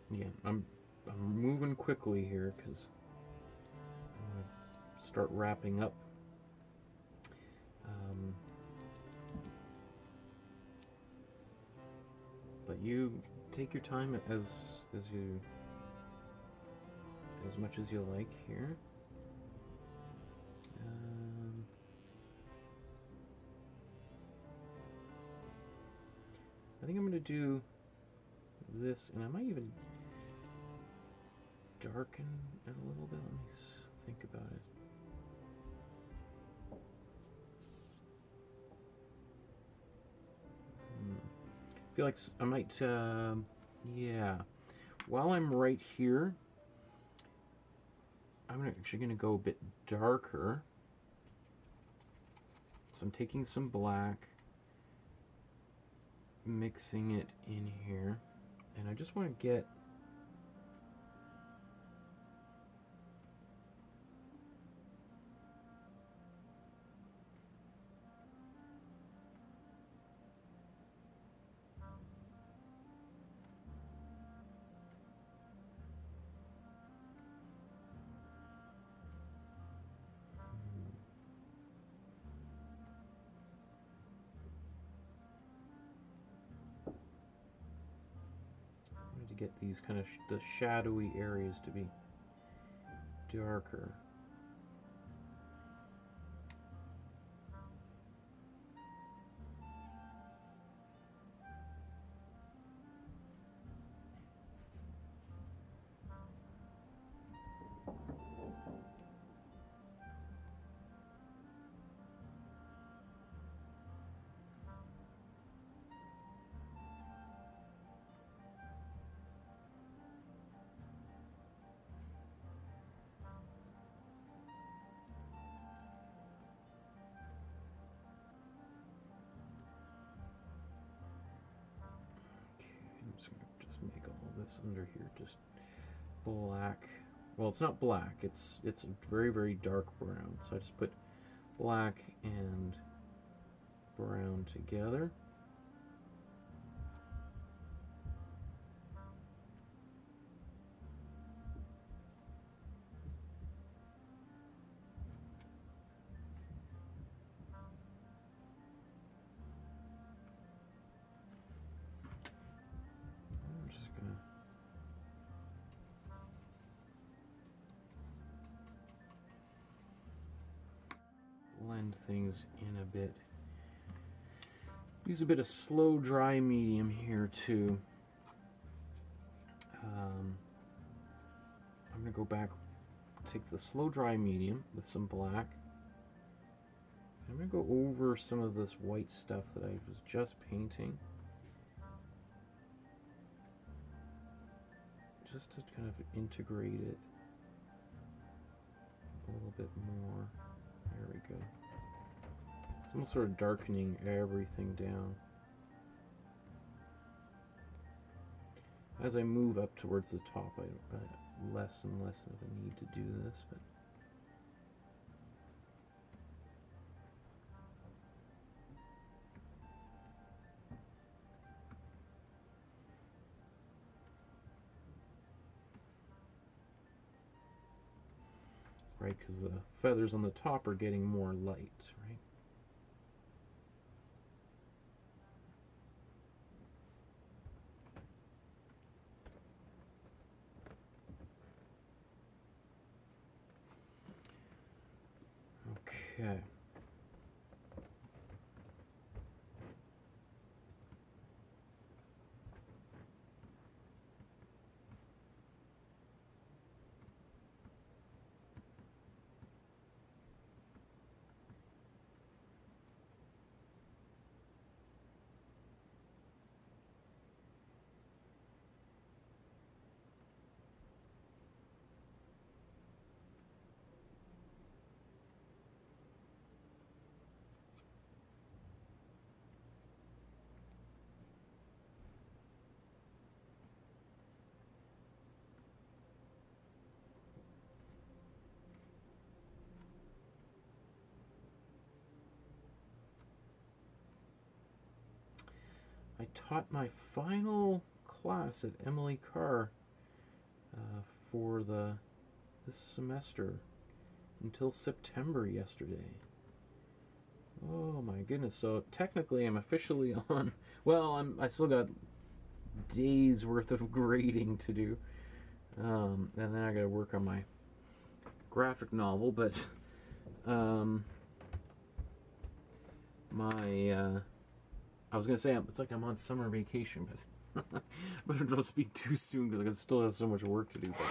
Yeah, I'm moving quickly here because I'm going to start wrapping up. But you take your time as much as you like here. I think I'm going to do this, and I might even darken it a little bit. Let me think about it. I feel like I might, yeah. While I'm right here, I'm actually going to go a bit darker. So I'm taking some black, mixing it in here, and I just want to get get these kind of the shadowy areas to be darker. Just make all this under here just black. Well, it's not black, it's a very, very dark brown. So I just put black and brown together. Blend things in a bit. Use a bit of slow dry medium here too. I'm going to go back, take the slow dry medium with some black. I'm going to go over some of this white stuff that I was just painting, just to kind of integrate it a little bit more. There we go. It's almost sort of darkening everything down. As I move up towards the top, I less and less of a need to do this, but right, because the feathers on the top are getting more light, right? Okay. I taught my final class at Emily Carr for this semester until September yesterday. Oh my goodness! So technically, I'm officially on. Well, I still got days worth of grading to do, and then I got to work on my graphic novel. But I was gonna say it's like I'm on summer vacation, but but it'll just be too soon because I still have so much work to do. But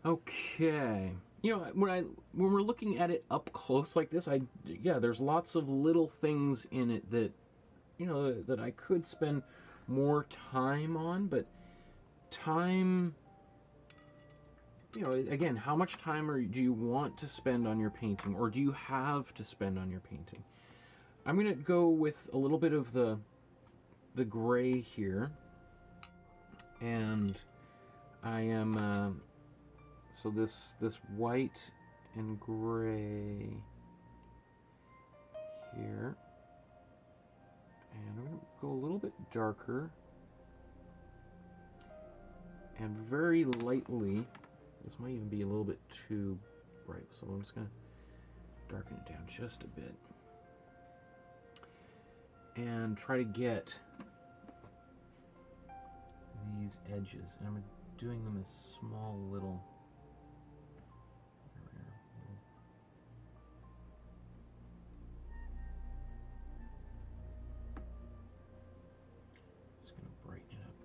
okay, you know, when we're looking at it up close like this, there's lots of little things in it that, you know, that I could spend more time on, but time, you know, again, how much time do you want to spend on your painting, or do you have to spend on your painting? I'm gonna go with a little bit of the gray here, and I am so this white and gray here, and I'm going to go a little bit darker, and very lightly, this might even be a little bit too bright, so I'm just going to darken it down just a bit, and try to get these edges, and I'm doing them as small little.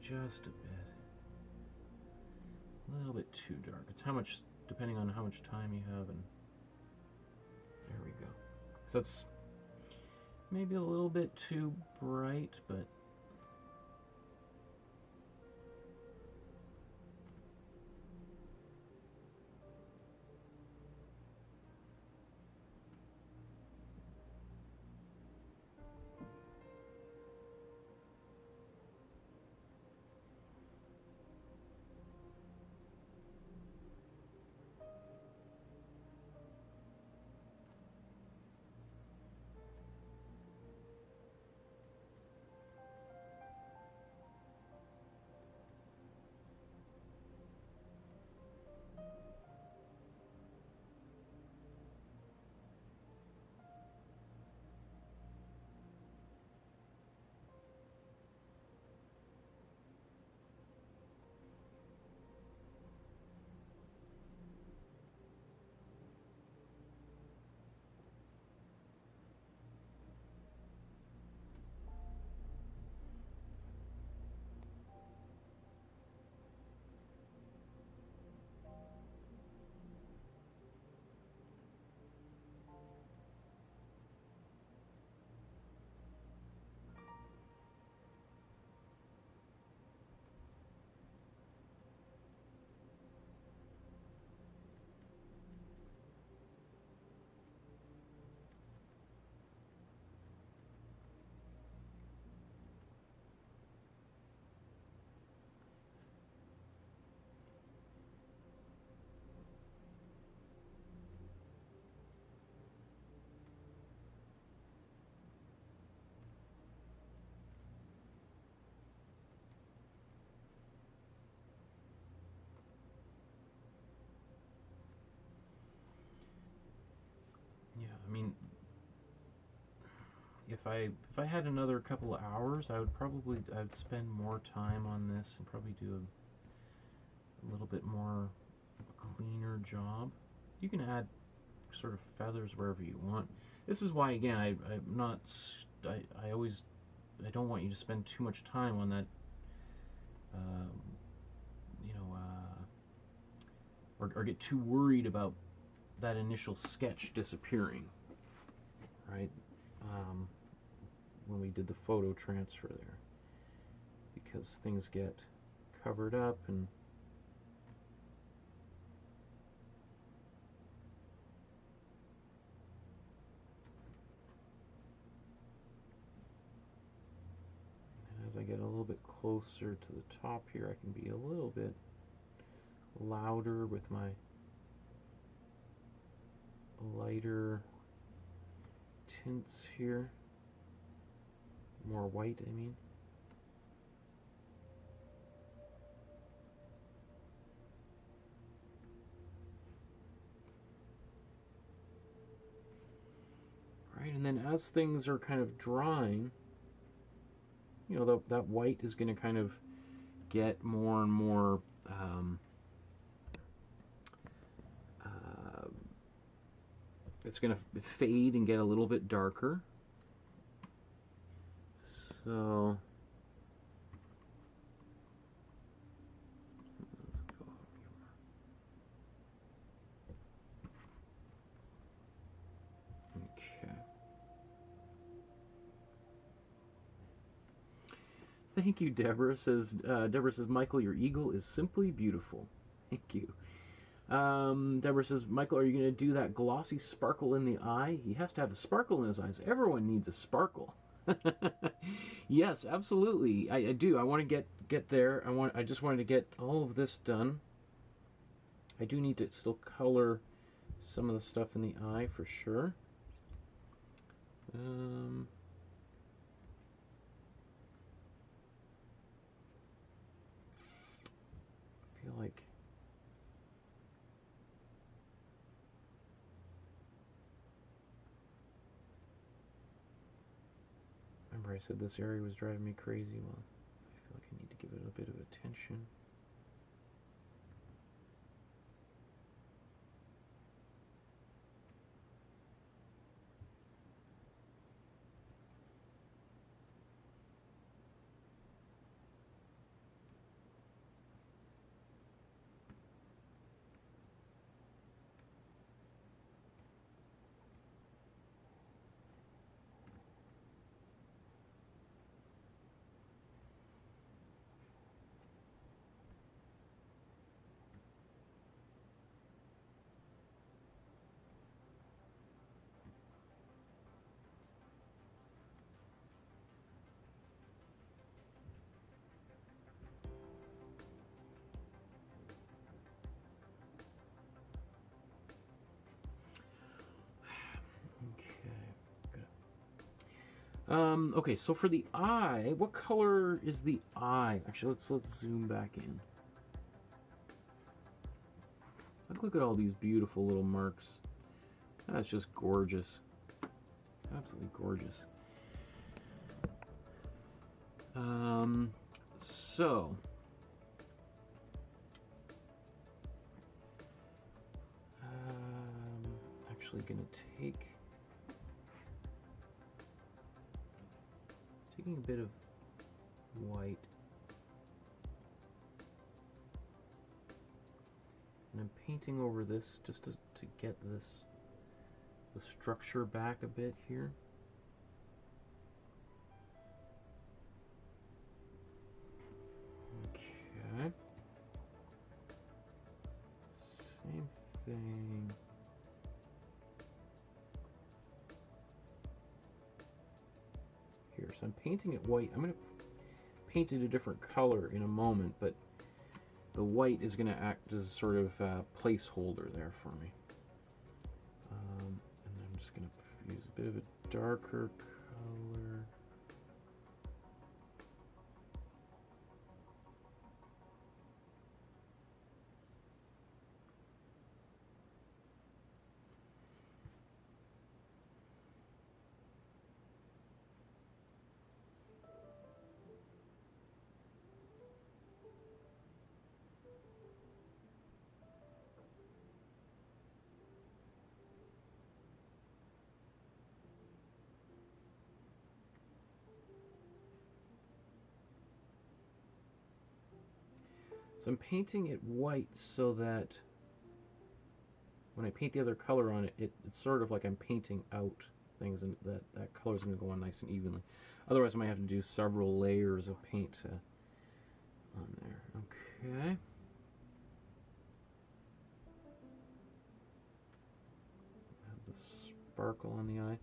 Just a bit. A little bit too dark. It's how much, depending on how much time you have, and there we go. So that's maybe a little bit too bright, but if I had another couple of hours, I'd spend more time on this and probably do a little bit more cleaner job. You can add sort of feathers wherever you want. This is why, again, I don't want you to spend too much time on that, or get too worried about that initial sketch disappearing, right? When we did the photo transfer there, because things get covered up and as I get a little bit closer to the top here, I can be a little bit louder with my lighter tints here. More white, I mean. Right, and then as things are kind of drying, you know, that white is going to kind of get more and more it's going to fade and get a little bit darker. So let's go here. Okay. Thank you, Deborah. Deborah says, Michael, your eagle is simply beautiful. Thank you. Deborah says, Michael, are you going to do that glossy sparkle in the eye? He has to have a sparkle in his eyes. Everyone needs a sparkle. Yes, absolutely. I do. I want to get there. I just wanted to get all of this done. I do need to still color some of the stuff in the eye for sure. I feel like remember I said this area was driving me crazy? Well, I feel like I need to give it a bit of attention. Okay, so for the eye, what color is the eye? Actually, let's zoom back in. Look at all these beautiful little marks. That's just gorgeous. Absolutely gorgeous. So actually gonna taking a bit of white, and I'm painting over this just to get the structure back a bit here. Okay. Same thing. Here, so I'm painting it white. I'm going to paint it a different color in a moment, but the white is going to act as a sort of placeholder there for me. And I'm just going to use a bit of a darker color. So I'm painting it white so that when I paint the other color on it, it's sort of like I'm painting out things, and that color's going to go on nice and evenly. Otherwise, I might have to do several layers of paint on there. Okay. Have the sparkle on the eye.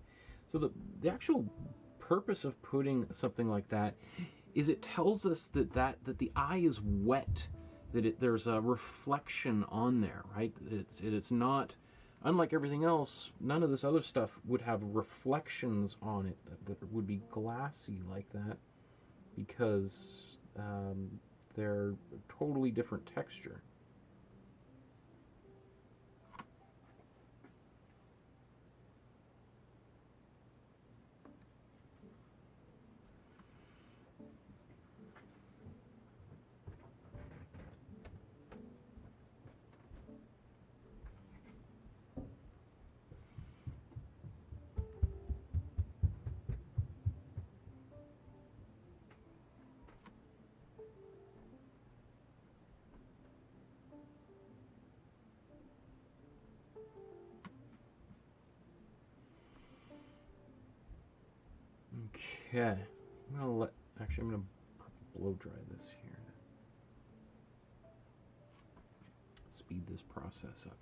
So the actual purpose of putting something like that is it tells us that the eye is wet, that there's a reflection on there, right? It's not, unlike everything else, none of this other stuff would have reflections on it that would be glassy like that, because they're a totally different texture. Okay, I'm gonna blow dry this here. Speed this process up.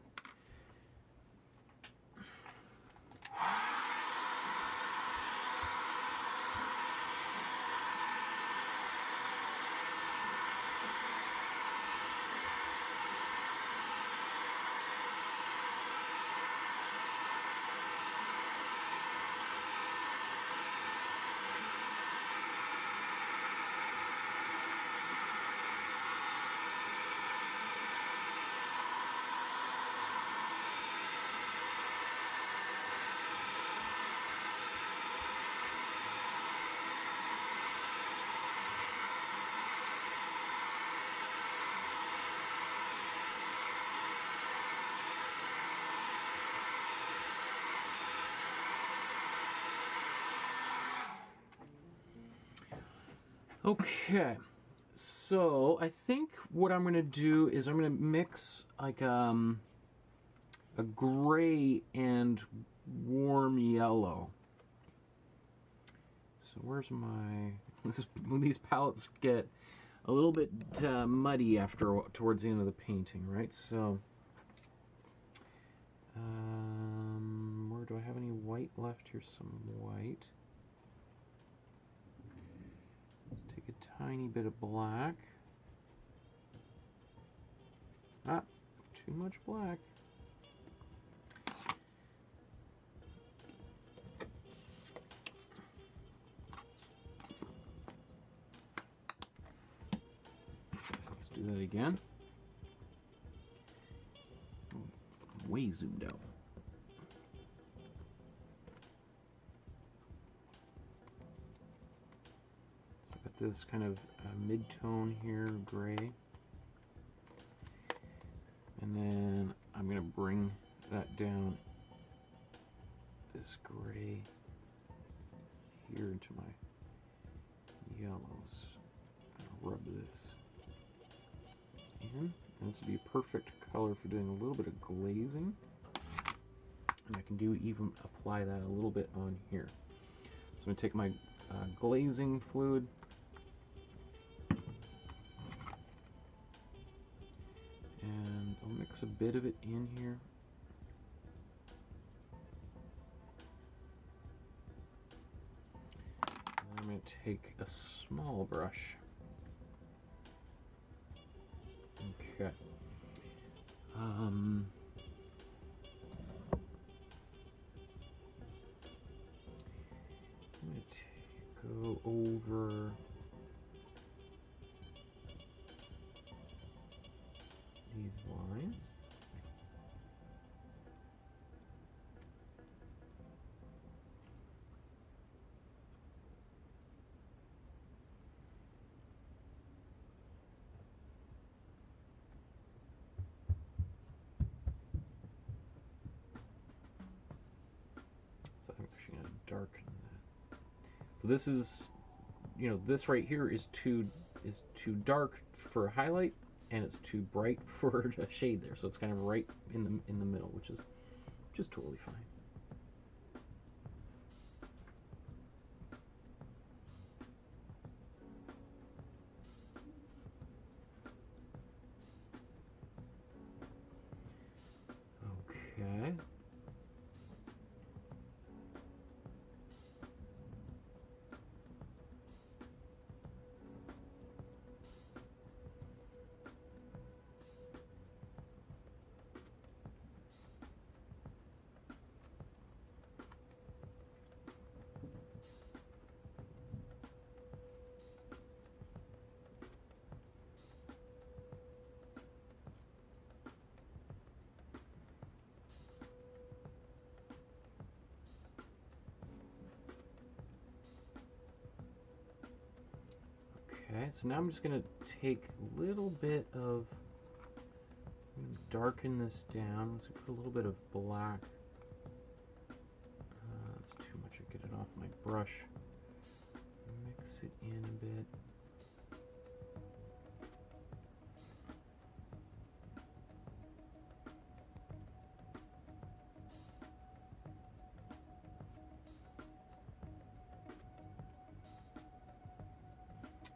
Okay, so I think what I'm going to do is I'm going to mix like a gray and warm yellow. So where's my... these palettes get a little bit muddy towards the end of the painting, right? So where do I have any white left? Here's some white. Take a tiny bit of black. Ah, too much black. Let's do that again. Way zoomed out. This kind of mid-tone here, gray. And then I'm going to bring that down, this gray, here into my yellows. I'll rub this in. And this would be a perfect color for doing a little bit of glazing. And I can even apply that a little bit on here. So I'm going to take my glazing fluid, and I'll mix a bit of it in here. And I'm going to take a small brush. Okay. I'm going to go over these lines. So I'm actually going to darken that. So this is, this right here is too dark for highlight. and it's too bright for a shade there, so it's kind of right in the middle, which is just totally fine. Okay. Okay, so now I'm just going to take a little bit of, darken this down. Let's put a little bit of black. That's too much. I'll get it off my brush. Mix it in a bit.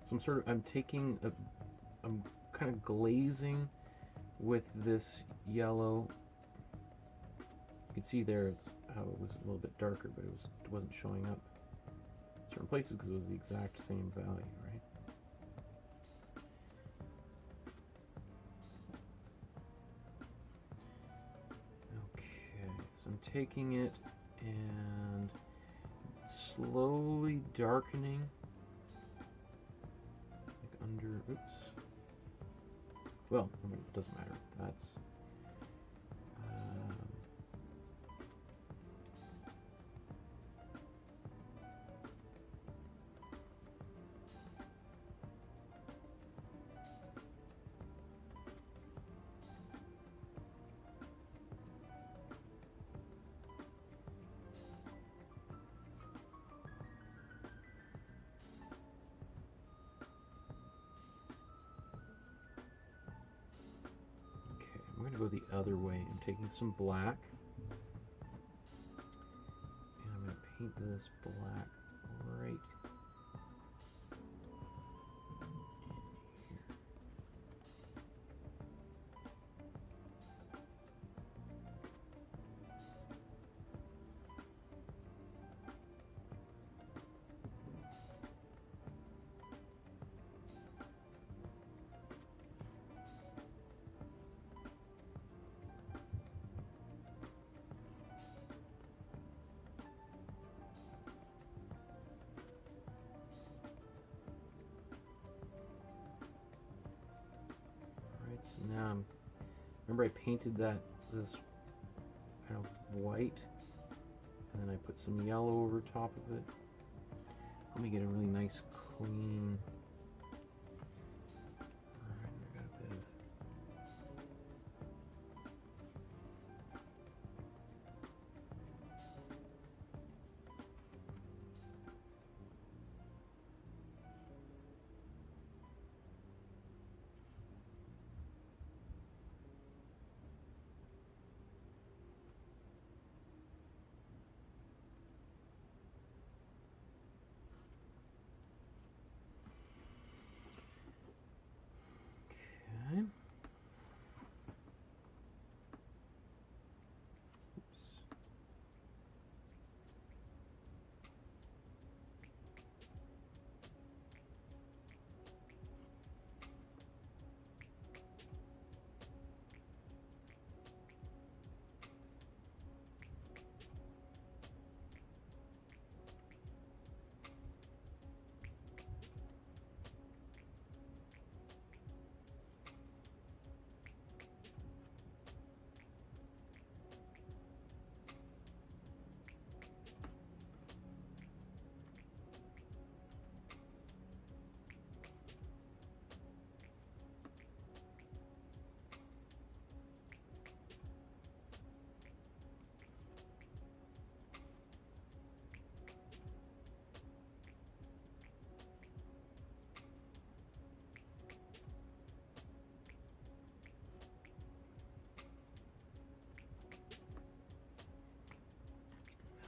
So I'm kind of glazing with this yellow. You can see there it's how it was a little bit darker, but it wasn't showing up in certain places because it was the exact same value, right? Okay, so I'm taking it and slowly darkening. Oops. Well, I mean, it doesn't matter. That's I'm going to go the other way. I'm taking some black, and I'm going to paint this black right in here. So now, remember I painted this kind of white, and then I put some yellow over top of it. Let me get a really nice clean. Alright, I got a bit of.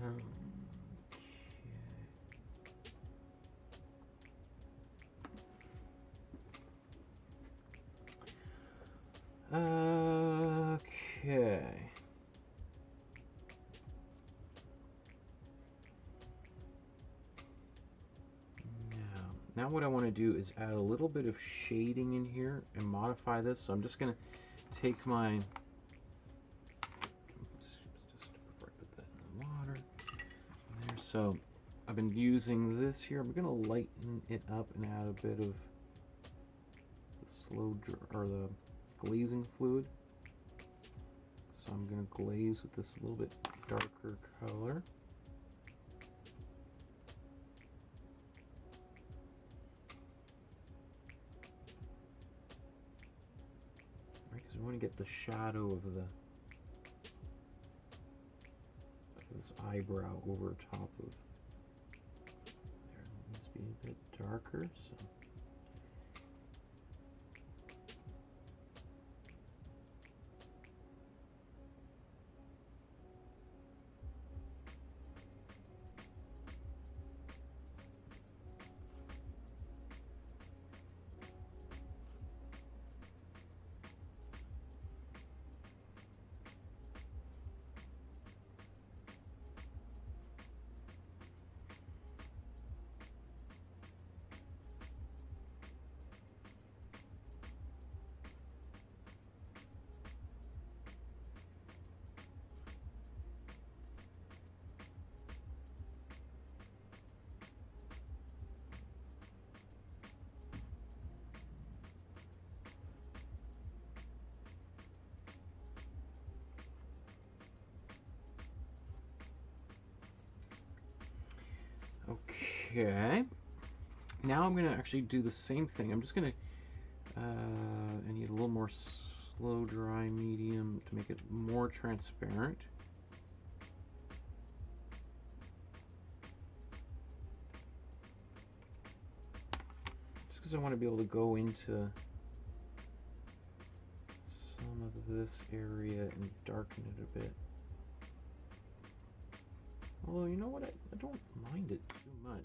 Okay. Now what I want to do is add a little bit of shading in here and modify this. So I'm just going to take my, before I put that in the water, there. So I've been using this here. I'm going to lighten it up and add a bit of the glazing fluid. So I'm going to glaze with this a little bit darker color. Because we want to get the shadow of this eyebrow over top of there. It needs to be a bit darker. So. Okay, now I'm going to actually do the same thing. I'm just going to, I need a little more slow dry medium to make it more transparent. Just because I want to be able to go into some of this area and darken it a bit. Although, you know what, I don't mind it too much.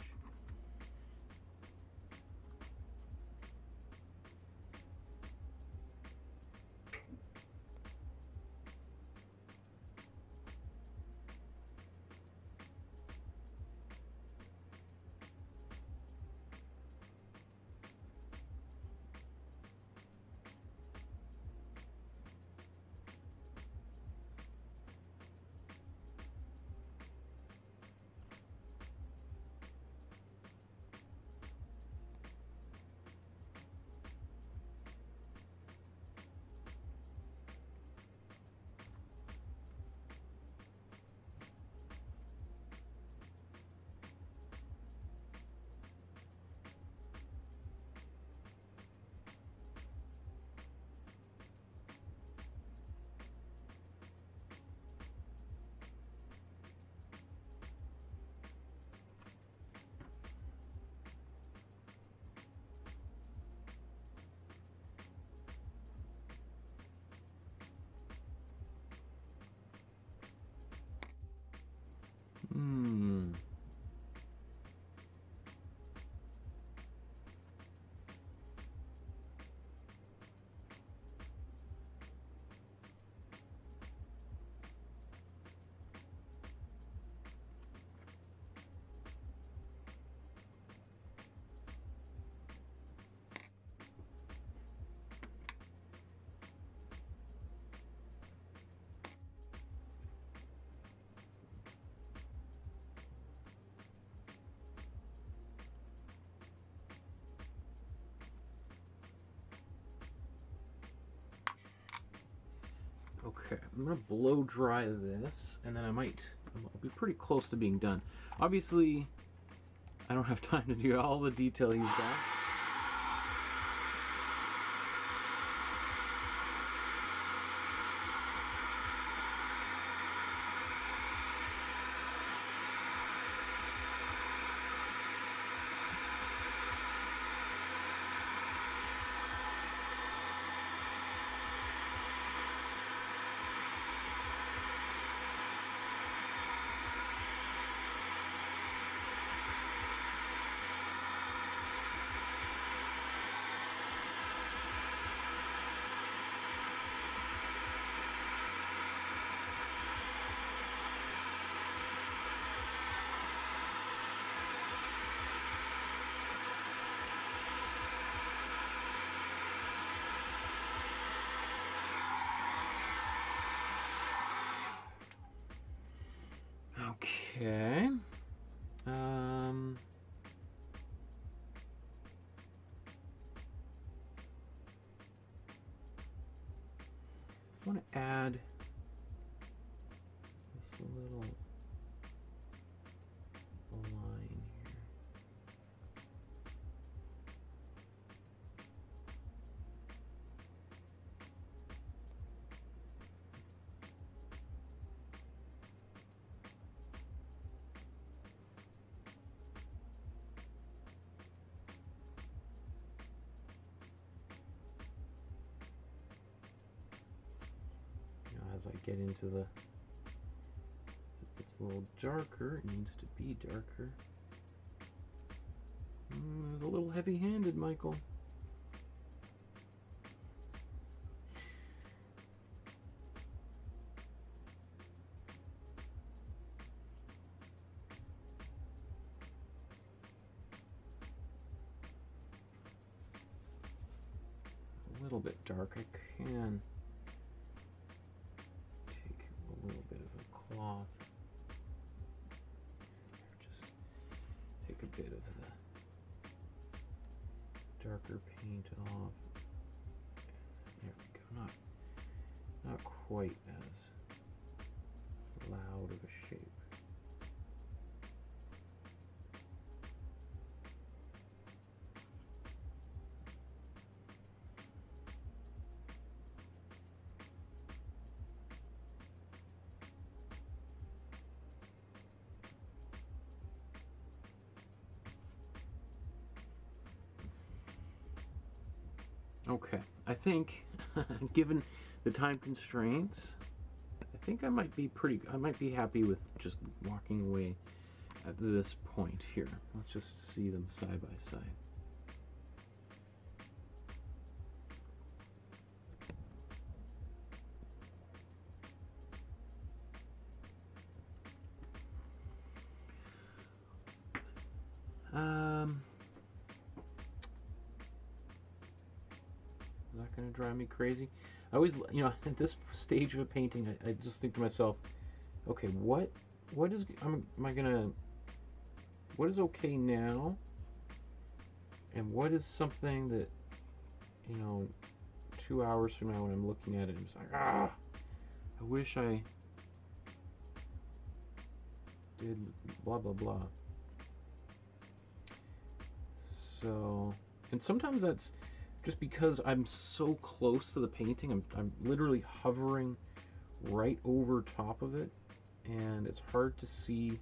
Okay, I'm going to blow dry this, and then I'll be pretty close to being done. Obviously, I don't have time to do all the detail he's got. Okay. I want to add this little line here. As I get into the, it's a little darker, it needs to be darker. It's a little heavy-handed, Michael. A little bit dark, I can a little bit of a cloth, just take a bit of the darker paint off. There we go. Not quite as loud of a shape. Okay, I think, given the time constraints, I think I might be happy with just walking away at this point here. Let's just see them side by side. Not going to drive me crazy. I always, you know, at this stage of a painting, I just think to myself, okay, what is, what is okay now, and what is something that, you know, 2 hours from now when I'm looking at it, I'm just like, I wish I did blah blah blah. So, and sometimes that's just because I'm so close to the painting. I'm literally hovering right over top of it, and it's hard to see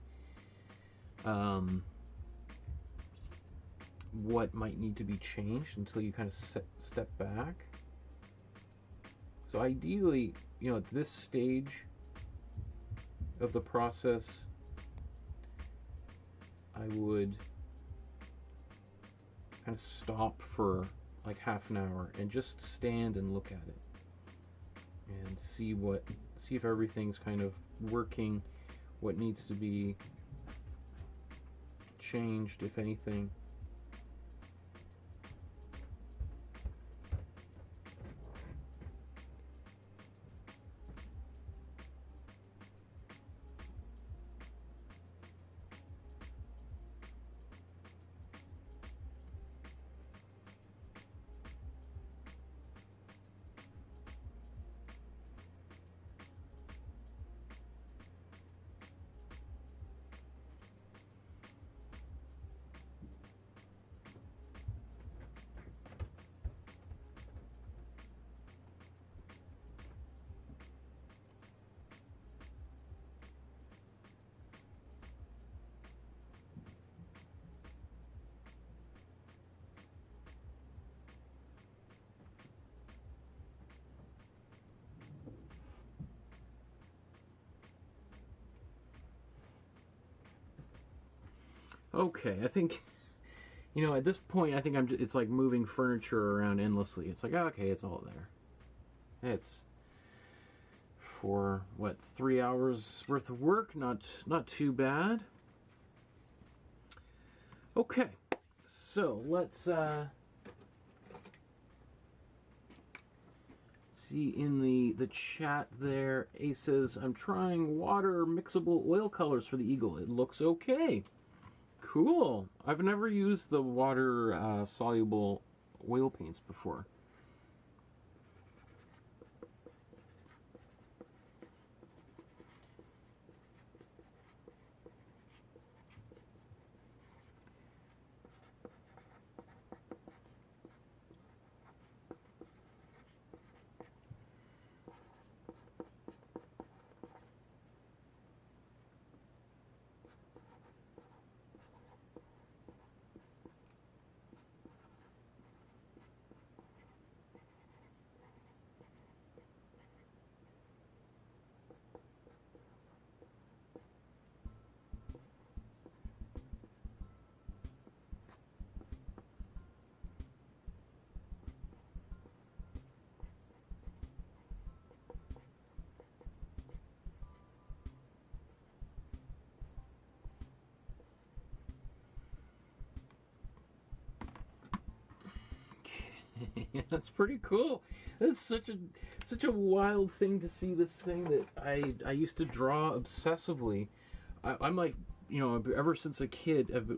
what might need to be changed until you kind of step back. So ideally, you know, at this stage of the process, I would kind of stop for like half an hour and just stand and look at it and see if everything's kind of working, what needs to be changed, if anything. Okay, I think, you know, at this point, I think it's like moving furniture around endlessly. It's like, okay, it's all there. It's for, what, 3 hours worth of work? Not too bad. Okay, so let's see see in the chat there, Ace says, I'm trying water mixable oil colors for the eagle. It looks okay. Cool. I've never used the water soluble oil paints before. That's pretty cool. That's such a wild thing to see, this thing that I used to draw obsessively. I'm like, you know, ever since I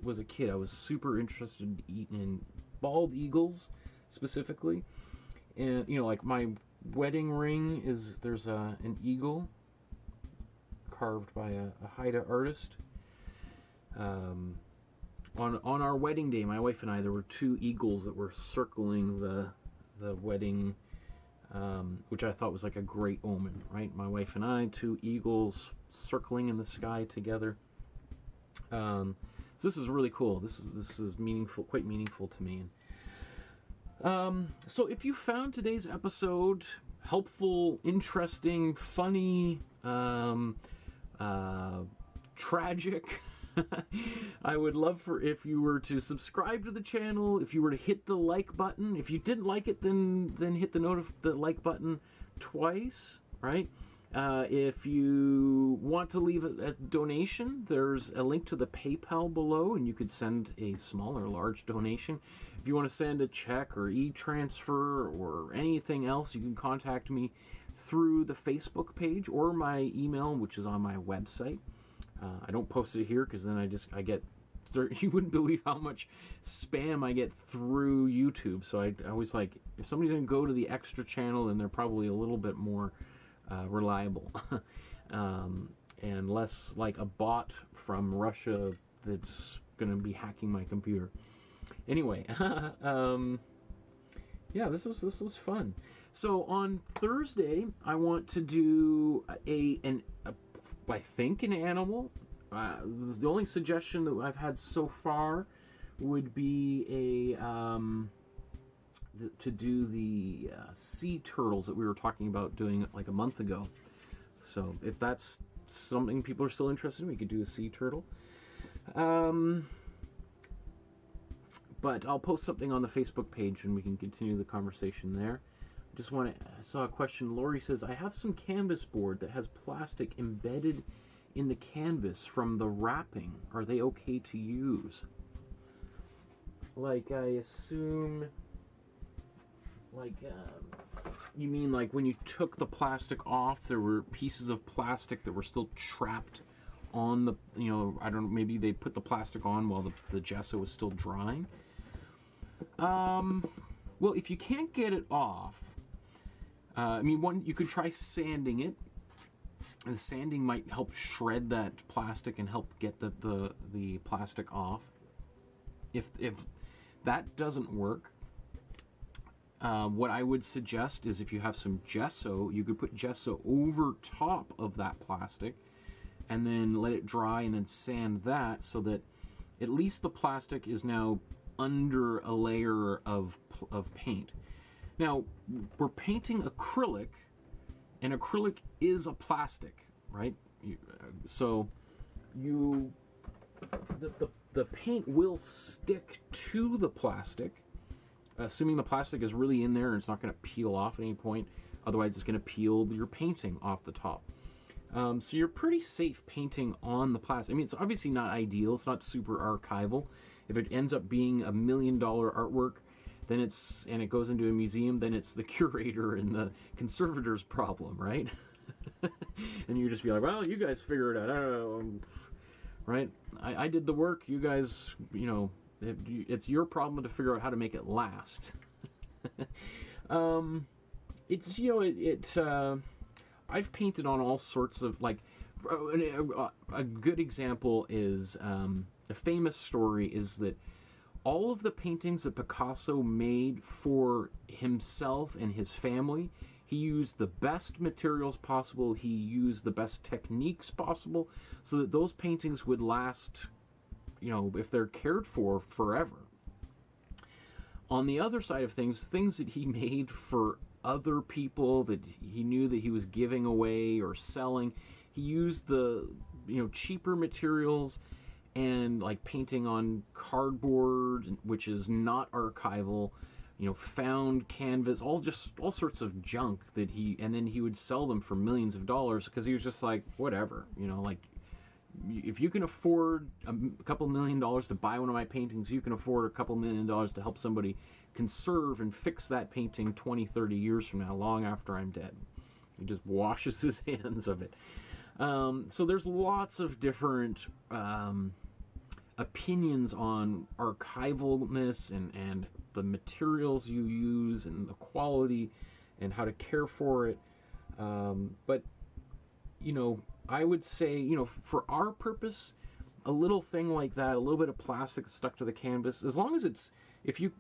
was a kid, I was super interested in bald eagles specifically. And, you know, like my wedding ring there's an eagle carved by a Haida artist. On our wedding day, my wife and I, there were 2 eagles that were circling the wedding, which I thought was like a great omen, right? My wife and I, 2 eagles circling in the sky together. So this is really cool. This is meaningful, quite meaningful to me. So if you found today's episode helpful, interesting, funny, tragic, I would love if you were to subscribe to the channel, if you were to hit the like button. If you didn't like it, then hit the like button twice, right? If you want to leave a donation, there's a link to the PayPal below, and you could send a small or large donation. If you want to send a check or e-transfer or anything else, you can contact me through the Facebook page or my email, which is on my website. I don't post it here because then I get, you wouldn't believe how much spam I get through YouTube. So I always like, if somebody's going to go to the extra channel, then they're probably a little bit more reliable and less like a bot from Russia that's going to be hacking my computer. Anyway, yeah, this was fun. So on Thursday, I want to do I think an animal. The only suggestion that I've had so far would be to do the sea turtles that we were talking about doing like a month ago. So if that's something people are still interested in, we could do a sea turtle. But I'll post something on the Facebook page and we can continue the conversation there. I saw a question. Lori says, I have some canvas board that has plastic embedded in the canvas from the wrapping. Are they okay to use? Like, I assume, like, you mean like when you took the plastic off, there were pieces of plastic that were still trapped on the, you know, I don't know, maybe they put the plastic on while the gesso was still drying? Well, if you can't get it off, I mean, you could try sanding it. The sanding might help shred that plastic and help get the plastic off. If that doesn't work, what I would suggest is if you have some gesso, you could put gesso over top of that plastic and then let it dry and then sand that so that at least the plastic is now under a layer of paint. Now, we're painting acrylic, and acrylic is a plastic, right? So the paint will stick to the plastic, assuming the plastic is really in there and it's not going to peel off at any point. Otherwise, it's going to peel your painting off the top. So you're pretty safe painting on the plastic. I mean, it's obviously not ideal. It's not super archival. If it ends up being $1 million artwork, then and it goes into a museum, then it's the curator and the conservator's problem, right? And you just be like, well, you guys figure it out, right? I did the work, you guys, you know, it's your problem to figure out how to make it last. It's, you know, I've painted on all sorts of, like, a good example is, a famous story is that all of the paintings that Picasso made for himself and his family, he used the best materials possible, he used the best techniques possible, so that those paintings would last, you know, if they're cared for, forever. On the other side of things that he made for other people that he knew that he was giving away or selling, he used the, you know, cheaper materials, and like painting on cardboard, which is not archival, you know, found canvas, all sorts of junk that and then he would sell them for millions of dollars, because he was just like, whatever, you know, like, if you can afford a couple $1 million to buy one of my paintings, you can afford a couple $1 million to help somebody conserve and fix that painting 20, 30 years from now, long after I'm dead. He just washes his hands of it. So there's lots of different opinions on archivalness and the materials you use and the quality and how to care for it. But, you know, I would say, you know, for our purpose, a little thing like that, a little bit of plastic stuck to the canvas, as long as it's, if you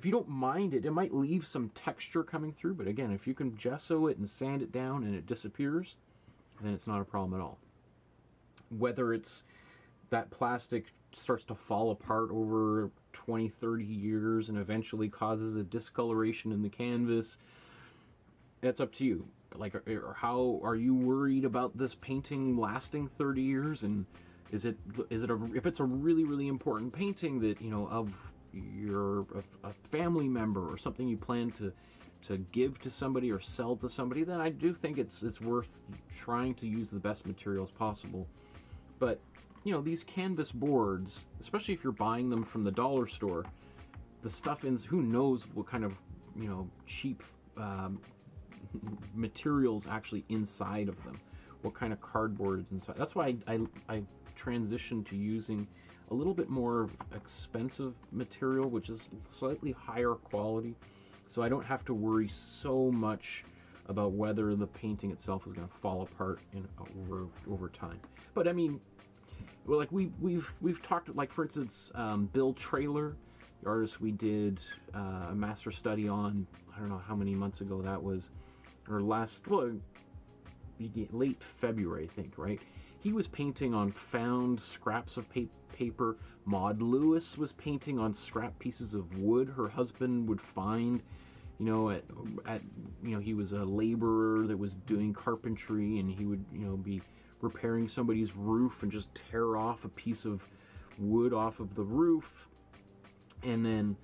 don't mind it, it might leave some texture coming through, but again, if you can gesso it and sand it down and it disappears, then it's not a problem at all. Whether it's that plastic starts to fall apart over 20, 30 years and eventually causes a discoloration in the canvas, that's up to you. Like, how are you worried about this painting lasting 30 years? And if it's a really, really important painting that, you know, of a family member or something you plan to give to somebody or sell to somebody, then I do think it's worth trying to use the best materials possible. But, you know, these canvas boards, especially if you're buying them from the dollar store, the stuff in, who knows what kind of, you know, cheap materials actually inside of them, what kind of cardboard is inside. That's why I transitioned to using a little bit more expensive material, which is slightly higher quality, so I don't have to worry so much about whether the painting itself is going to fall apart over time. But I mean, well, like we've talked, like, for instance, Bill Traylor, the artist we did a master study on, I don't know how many months ago that was, or late February, I think, right? He was painting on found scraps of paper. Maud Lewis was painting on scrap pieces of wood her husband would find, you know, you know, he was a laborer that was doing carpentry, and he would, you know, be repairing somebody's roof and just tear off a piece of wood off of the roof, and then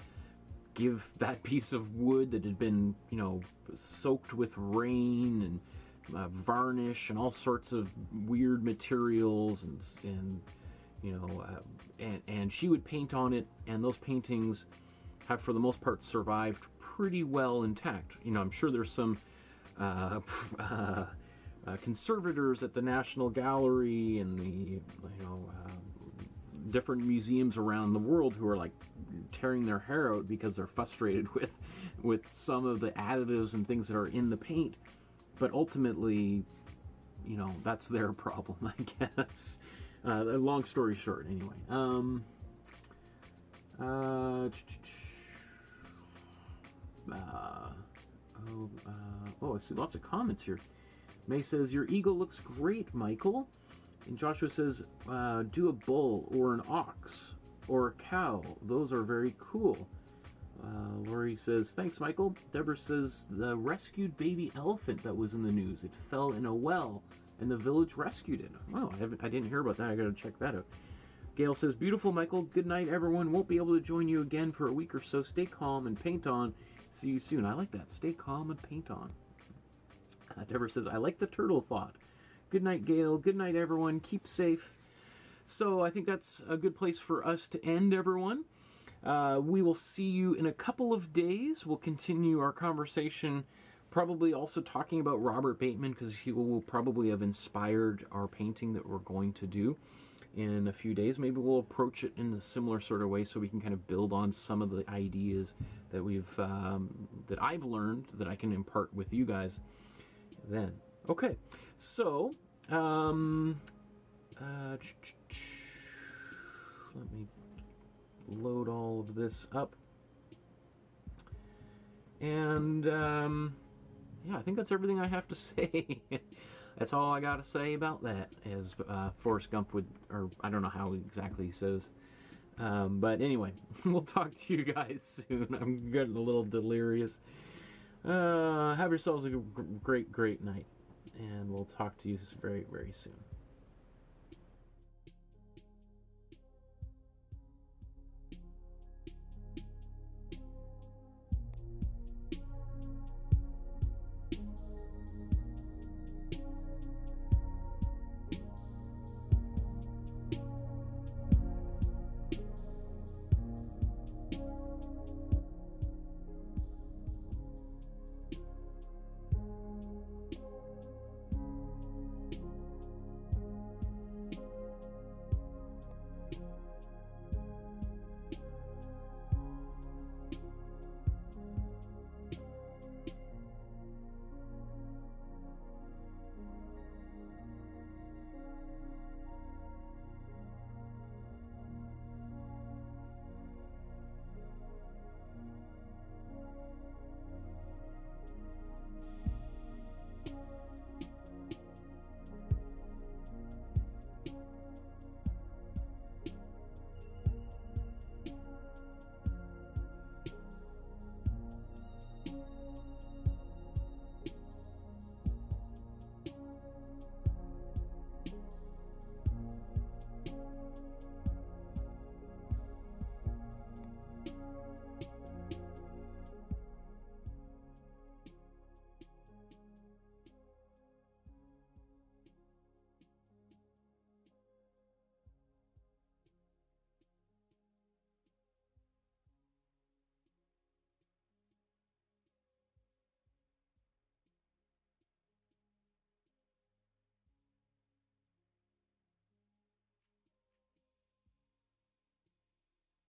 give that piece of wood that had been, you know, soaked with rain and varnish and all sorts of weird materials, and you know, and she would paint on it, and those paintings have, for the most part, survived pretty well intact. You know, I'm sure there's some conservators at the National Gallery and the, you know, different museums around the world who are like tearing their hair out because they're frustrated with some of the additives and things that are in the paint. But ultimately, you know, that's their problem, I guess. Long story short, anyway. I see lots of comments here. May says, your eagle looks great, Michael. And Joshua says, do a bull or an ox or a cow. Those are very cool. Lori says, thanks, Michael. Deborah says, the rescued baby elephant that was in the news. It fell in a well, and the village rescued it. Oh, I didn't hear about that. I gotta check that out. Gail says, beautiful, Michael. Good night, everyone. Won't be able to join you again for a week or so. Stay calm and paint on. See you soon. I like that. Stay calm and paint on. Deborah says, I like the turtle thought. Good night, Gail. Good night, everyone. Keep safe. So I think that's a good place for us to end, everyone. We will see you in a couple of days. We'll continue our conversation, probably also talking about Robert Bateman, because he will probably have inspired our painting that we're going to do in a few days. Maybe we'll approach it in a similar sort of way so we can kind of build on some of the ideas that that I've learned that I can impart with you guys then. Okay, so let me load all of this up, and yeah, I think that's everything I have to say. That's all I gotta say about that, as Forrest Gump would, or I don't know how exactly he says. But anyway, we'll talk to you guys soon. I'm getting a little delirious. Have yourselves a great night, and we'll talk to you very, very soon.